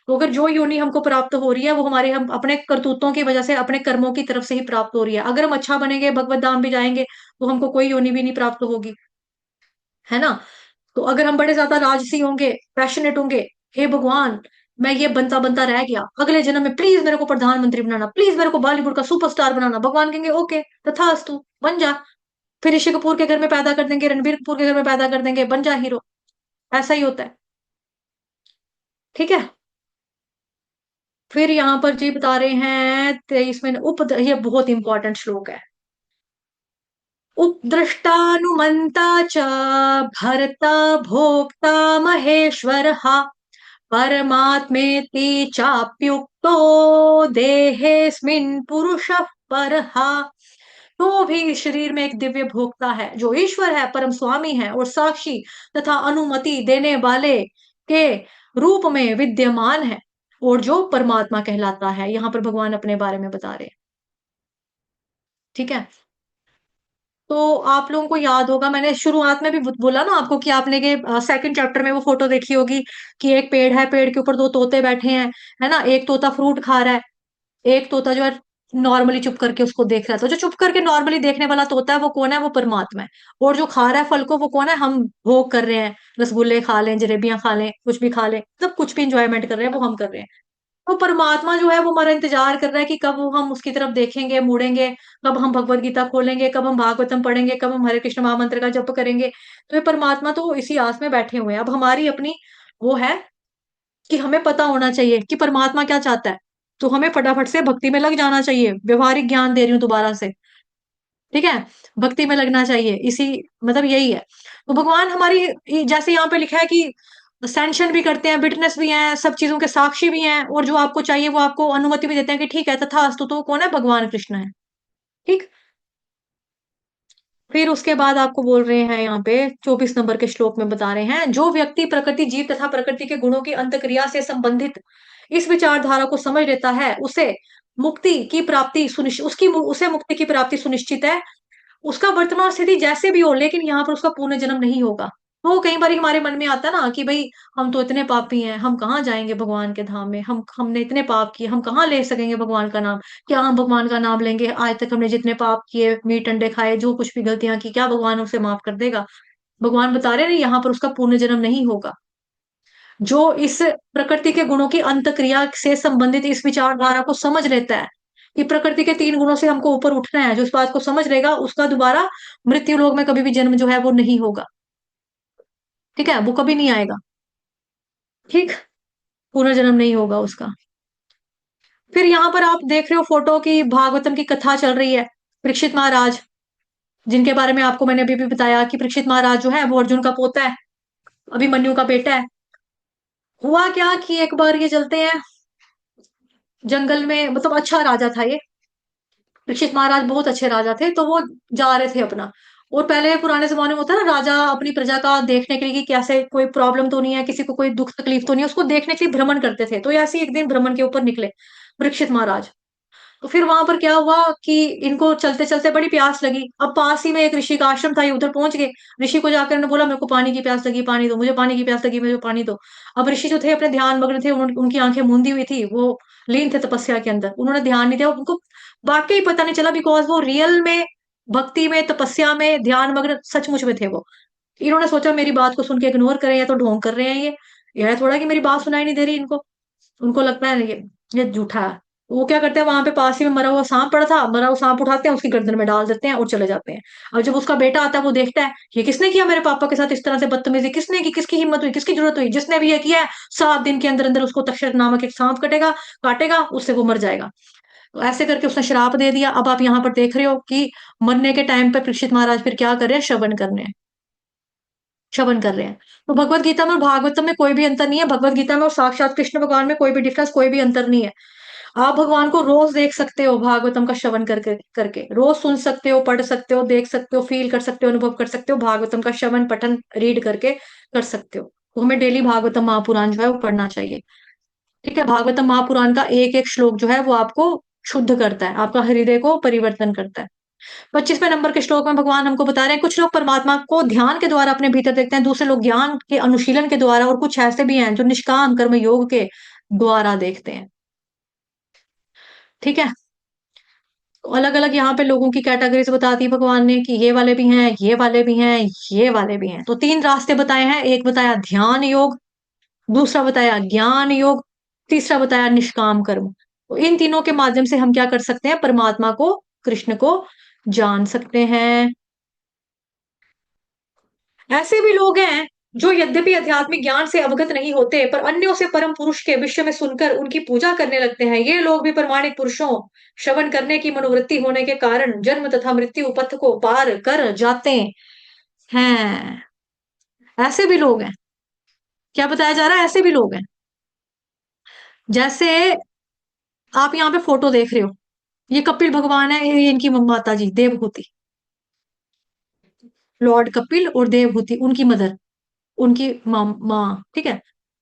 तो अगर जो योनि हमको प्राप्त हो रही है वो हमारे हम अपने करतूतों की वजह से, अपने कर्मों की तरफ से ही प्राप्त हो रही है। अगर हम अच्छा बनेंगे, भगवत धाम भी जाएंगे, तो हमको कोई योनि भी नहीं प्राप्त होगी, है ना? तो अगर हम बड़े ज्यादा राजसी होंगे, पैशनेट होंगे, हे भगवान मैं ये बनता बनता रह गया, अगले जन्म में प्लीज मेरे को प्रधानमंत्री बनाना, प्लीज मेरे को बॉलीवुड का सुपरस्टार बनाना, भगवान कहेंगे ओके तथास्तु बन जा। फिर ऋषि कपूर के घर में पैदा कर देंगे, रणबीर कपूर के घर में पैदा कर देंगे, बन जा हीरो। ऐसा ही होता है। ठीक है। फिर यहाँ पर जी बता रहे हैं 23 में ये बहुत इंपॉर्टेंट श्लोक है। उपद्रष्टानुमंता च भर्ता भोक्ता महेश्वरः परमात्मेति चाप्युक्तो देहेस्मिन् पुरुषः परः। तो भी इस शरीर में एक दिव्य भोक्ता है जो ईश्वर है, परम स्वामी है और साक्षी तथा अनुमति देने वाले के रूप में विद्यमान है, और जो परमात्मा कहलाता है। यहाँ पर भगवान अपने बारे में बता रहे हैं। ठीक है। तो आप लोगों को याद होगा, मैंने शुरुआत में भी बोला ना आपको कि आपने के 2nd चैप्टर में वो फोटो देखी होगी कि एक पेड़ है, पेड़ के ऊपर 2 तोते बैठे हैं, है ना? एक तोता फ्रूट खा रहा है, एक तोता जो है नॉर्मली चुप करके उसको देख रहा है। तो जो चुप करके नॉर्मली देखने वाला तोता है वो कौन है? वो परमात्मा है। और जो खा रहा है फल को, वो कौन है? हम भोग कर रहे हैं, रसगुल्ले खा लें, जलेबियां खा लें, कुछ भी खा लें, मतलब कुछ भी इंजॉयमेंट कर रहे हैं वो हम कर रहे हैं। तो परमात्मा जो है वो हमारा इंतजार कर रहा है कि कब वो हम उसकी तरफ देखेंगे, मुड़ेंगे, कब हम भगवत गीता खोलेंगे, कब हम भागवतम पढ़ेंगे, कब हम हरे कृष्ण महामंत्र का जप करेंगे। तो ये परमात्मा तो इसी आस में बैठे हुए हैं। अब हमारी अपनी वो है कि हमें पता होना चाहिए कि परमात्मा क्या चाहता है। तो हमें फटाफट से भक्ति में लग जाना चाहिए। व्यवहारिक ज्ञान दे रही हूँ दोबारा से। ठीक है, भक्ति में लगना चाहिए, इसी मतलब यही है। तो भगवान हमारी जैसे यहाँ पे लिखा है कि सैंक्शन भी करते हैं, विटनेस भी हैं, सब चीजों के साक्षी भी हैं, और जो आपको चाहिए वो आपको अनुमति भी देते हैं कि ठीक है तथास्तु। तो कौन है? भगवान कृष्ण है। ठीक। फिर उसके बाद आपको बोल रहे हैं यहाँ पे 24 नंबर के श्लोक में बता रहे हैं, जो व्यक्ति प्रकृति जीव तथा प्रकृति के गुणों की अंतक्रिया से संबंधित इस विचारधारा को समझ लेता है, उसे मुक्ति की प्राप्ति सुनिश्चित, उसे मुक्ति की प्राप्ति सुनिश्चित है। उसका वर्तमान स्थिति जैसे भी हो, लेकिन यहाँ पर उसका पुनः जन्म नहीं होगा। तो कई बार हमारे मन में आता है ना कि भाई हम तो इतने पापी हैं, हम कहाँ जाएंगे भगवान के धाम में, हमने इतने पाप किए, हम कहाँ ले सकेंगे भगवान का नाम। क्या हम भगवान का नाम लेंगे? आज तक हमने जितने पाप किए, मीट अंडे खाए, जो कुछ भी गलतियां की, क्या भगवान उसे माफ कर देगा? भगवान बता रहे हैं यहाँ पर उसका पुनः जन्म नहीं होगा। जो इस प्रकृति के गुणों की अंत क्रिया से संबंधित इस विचारधारा को समझ लेता है कि प्रकृति के 3 गुणों से हमको ऊपर उठना है, जो इस बात को समझ लेगा, उसका दोबारा मृत्यु लोक में कभी भी जन्म जो है वो नहीं होगा। ठीक है, वो कभी नहीं आएगा। ठीक, पुनर्जन्म नहीं होगा उसका। फिर यहाँ पर आप देख रहे हो फोटो की भागवतम की कथा चल रही है। परीक्षित महाराज, जिनके बारे में आपको मैंने अभी भी बताया कि परीक्षित महाराज जो है वो अर्जुन का पोता है, अभिमन्यु का बेटा है। हुआ क्या कि एक बार ये चलते हैं जंगल में, मतलब अच्छा राजा था ये, परीक्षित महाराज बहुत अच्छे राजा थे। तो वो जा रहे थे अपना, और पहले पुराने जमाने में होता है ना, राजा अपनी प्रजा का देखने के लिए कि कैसे कोई प्रॉब्लम तो नहीं है, किसी को कोई दुख तकलीफ तो नहीं है, उसको देखने के लिए भ्रमण करते थे। तो ऐसे ही एक दिन भ्रमण के ऊपर निकले परीक्षित महाराज। तो फिर वहां पर क्या हुआ कि इनको चलते चलते बड़ी प्यास लगी। अब पास ही में एक ऋषि का आश्रम था, ये उधर पहुंच गए। ऋषि को जाकर उन्होंने बोला मेरे को पानी की प्यास लगी, पानी दो मुझे, पानी की प्यास लगी मुझे, पानी दो। अब ऋषि जो थे अपने ध्यान मग्न थे, उनकी आंखें मूंदी हुई थी, वो लीन थे तपस्या के अंदर, उन्होंने ध्यान नहीं दिया, उनको वाकई पता नहीं चला, बिकॉज वो रियल में भक्ति में, तपस्या में, ध्यान मग्न सचमुच में थे वो। इन्होंने सोचा मेरी बात को सुन के इग्नोर करें, या तो ढोंग कर रहे हैं ये है थोड़ा कि मेरी बात सुनाई नहीं दे रही इनको, उनको लगता है ये झूठा है। वो क्या करते हैं, वहां पे पास ही में मरा हुआ सांप पड़ा था, मरा हुआ सांप उठाते हैं, उसकी गर्दन में डाल देते हैं और चले जाते हैं। अब जब उसका बेटा आता है, वो देखता है ये किसने किया मेरे पापा के साथ इस तरह से बदतमीजी, किसने की, किसकी हिम्मत हुई, किसकी जरूरत हुई, जिसने भी ये किया है 7 दिन के अंदर अंदर उसको तक्षक नामक एक सांप काटेगा, उससे वो मर जाएगा। तो ऐसे करके उसने श्राप दे दिया। अब आप यहाँ पर देख रहे हो कि मरने के टाइम पे परीक्षित महाराज फिर क्या कर रहे हैं, श्रवण कर रहे हैं। तो भगवत गीता में और भागवतम में कोई भी अंतर नहीं है, भगवत गीता में और साक्षात कृष्ण भगवान में कोई भी डिफरेंस, कोई भी अंतर नहीं है। आप भगवान को रोज देख सकते हो, भागवतम का श्रवण करके करके रोज सुन सकते हो, पढ़ सकते हो, देख सकते हो, फील कर सकते हो, अनुभव कर सकते हो, भागवतम का श्रवण पठन रीड करके कर सकते हो। तो हमें डेली भागवतम महापुराण जो है वो पढ़ना चाहिए। ठीक है, भागवतम महापुराण का एक एक श्लोक जो है वो आपको शुद्ध करता है, आपका हृदय को परिवर्तन करता है। 25वें नंबर के श्लोक में भगवान हमको बता रहे हैं, कुछ लोग परमात्मा को ध्यान के द्वारा अपने भीतर देखते हैं, दूसरे लोग ज्ञान के अनुशीलन के द्वारा, और कुछ ऐसे भी हैं जो निष्काम कर्म योग के द्वारा देखते हैं। ठीक है, अलग अलग यहाँ पे लोगों की कैटेगरीज बता दी भगवान ने कि ये वाले भी हैं, ये वाले भी हैं, ये वाले भी हैं। तो 3 रास्ते बताए हैं, एक बताया ध्यान योग, दूसरा बताया ज्ञान योग, तीसरा बताया निष्काम कर्म। तो इन तीनों के माध्यम से हम क्या कर सकते हैं, परमात्मा को, कृष्ण को जान सकते हैं। ऐसे भी लोग हैं जो यद्यपि आध्यात्मिक ज्ञान से अवगत नहीं होते, पर अन्यों से परम पुरुष के विषय में सुनकर उनकी पूजा करने लगते हैं। ये लोग भी प्रमाणिक पुरुषों श्रवण करने की मनोवृत्ति होने के कारण जन्म तथा मृत्यु पथ को पार कर जाते हैं। ऐसे भी लोग हैं, क्या बताया जा रहा है, ऐसे भी लोग हैं। जैसे आप यहाँ पे फोटो देख रहे हो, ये कपिल भगवान है, ये इनकी माता जी देवहूति, लॉर्ड कपिल और देवहूति उनकी मदर, उनकी माँ, ठीक है,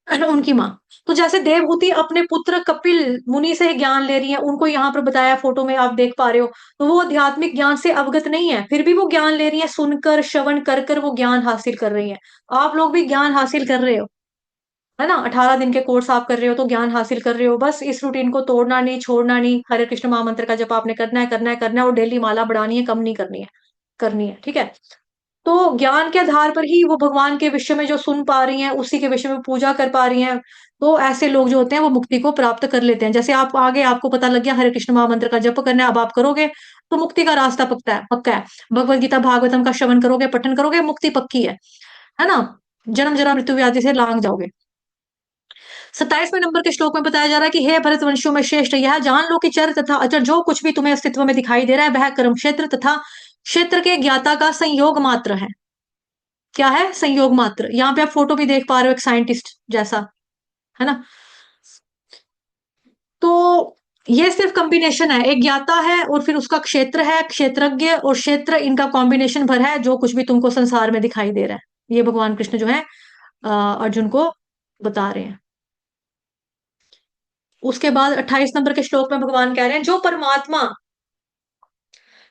उनकी माँ। तो जैसे देवहूति अपने पुत्र कपिल मुनि से ज्ञान ले रही है, उनको यहाँ पर बताया फोटो में आप देख पा रहे हो। तो वो आध्यात्मिक ज्ञान से अवगत नहीं है, फिर भी वो ज्ञान ले रही है, सुनकर श्रवण कर कर वो ज्ञान हासिल कर रही है। आप लोग भी ज्ञान हासिल कर रहे हो, है ना, 18 दिन के कोर्स आप कर रहे हो तो ज्ञान हासिल कर रहे हो। बस इस रूटीन को तोड़ना नहीं, छोड़ना नहीं। हरे कृष्ण महामंत्र का जप आपने करना है, करना है, करना है, और डेली माला बढ़ानी है, कम नहीं करनी है, करनी है। ठीक है, तो ज्ञान के आधार पर ही वो भगवान के विषय में जो सुन पा रही हैं, उसी के विषय में पूजा कर पा रही हैं। तो ऐसे लोग जो होते हैं वो मुक्ति को प्राप्त कर लेते हैं। जैसे आप आगे आपको पता लग गया हरे कृष्ण महामंत्र का जप करना है, अब आप करोगे तो मुक्ति का रास्ता पक्का है, पक्का है। भगवत गीता भागवतम का श्रवण करोगे, पठन करोगे, मुक्ति पक्की है ना। जन्म जरा मृत्यु व्याधि से लांग जाओगे। 27वें नंबर के श्लोक में बताया जा रहा है कि हे भरत वंशों में श्रेष्ठ, यह जान लो कि चर तथा अचर जो कुछ भी तुम्हें अस्तित्व में दिखाई दे रहा है, वह कर्म क्षेत्र तथा क्षेत्र के ज्ञाता का संयोग मात्र है। क्या है? संयोग मात्र। यहाँ पे आप फोटो भी देख पा रहे हो एक साइंटिस्ट जैसा, है ना। तो ये सिर्फ कॉम्बिनेशन है, एक ज्ञाता है और फिर उसका क्षेत्र है, क्षेत्रज्ञ और क्षेत्र, इनका कॉम्बिनेशन भर है जो कुछ भी तुमको संसार में दिखाई दे रहा है। ये भगवान कृष्ण जो है अर्जुन को बता रहे हैं। उसके बाद 28 नंबर के श्लोक में भगवान कह रहे हैं, जो परमात्मा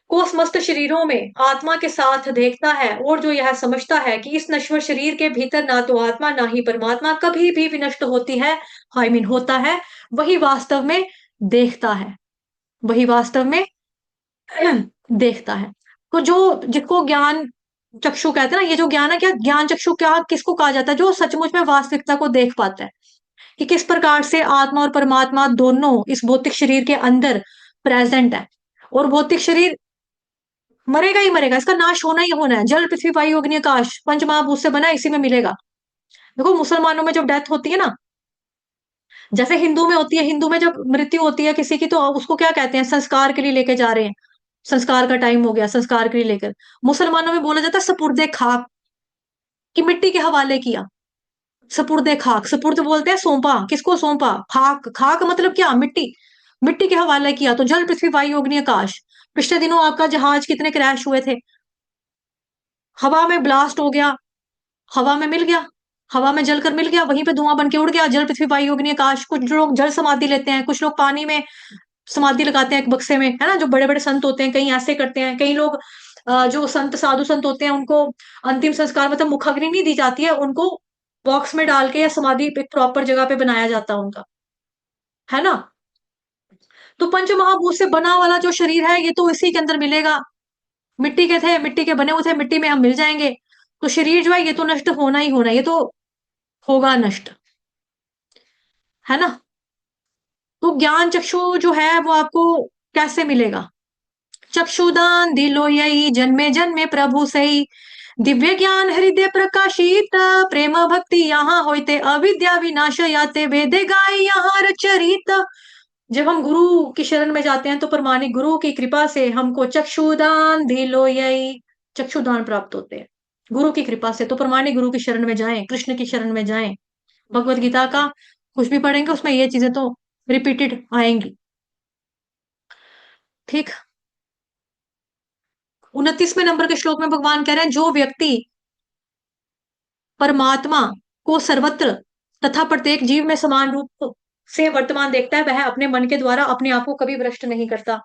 को समस्त शरीरों में आत्मा के साथ देखता है और जो यह समझता है कि इस नश्वर शरीर के भीतर ना तो आत्मा ना ही परमात्मा कभी भी विनष्ट होती है, आई मीन होता है, वही वास्तव में देखता है, वही वास्तव में देखता है। तो जो जिसको ज्ञान चक्षु कहते हैं ना, ये जो ज्ञान है, क्या ज्ञान चक्षु क्या किसको कहा जाता है? जो सचमुच में वास्तविकता को देख पाता है कि किस प्रकार से आत्मा और परमात्मा दोनों इस भौतिक शरीर के अंदर प्रेजेंट है। और भौतिक शरीर मरेगा ही मरेगा, इसका नाश होना ही होना है। जल पृथ्वी वायु अग्नि आकाश पंच महाभूत से बना, इसी में मिलेगा। देखो मुसलमानों में जब डेथ होती है ना, जैसे हिंदू में होती है, हिंदू में जब मृत्यु होती है किसी की तो उसको क्या कहते हैं? संस्कार के लिए लेके जा रहे हैं, संस्कार का टाइम हो गया, संस्कार के लिए लेकर। मुसलमानों में बोला जाता है सपुर्दे खाक, कि मिट्टी के हवाले किया। सपुर्दे खाक, सपुर्द बोलते हैं सौंपा, किसको सौंपा? खाक, खाक मतलब क्या? मिट्टी, मिट्टी के हवाले किया। तो जल पृथ्वी वायु अग्नि आकाश, पिछले दिनों आपका जहाज कितने क्रैश हुए थे, हवा में ब्लास्ट हो गया, हवा में मिल गया, हवा में जलकर मिल गया, वहीं पे धुआं बन के उड़ गया। जल पृथ्वी वायु अग्नि आकाश। कुछ लोग जल समाधि लेते हैं, कुछ लोग पानी में समाधि लगाते हैं एक बक्से में, है ना। जो बड़े बड़े संत होते हैं कई ऐसे करते हैं, कई लोग जो संत साधु संत होते हैं उनको अंतिम संस्कार मतलब मुखाग्नि नहीं दी जाती है, उनको बॉक्स में डाल के या समाधि एक प्रॉपर जगह पे बनाया जाता है उनका, है ना। तो पंच महाभूत से बना वाला जो शरीर है ये तो इसी के अंदर मिलेगा। मिट्टी के थे, मिट्टी के बने हुए थे, मिट्टी में हम मिल जाएंगे। तो शरीर जो है ये तो नष्ट होना ही होना, ये तो होगा नष्ट, है ना। तो ज्ञान चक्षु जो है वो आपको कैसे मिलेगा? चक्षुदान दिलो यही जन्मे जन्मे प्रभु सही, दिव्य ज्ञान हृदय प्रकाशित, प्रेम भक्ति यहाँ होते अविद्या विनाश याते, वेदे गाय यहाँ रचरित। जब हम गुरु की शरण में जाते हैं तो परमाणिक गुरु की कृपा से हमको चक्षुदान दिलो यही, चक्षुदान प्राप्त होते हैं गुरु की कृपा से। तो परमाणिक गुरु की शरण में जाएं, कृष्ण की शरण में जाएं। भगवत गीता का कुछ भी पढ़ेंगे उसमें ये चीजें तो रिपीटेड आएंगी, ठीक। 29वें नंबर के श्लोक में भगवान कह रहे हैं, जो व्यक्ति परमात्मा को सर्वत्र तथा प्रत्येक जीव में समान रूप से वर्तमान देखता है, वह अपने मन के द्वारा अपने आप को कभी भ्रष्ट नहीं करता,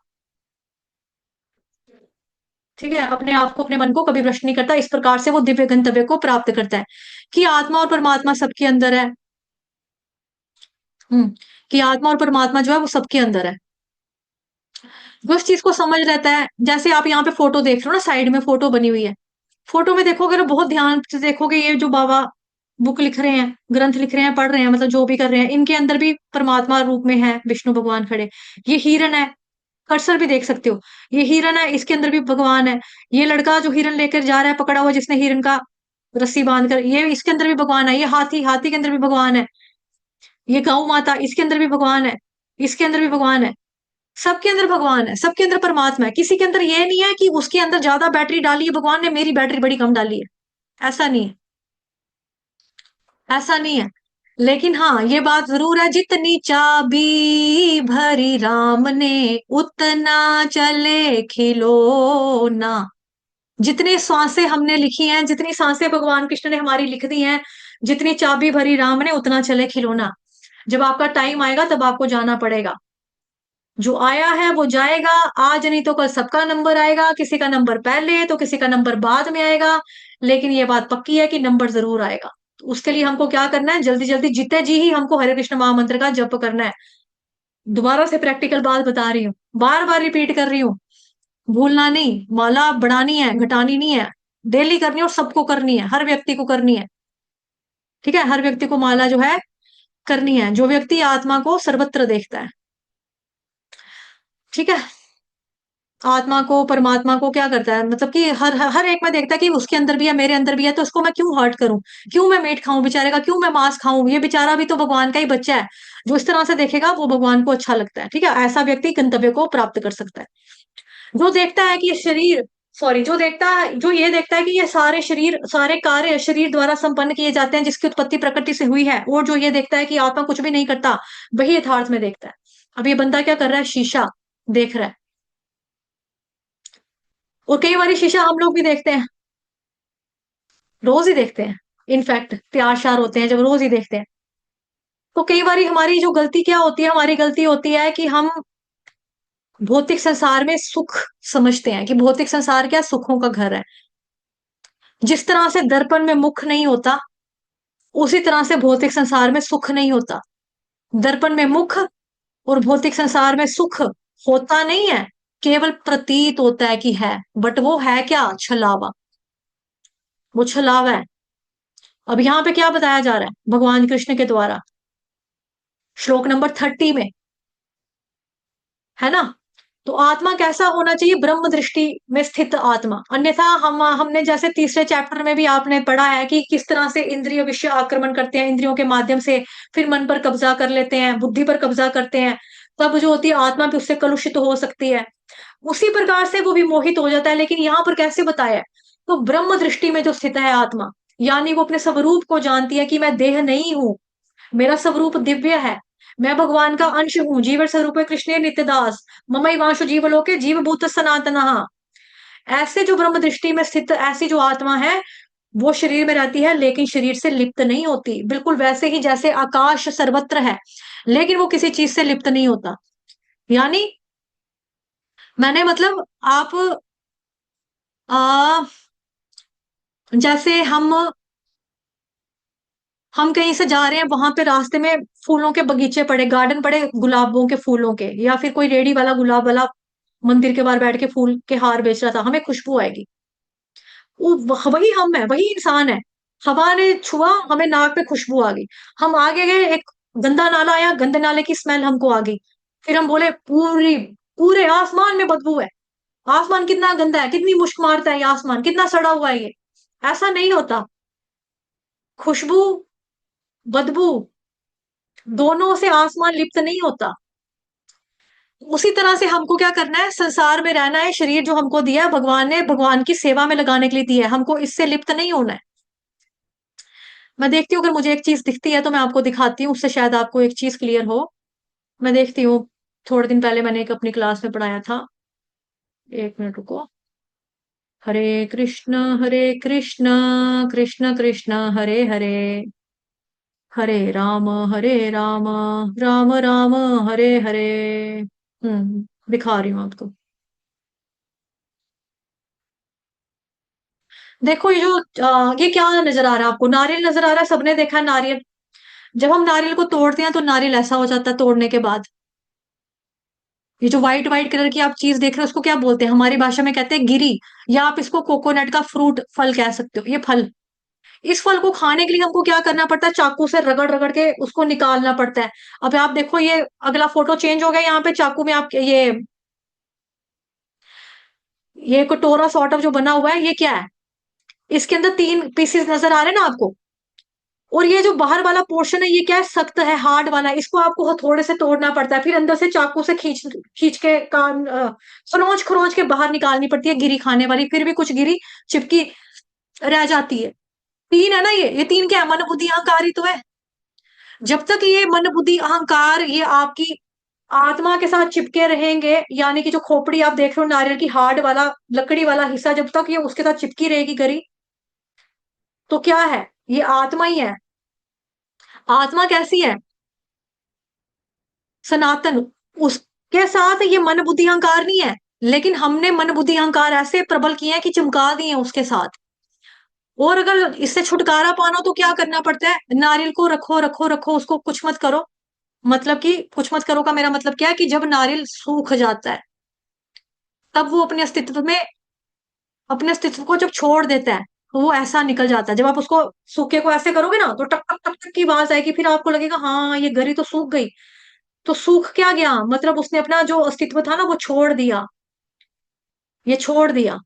ठीक है। अपने आप को, अपने मन को कभी भ्रष्ट नहीं करता। इस प्रकार से वो दिव्य गंतव्य को प्राप्त करता है कि आत्मा और परमात्मा सबके अंदर है। कि आत्मा और परमात्मा जो है वो सबके अंदर है। जो इस चीज को समझ लेता है, जैसे आप यहाँ पे फोटो देख रहे हो ना, साइड में फोटो बनी हुई है, फोटो में देखोगे ना, बहुत ध्यान से देखोगे, ये जो बाबा बुक लिख रहे हैं, ग्रंथ लिख रहे हैं, पढ़ रहे हैं, मतलब जो भी कर रहे हैं, इनके अंदर भी परमात्मा रूप में है विष्णु भगवान खड़े। ये हिरण है, कर्सर भी देख सकते हो, ये हिरण है, इसके अंदर भी भगवान है। ये लड़का जो हिरण लेकर जा रहा है पकड़ा हुआ, जिसने हिरण का रस्सी बांध कर, ये इसके अंदर भी भगवान है। ये हाथी, हाथी के अंदर भी भगवान है। ये गौ माता, इसके अंदर भी भगवान है, इसके अंदर भी भगवान है। सबके अंदर भगवान है, सबके अंदर परमात्मा है। किसी के अंदर ये नहीं है कि उसके अंदर ज्यादा बैटरी डाली है भगवान ने, मेरी बैटरी बड़ी कम डाली है, ऐसा नहीं है, ऐसा नहीं है। लेकिन हाँ ये बात जरूर है, जितनी चाबी भरी राम ने उतना चले खिलौना। जितनी सांसें हमने लिखी हैं, जितनी सांसें भगवान कृष्ण ने हमारी लिख दी हैं, जितनी चाबी भरी राम ने उतना चले खिलौना। जब आपका टाइम आएगा तब आपको जाना पड़ेगा। जो आया है वो जाएगा, आज नहीं तो कल सबका नंबर आएगा, किसी का नंबर पहले तो किसी का नंबर बाद में आएगा, लेकिन ये बात पक्की है कि नंबर जरूर आएगा। तो उसके लिए हमको क्या करना है? जल्दी जल्दी जीते जी ही हमको हरे कृष्ण महामंत्र का जप करना है। दोबारा से प्रैक्टिकल बात बता रही हूँ, बार बार रिपीट कर रही हूँ, भूलना नहीं। माला बढ़ानी है, घटानी नहीं है, डेली करनी है और सबको करनी है, हर व्यक्ति को करनी है, ठीक है। हर व्यक्ति को माला जो है करनी है, जो व्यक्ति आत्मा को सर्वत्र देखता है, ठीक है। आत्मा को, परमात्मा को क्या करता है, मतलब कि हर हर एक में देखता है कि उसके अंदर भी है, मेरे अंदर भी है, तो उसको मैं क्यों हर्ट करूं, क्यों मैं मीट खाऊं बेचारे का, क्यों मैं मांस खाऊं, ये बेचारा भी तो भगवान का ही बच्चा है। जो इस तरह से देखेगा वो भगवान को अच्छा लगता है, ठीक है। ऐसा व्यक्ति गंतव्य को प्राप्त कर सकता है। जो देखता है कि ये शरीर सॉरी, जो देखता है, जो ये देखता है कि ये सारे शरीर, सारे कार्य शरीर द्वारा संपन्न किए जाते हैं, जिसकी उत्पत्ति प्रकृति से हुई है, और जो ये देखता है कि आत्मा कुछ भी नहीं करता, वही यथार्थ में देखता है। अब ये बंदा क्या कर रहा है, शीशा देख रहा है। और कई बार शीशा हम लोग भी देखते हैं, रोज ही देखते हैं। इनफैक्ट प्यार श्यार होते हैं जब, रोज ही देखते हैं। तो कई बार हमारी जो गलती क्या होती है, हमारी गलती होती है कि हम भौतिक संसार में सुख समझते हैं, कि भौतिक संसार क्या, सुखों का घर है। जिस तरह से दर्पण में मुख नहीं होता, उसी तरह से भौतिक संसार में सुख नहीं होता। दर्पण में मुख और भौतिक संसार में सुख होता नहीं है, केवल प्रतीत होता है कि है, बट वो है क्या, छलावा। वो छलावा है। अब यहाँ पे क्या बताया जा रहा है भगवान कृष्ण के द्वारा, श्लोक नंबर 30 में, है ना। तो आत्मा कैसा होना चाहिए, ब्रह्म दृष्टि में स्थित आत्मा। अन्यथा हमने जैसे तीसरे चैप्टर में भी आपने पढ़ा है कि किस तरह से इंद्रिय विषय आक्रमण करते हैं, इंद्रियों के माध्यम से फिर मन पर कब्जा कर लेते हैं, बुद्धि पर कब्जा करते हैं, तब जो होती है आत्मा भी उससे कलुषित हो सकती है। उसी प्रकार से वो विमोहित हो जाता है। लेकिन यहाँ पर कैसे बताया है, तो ब्रह्म दृष्टि में जो स्थित है आत्मा, यानी वो अपने स्वरूप को जानती है कि मैं देह नहीं हूं, मेरा स्वरूप दिव्य है, मैं भगवान का अंश हूँ, जीव स्वरूप कृष्ण नित्यदास, ममैवांशु जीवलोके जीवभूत सनातनः। ऐसे जो ब्रह्म दृष्टि में स्थित ऐसी जो आत्मा है, वो शरीर में रहती है लेकिन शरीर से लिप्त नहीं होती। बिल्कुल वैसे ही जैसे आकाश सर्वत्र है, लेकिन वो किसी चीज से लिप्त नहीं होता। यानी मैंने मतलब आप आ, जैसे हम कहीं से जा रहे हैं, वहां पे रास्ते में फूलों के बगीचे पड़े, गार्डन पड़े गुलाबों के फूलों के, या फिर कोई रेडी वाला गुलाब वाला मंदिर के बाहर बैठ के फूल के हार बेच रहा था, हमें खुशबू आएगी। वही हम है, वही इंसान है। हवा ने छुआ, हमें नाक पे खुशबू आ गई। हम आगे गए, एक गंदा नाला आया, गंदे नाले की स्मेल हमको आ गई। फिर हम बोले पूरे आसमान में बदबू है, आसमान कितना गंदा है, कितनी मुश्क मारता है ये आसमान, कितना सड़ा हुआ है ये। ऐसा नहीं होता। खुशबू, बदबू, दोनों से आसमान लिप्त नहीं होता। उसी तरह से हमको क्या करना है, संसार में रहना है। शरीर जो हमको दिया है भगवान ने, भगवान की सेवा में लगाने के लिए दिया है, हमको इससे लिप्त नहीं होना है। मैं देखती हूँ, अगर मुझे एक चीज दिखती है तो मैं आपको दिखाती हूँ, उससे शायद आपको एक चीज क्लियर हो। मैं देखती हूँ, थोड़े दिन पहले मैंने एक अपनी क्लास में पढ़ाया था। एक मिनट रुको। हरे कृष्ण कृष्ण कृष्ण हरे हरे, हरे राम राम राम हरे हरे। दिखा रही हूँ आपको। देखो ये जो ये क्या नजर आ रहा है आपको, नारियल नजर आ रहा है, सबने देखा है नारियल। जब हम नारियल को तोड़ते हैं तो नारियल ऐसा हो जाता है तोड़ने के बाद। ये जो व्हाइट व्हाइट कलर की आप चीज देख रहे हो, उसको क्या बोलते हैं, हमारी भाषा में कहते हैं गिरी, या आप इसको कोकोनट का फ्रूट, फल कह सकते हो। ये फल, इस फल को खाने के लिए हमको क्या करना पड़ता है, चाकू से रगड़ रगड़ के उसको निकालना पड़ता है। अब आप देखो, ये अगला फोटो चेंज हो गया, यहाँ पे चाकू में आप ये कटोरा सॉर्ट ऑफ जो बना हुआ है, ये क्या है, इसके अंदर 3 पीसेस नजर आ रहे हैं ना आपको। और ये जो बाहर वाला पोर्शन है, ये क्या है, सख्त है, हार्ड वाला है, इसको आपको हथौड़े से तोड़ना पड़ता है, फिर अंदर से चाकू से खींच खींच के कान खरोंच खरोंच के बाहर निकालनी पड़ती है गिरी खाने वाली, फिर भी कुछ गिरी चिपकी रह जाती है। 3 है ना, ये 3 क्या है, मन बुद्धि अहंकार ही तो है। जब तक ये मन बुद्धि अहंकार ये आपकी आत्मा के साथ चिपके रहेंगे, यानी कि जो खोपड़ी आप देख रहे हो नारियल की, हार्ड वाला लकड़ी वाला हिस्सा, जब तक ये उसके साथ चिपकी रहेगी गरी, तो क्या है, ये आत्मा ही है। आत्मा कैसी है, सनातन। उसके साथ ये मन बुद्धि अहंकार नहीं है, लेकिन हमने मन बुद्धि अहंकार ऐसे प्रबल किए हैं कि चिमका दिए हैं उसके साथ। और अगर इससे छुटकारा पाना तो क्या करना पड़ता है, नारियल को रखो रखो रखो, उसको कुछ मत करो। मतलब कि कुछ मत करो का मेरा मतलब क्या है, कि जब नारियल सूख जाता है, तब वो अपने अस्तित्व को जब छोड़ देता है, तो वो ऐसा निकल जाता है। जब आप उसको सूखे को ऐसे करोगे ना, तो टक टक टक टक की आवाज आएगी, फिर आपको लगेगा हाँ ये गरी तो सूख गई। तो सूख क्या गया, मतलब उसने अपना जो अस्तित्व था ना वो छोड़ दिया, ये छोड़ दिया।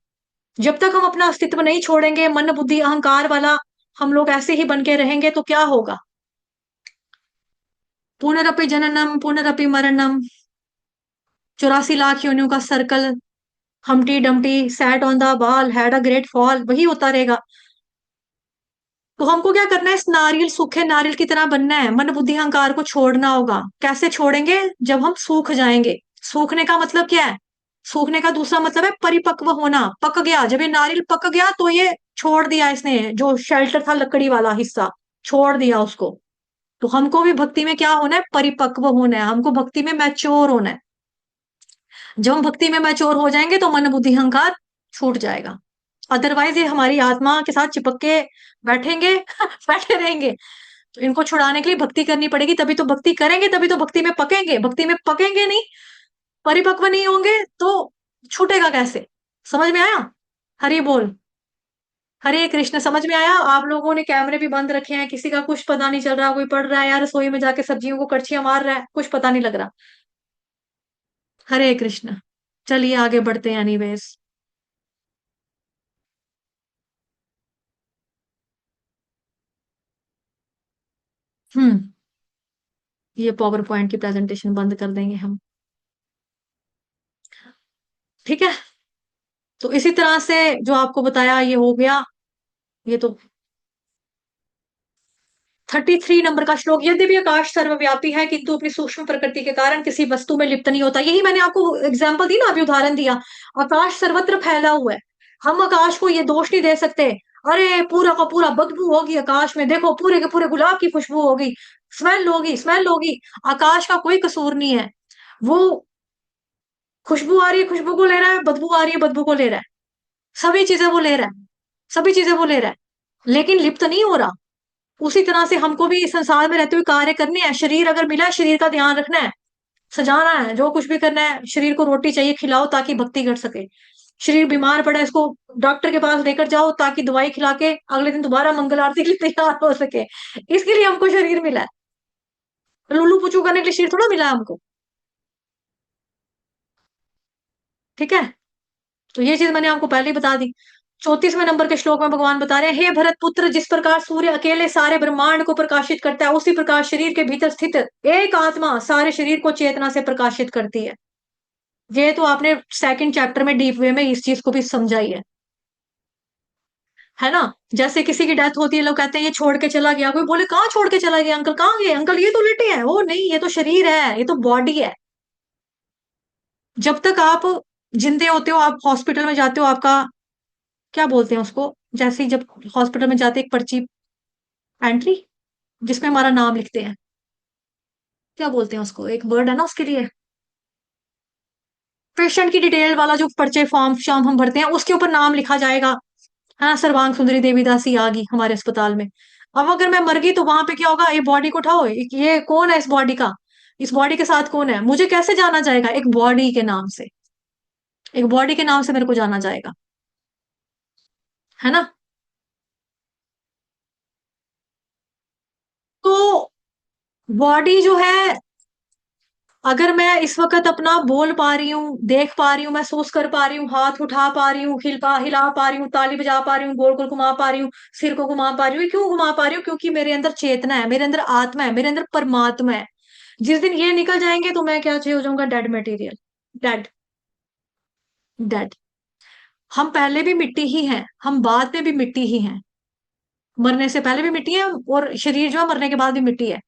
जब तक हम अपना अस्तित्व नहीं छोड़ेंगे, मन बुद्धि अहंकार वाला हम लोग ऐसे ही बन के रहेंगे, तो क्या होगा, पुनरपि जननम पुनरपि मरणम, 84 लाख योनियों का circle हमटी Dumpty sat on the ball had a great fall, वही होता रहेगा। तो हमको क्या करना है, इस नारियल, सूखे नारियल की तरह बनना है, मन बुद्धि अहंकार को छोड़ना होगा। कैसे छोड़ेंगे, जब हम सूख जाएंगे। सूखने का मतलब क्या है, सूखने का दूसरा मतलब है परिपक्व होना, पक गया। जब ये नारियल पक गया तो ये छोड़ दिया इसने, जो शेल्टर था लकड़ी वाला हिस्सा, छोड़ दिया उसको। तो हमको भी भक्ति में क्या होना है, परिपक्व होना है, हमको भक्ति में मैच्योर होना है। जब हम भक्ति में मैच्योर हो जाएंगे तो मन बुद्धि अहंकार छूट जाएगा। अदरवाइज ये हमारी आत्मा के साथ चिपक के बैठेंगे बैठे रहेंगे। तो इनको छुड़ाने के लिए भक्ति करनी पड़ेगी, तभी तो भक्ति करेंगे, तभी तो भक्ति में पकेंगे। भक्ति में पकेंगे नहीं, परिपक्व नहीं होंगे तो छूटेगा कैसे। समझ में आया? हरि बोल, हरे कृष्ण। समझ में आया? आप लोगों ने कैमरे भी बंद रखे हैं, किसी का कुछ पता नहीं चल रहा, कोई पढ़ रहा है यार रसोई में जाके सब्जियों को कड़छियां मार रहा है, कुछ पता नहीं लग रहा। हरे कृष्ण। चलिए आगे बढ़ते हैं एनीवेज। हम्म ये पावर पॉइंट की प्रेजेंटेशन बंद कर देंगे हम, ठीक है। तो इसी तरह से जो आपको बताया ये हो गया। ये तो 33 नंबर का श्लोक, यद्यपि आकाश सर्वव्यापी है किंतु अपनी सूक्ष्म प्रकृति के कारण किसी वस्तु में लिप्त नहीं होता। यही मैंने आपको एग्जाम्पल दी ना, अभी उदाहरण दिया। आकाश सर्वत्र फैला हुआ है, हम आकाश को ये दोष नहीं दे सकते, अरे पूरा का पूरा बदबू होगी आकाश में, देखो पूरे के पूरे गुलाब की खुशबू होगी, स्मेल होगी, स्मेल होगी। आकाश का कोई कसूर नहीं है, वो खुशबू आ रही है, खुशबू को ले रहा है, बदबू आ रही है, बदबू को ले रहा है, सभी चीजें वो ले रहा है, सभी चीजें वो ले रहा है, लेकिन लिप्त नहीं हो रहा। उसी तरह से हमको भी इस संसार में रहते हुए कार्य करने हैं। शरीर अगर मिला है, शरीर का ध्यान रखना है, सजाना है, जो कुछ भी करना है। शरीर को रोटी चाहिए, खिलाओ ताकि भक्ति कर सके। शरीर बीमार पड़ा है, इसको डॉक्टर के पास लेकर जाओ ताकि दवाई खिला के अगले दिन दोबारा मंगल आरती के लिए तैयार हो सके। इसके लिए हमको शरीर मिला है, लुल्लू पुचू करने के लिए शरीर थोड़ा मिला है हमको, ठीक है। तो ये चीज मैंने आपको पहले ही बता दी। 34वें नंबर के श्लोक में भगवान बता रहे हैं, हे भरत पुत्र, जिस प्रकार सूर्य अकेले सारे ब्रह्मांड को प्रकाशित करता है, उसी प्रकार शरीर के भीतर स्थित एक आत्मा सारे शरीर को चेतना से प्रकाशित करती है। ये तो आपने सेकंड चैप्टर में डीप वे में इस चीज को भी समझाई है ना। जैसे किसी की डेथ होती है, लोग कहते हैं ये छोड़ के चला गया, कोई बोले कहाँ छोड़ के चला गया अंकल, कहाँ गए अंकल, ये तो लेटे हैं। ओ नहीं, ये तो शरीर है, ये तो बॉडी है। जब तक आप जिंदे होते हो, आप हॉस्पिटल में जाते हो, आपका क्या बोलते हैं उसको, जैसे ही जब हॉस्पिटल में जाते एक पर्ची, एंट्री, जिसमें हमारा नाम लिखते हैं, क्या बोलते हैं उसको, एक वर्ड है ना उसके लिए, पेशेंट की डिटेल वाला जो पर्चे फॉर्म शाम हम भरते हैं, उसके ऊपर नाम लिखा जाएगा। हाँ, सर्वांग सुंदरी देवीदासी आ गई हमारे अस्पताल में। अब अगर मैं मर गई तो वहां पे क्या होगा, ये बॉडी को उठाओ, ये कौन है, इस बॉडी का, इस बॉडी के साथ कौन है, मुझे कैसे जाना जाएगा, एक बॉडी के नाम से, एक बॉडी के नाम से मेरे को जाना जाएगा, है ना। तो बॉडी जो है, अगर मैं इस वक्त अपना बोल पा रही हूँ, देख पा रही हूँ, महसूस कर पा रही हूँ, हाथ उठा पा रही हूँ, हिला पा रही हूँ, ताली बजा पा रही हूँ, गोल गोल घुमा पा रही हूँ, सिर को घुमा पा रही हूँ, क्यों घुमा पा रही हूँ, क्योंकि मेरे अंदर चेतना है, मेरे अंदर आत्मा है, मेरे अंदर परमात्मा है। जिस दिन ये निकल जाएंगे तो मैं क्या हो जाऊंगा, डेड मटेरियल, डेड, डेड। हम पहले भी मिट्टी ही हैं, हम बाद में भी मिट्टी ही हैं, मरने से पहले भी मिट्टी है, और शरीर जो है मरने के बाद भी मिट्टी है।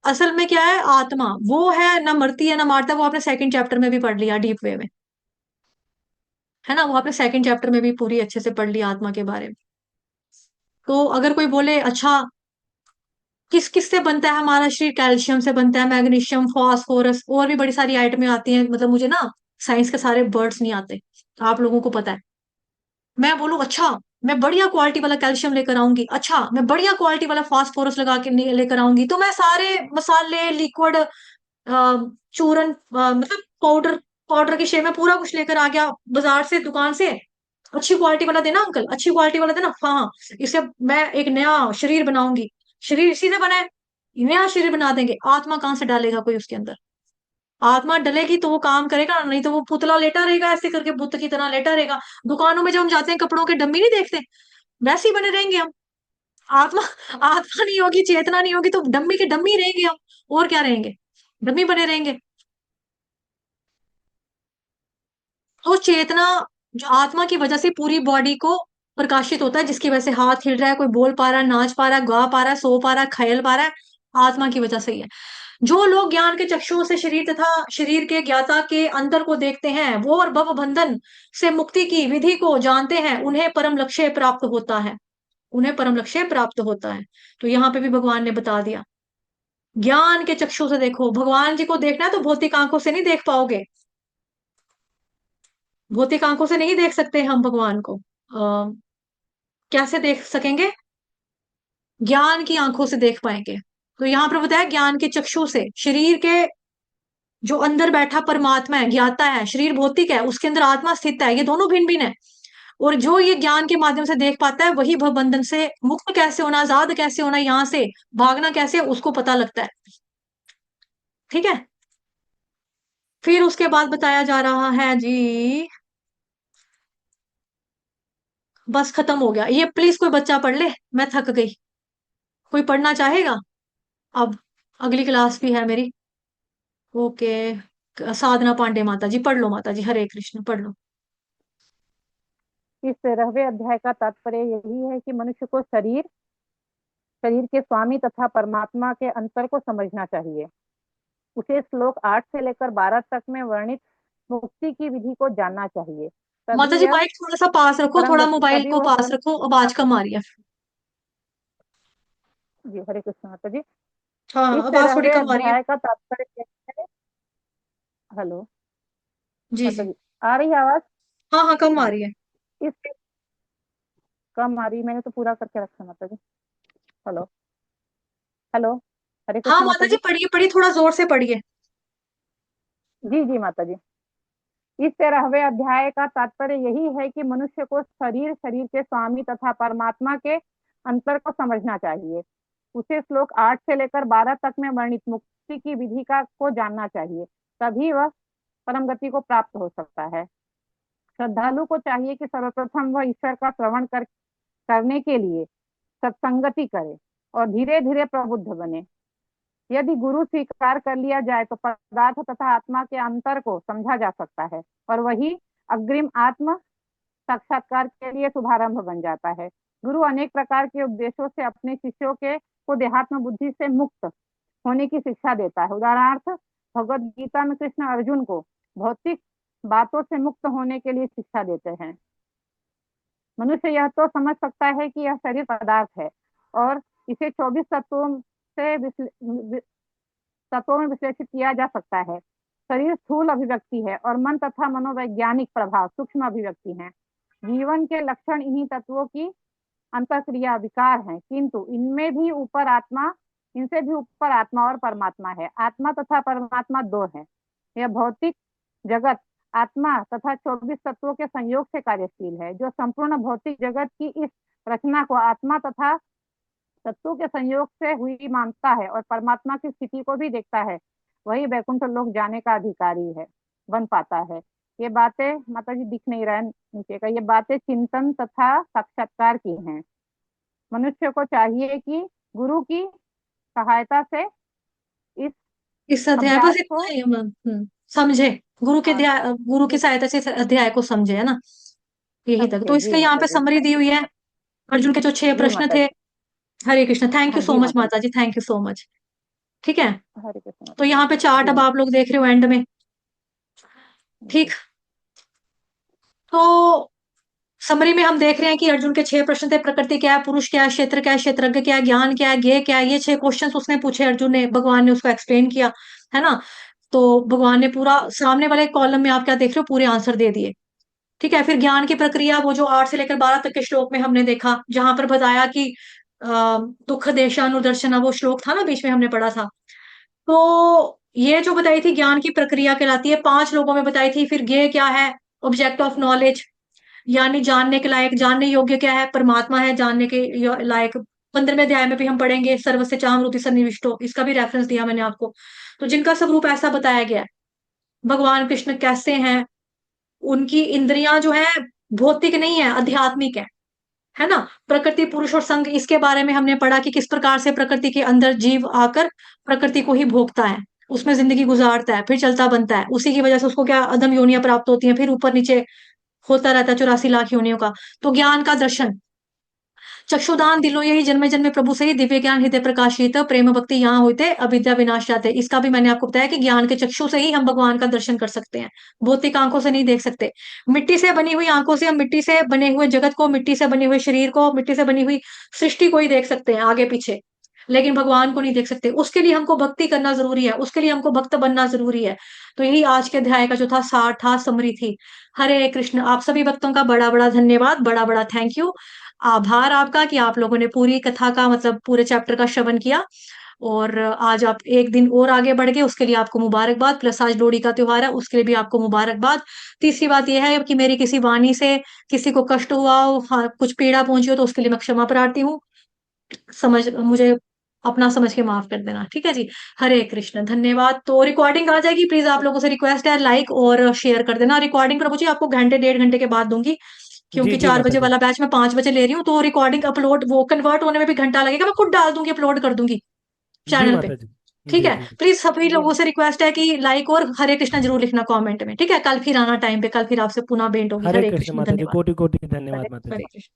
असल में क्या है, आत्मा वो है, ना मरती है ना मारता है, वो आपने सेकंड चैप्टर में भी पढ़ लिया डीप वे में, है ना। वो आपने सेकंड चैप्टर में भी पूरी अच्छे से पढ़ लिया आत्मा के बारे में। तो अगर कोई बोले अच्छा, किस किस से बनता है हमारा शरीर, कैल्शियम से बनता है, मैग्नीशियम, फास्फोरस, और भी बड़ी सारी आइटमें आती हैं, मतलब मुझे ना साइंस के सारे वर्ड्स नहीं आते, आप लोगों को पता है। मैं बोलूं अच्छा, मैं बढ़िया क्वालिटी वाला कैल्शियम लेकर आऊंगी, अच्छा मैं बढ़िया क्वालिटी वाला फास्फोरस लगा के लेकर आऊंगी, तो मैं सारे मसाले, लिक्विड, चूरन, मतलब पाउडर, पाउडर की शेप में पूरा कुछ लेकर आ गया बाजार से, दुकान से, अच्छी क्वालिटी वाला देना अंकल, अच्छी क्वालिटी वाला देना, हाँ हाँ, इससे मैं एक नया शरीर बनाऊंगी। शरीर इसी से बना है, नया शरीर बना देंगे। आत्मा कहाँ से डालेगा कोई उसके अंदर, आत्मा डलेगी तो वो काम करेगा, नहीं तो वो पुतला लेटा रहेगा, ऐसे करके बुत की तरह लेटा रहेगा। दुकानों में जब हम जाते हैं, कपड़ों के डम्मी नहीं देखते, वैसे ही बने रहेंगे हम। आत्मा, आत्मा नहीं होगी, चेतना नहीं होगी, तो डम्मी के डम्मी रहेंगे हम, और क्या रहेंगे, डम्मी बने रहेंगे। तो चेतना जो आत्मा की वजह से पूरी बॉडी को प्रकाशित होता है, जिसकी वजह से हाथ हिल रहा है, कोई बोल पा रहा है, नाच पा रहा है, गा पा रहा है, सो पा रहा है, खेल पा रहा है, आत्मा की वजह से ही है। जो लोग ज्ञान के चक्षु से शरीर तथा शरीर के ज्ञाता के अंतर को देखते हैं, वो और भव बंधन से मुक्ति की विधि को जानते हैं, उन्हें परम लक्ष्य प्राप्त होता है। उन्हें परम लक्ष्य प्राप्त होता है। तो यहाँ पे भी भगवान ने बता दिया, ज्ञान के चक्षु से देखो। भगवान जी को देखना है तो भौतिक आंखों से नहीं देख पाओगे, भौतिक आंखों से नहीं देख सकते हम भगवान को। कैसे देख सकेंगे? ज्ञान की आंखों से देख पाएंगे। तो यहाँ पर बताया ज्ञान के चक्षु से, शरीर के जो अंदर बैठा परमात्मा है, ज्ञाता है, शरीर भौतिक है, उसके अंदर आत्मा स्थित है, ये दोनों भिन्न भिन्न है। और जो ये ज्ञान के माध्यम से देख पाता है, वही भव बंधन से मुक्त कैसे होना, आजाद कैसे होना, यहाँ से भागना कैसे, उसको पता लगता है। ठीक है। फिर उसके बाद बताया जा रहा है जी, बस खत्म हो गया ये। प्लीज कोई बच्चा पढ़ ले, मैं थक गई। कोई पढ़ना चाहेगा? अब अगली क्लास भी है मेरी। ओके, साधना पांडे माता जी, पढ़ लो माता जी, हरे कृष्ण, पढ़ लो। इस 13वें अध्याय का तात्पर्य यही है कि मनुष्य को शरीर शरीर के स्वामी तथा परमात्मा के अंतर को समझना चाहिए। उसे श्लोक 8 से लेकर 12 तक में वर्णित मुक्ति की विधि को जानना चाहिए, माता तभी जी यह माइक थोड़ा सा पास रखो, परम थोड़ा गति मोबाइल तभी को वह पास परम रखो, आवाज कम आ रही है। जी हरे कृष्ण माता जी। हाँ इस हाँ, आवाज थोड़ी 13वें कम आ रही है। अध्याय का तात्पर्य यह है। हेलो जी माता जी। जी, आ रही है आवाज? हाँ हाँ, कम आ हाँ, रही है। इस कम आ रही, मैंने तो पूरा करके रखा माता जी। हेलो हेलो हरे हाँ कृष्ण माता माता जी, जी। पढ़िए पढ़िए, थोड़ा जोर से पढ़िए। जी जी माता जी। इस 13वें अध्याय का तात्पर्य यही है कि मनुष्य को शरीर शरीर के स्वामी तथा परमात्मा के अंतर को समझना चाहिए। उसे श्लोक 8 से लेकर 12 तक में वर्णित मुक्ति की विधि का को जानना चाहिए, तभी वह परम गति को प्राप्त हो सकता है। श्रद्धालु को चाहिए कि सर्वप्रथम वह ईश्वर का श्रवण करने के लिए सत्संगति करे और धीरे धीरे प्रबुद्ध बने। यदि गुरु स्वीकार कर लिया जाए तो पदार्थ तथा आत्मा के अंतर को समझा जा सकता है और वही अग्रिम आत्म साक्षात्कार के लिए शुभारंभ बन जाता है। गुरु अनेक प्रकार के उपदेशों से अपने शिष्यों के को देहात्म बुद्धि से मुक्त होने की शिक्षा देता है। उदाहरणार्थ भगवत गीता में कृष्ण अर्जुन को भौतिक बातों से मुक्त होने के लिए शिक्षा देते हैं। मनुष्य यह तो समझ सकता है कि यह शरीर पदार्थ है और इसे 24 तत्वों में विश्लेषित किया जा सकता है। शरीर स्थूल अभिव्यक्ति है और मन तथा मनोवैज्ञानिक प्रभाव सूक्ष्म अभिव्यक्ति है। जीवन के लक्षण इन्हीं तत्वों की अंतःक्रिया विकार हैं, किंतु इनसे भी ऊपर आत्मा और परमात्मा है। आत्मा तथा परमात्मा दो है। यह भौतिक जगत आत्मा तथा 24 तत्वों के संयोग से कार्यशील है। जो संपूर्ण भौतिक जगत की इस रचना को आत्मा तथा तत्वों के संयोग से हुई मानता है और परमात्मा की स्थिति को भी देखता है, वही वैकुंठ लोक जाने का अधिकारी है, बन पाता है। ये बातें माता जी दिख नहीं रहा है नीचे का, ये बातें चिंतन तथा साक्षात्कार की हैं। मनुष्य को चाहिए कि गुरु की सहायता से इस इस अध्याय अभ्यास बस को इतना ही समझे, गुरु की जी सहायता से इस अध्याय को समझे, है ना, यही तक। तो समझे। जी इसके यहाँ माता पे जी। समरी दी हुई है, अर्जुन के जो 6 जी प्रश्न माता थे। जी। हरे कृष्ण, थैंक यू हाँ सो जी मच माता जी। माता जी, थैंक यू सो मच। ठीक है। हरे कृष्ण तो माता जी। यहाँ पे चार्ट जी अब आप माता लोग देख रहे हो एंड में। ठीक। जी। तो समरी में हम देख रहे हैं कि अर्जुन के 6 प्रश्न थे, प्रकृति क्या है, पुरुष क्या है, क्षेत्र क्या है, क्षेत्रज्ञ क्या है, ज्ञान क्या है, ज्ञेय क्या है, ये 6 क्वेश्चन उसने पूछे अर्जुन ने, भगवान ने उसको एक्सप्लेन किया, है ना। तो भगवान ने पूरा सामने वाले कॉलम में आप क्या देख रहे हो, पूरे आंसर दे दिए। ठीक है। फिर ज्ञान की प्रक्रिया, वो जो 8 से लेकर 12 तक के श्लोक में हमने देखा, जहां पर बताया कि दुख देशानुदर्शना, वो श्लोक था ना, बीच में हमने पढ़ा था। तो ये जो बताई थी ज्ञान की प्रक्रिया कहलाती है, 5 लोगों में बताई थी। फिर ज्ञेय क्या है, ऑब्जेक्ट ऑफ नॉलेज, यानी जानने के लायक, जानने योग्य क्या है, परमात्मा है जानने के लायक। 15वें अध्याय में भी हम पढ़ेंगे, सर्वस्य चामरूति सन्निविष्टो, इसका भी रेफरेंस दिया मैंने आपको। तो जिनका स्वरूप ऐसा बताया गया है, भगवान कृष्ण कैसे हैं, उनकी इंद्रियां जो है भौतिक नहीं है, आध्यात्मिक है ना। प्रकृति, पुरुष और संघ, इसके बारे में हमने पढ़ा कि किस प्रकार से प्रकृति के अंदर जीव आकर प्रकृति को ही भोगता है। उसमें जिंदगी गुजारता है, फिर चलता बनता है, उसी की वजह से उसको क्या अधम योनियां प्राप्त होती हैं, फिर ऊपर नीचे होता रहता है 84 लाख योनियों का। तो ज्ञान का दर्शन, चक्षुदान दिलो यही जन्मे जन्मे प्रभु से ही दिव्य ज्ञान हृदय प्रकाशित प्रेम भक्ति यहाँ होते अविद्या विनाश जाते। इसका भी मैंने आपको बताया कि ज्ञान के चक्षु से ही हम भगवान का दर्शन कर सकते हैं, भौतिक आंखों से नहीं देख सकते। मिट्टी से बनी हुई आंखों से हम मिट्टी से बने हुए जगत को, मिट्टी से बने हुए शरीर को, मिट्टी से बनी हुई सृष्टि को ही देख सकते हैं आगे पीछे, लेकिन भगवान को नहीं देख सकते। उसके लिए हमको भक्ति करना जरूरी है, उसके लिए हमको भक्त बनना जरूरी है। तो यही आज के अध्याय का जो था सार था, समरी थी। हरे कृष्ण। आप सभी भक्तों का बड़ा बड़ा धन्यवाद, बड़ा बड़ा थैंक यू, आभार आपका कि आप लोगों ने पूरी कथा का मतलब पूरे चैप्टर का श्रवण किया। और आज आप एक दिन और आगे बढ़ गए, उसके लिए आपको मुबारकबाद। प्लस आज लोहड़ी का त्योहार है, उसके लिए भी आपको मुबारकबाद। तीसरी बात यह है कि मेरी किसी वाणी से किसी को कष्ट हुआ हो, हाँ, कुछ पीड़ा पहुंची हो, तो उसके लिए मैं क्षमा प्रार्थी हूँ। समझ मुझे अपना समझ के माफ कर देना, ठीक है जी। हरे कृष्ण, धन्यवाद। तो रिकॉर्डिंग आ जाएगी, प्लीज आप लोगों से रिक्वेस्ट है लाइक और शेयर कर देना। रिकॉर्डिंग प्रभु जी आपको घंटे 1.5 घंटे के बाद दूंगी, क्योंकि जी जी 4 बजे माता जी। वाला बैच मैं 5 बजे ले रही हूँ, तो रिकॉर्डिंग अपलोड वो कन्वर्ट होने में भी घंटा लगेगा। मैं खुद डाल दूंगी, अपलोड कर दूंगी जी चैनल पे, माता जी। ठीक जी है। जी प्लीज सभी जी लोगों से रिक्वेस्ट है कि लाइक और हरे कृष्णा जरूर लिखना कमेंट में, ठीक है। कल फिर आना टाइम पे, कल फिर आपसे पुनः भेंट होगी। हरे हरे कृष्ण कृष्ण, माता जी, धन्यवाद। कोटि कोटि धन्यवाद माता हरे जी। कृष्ण।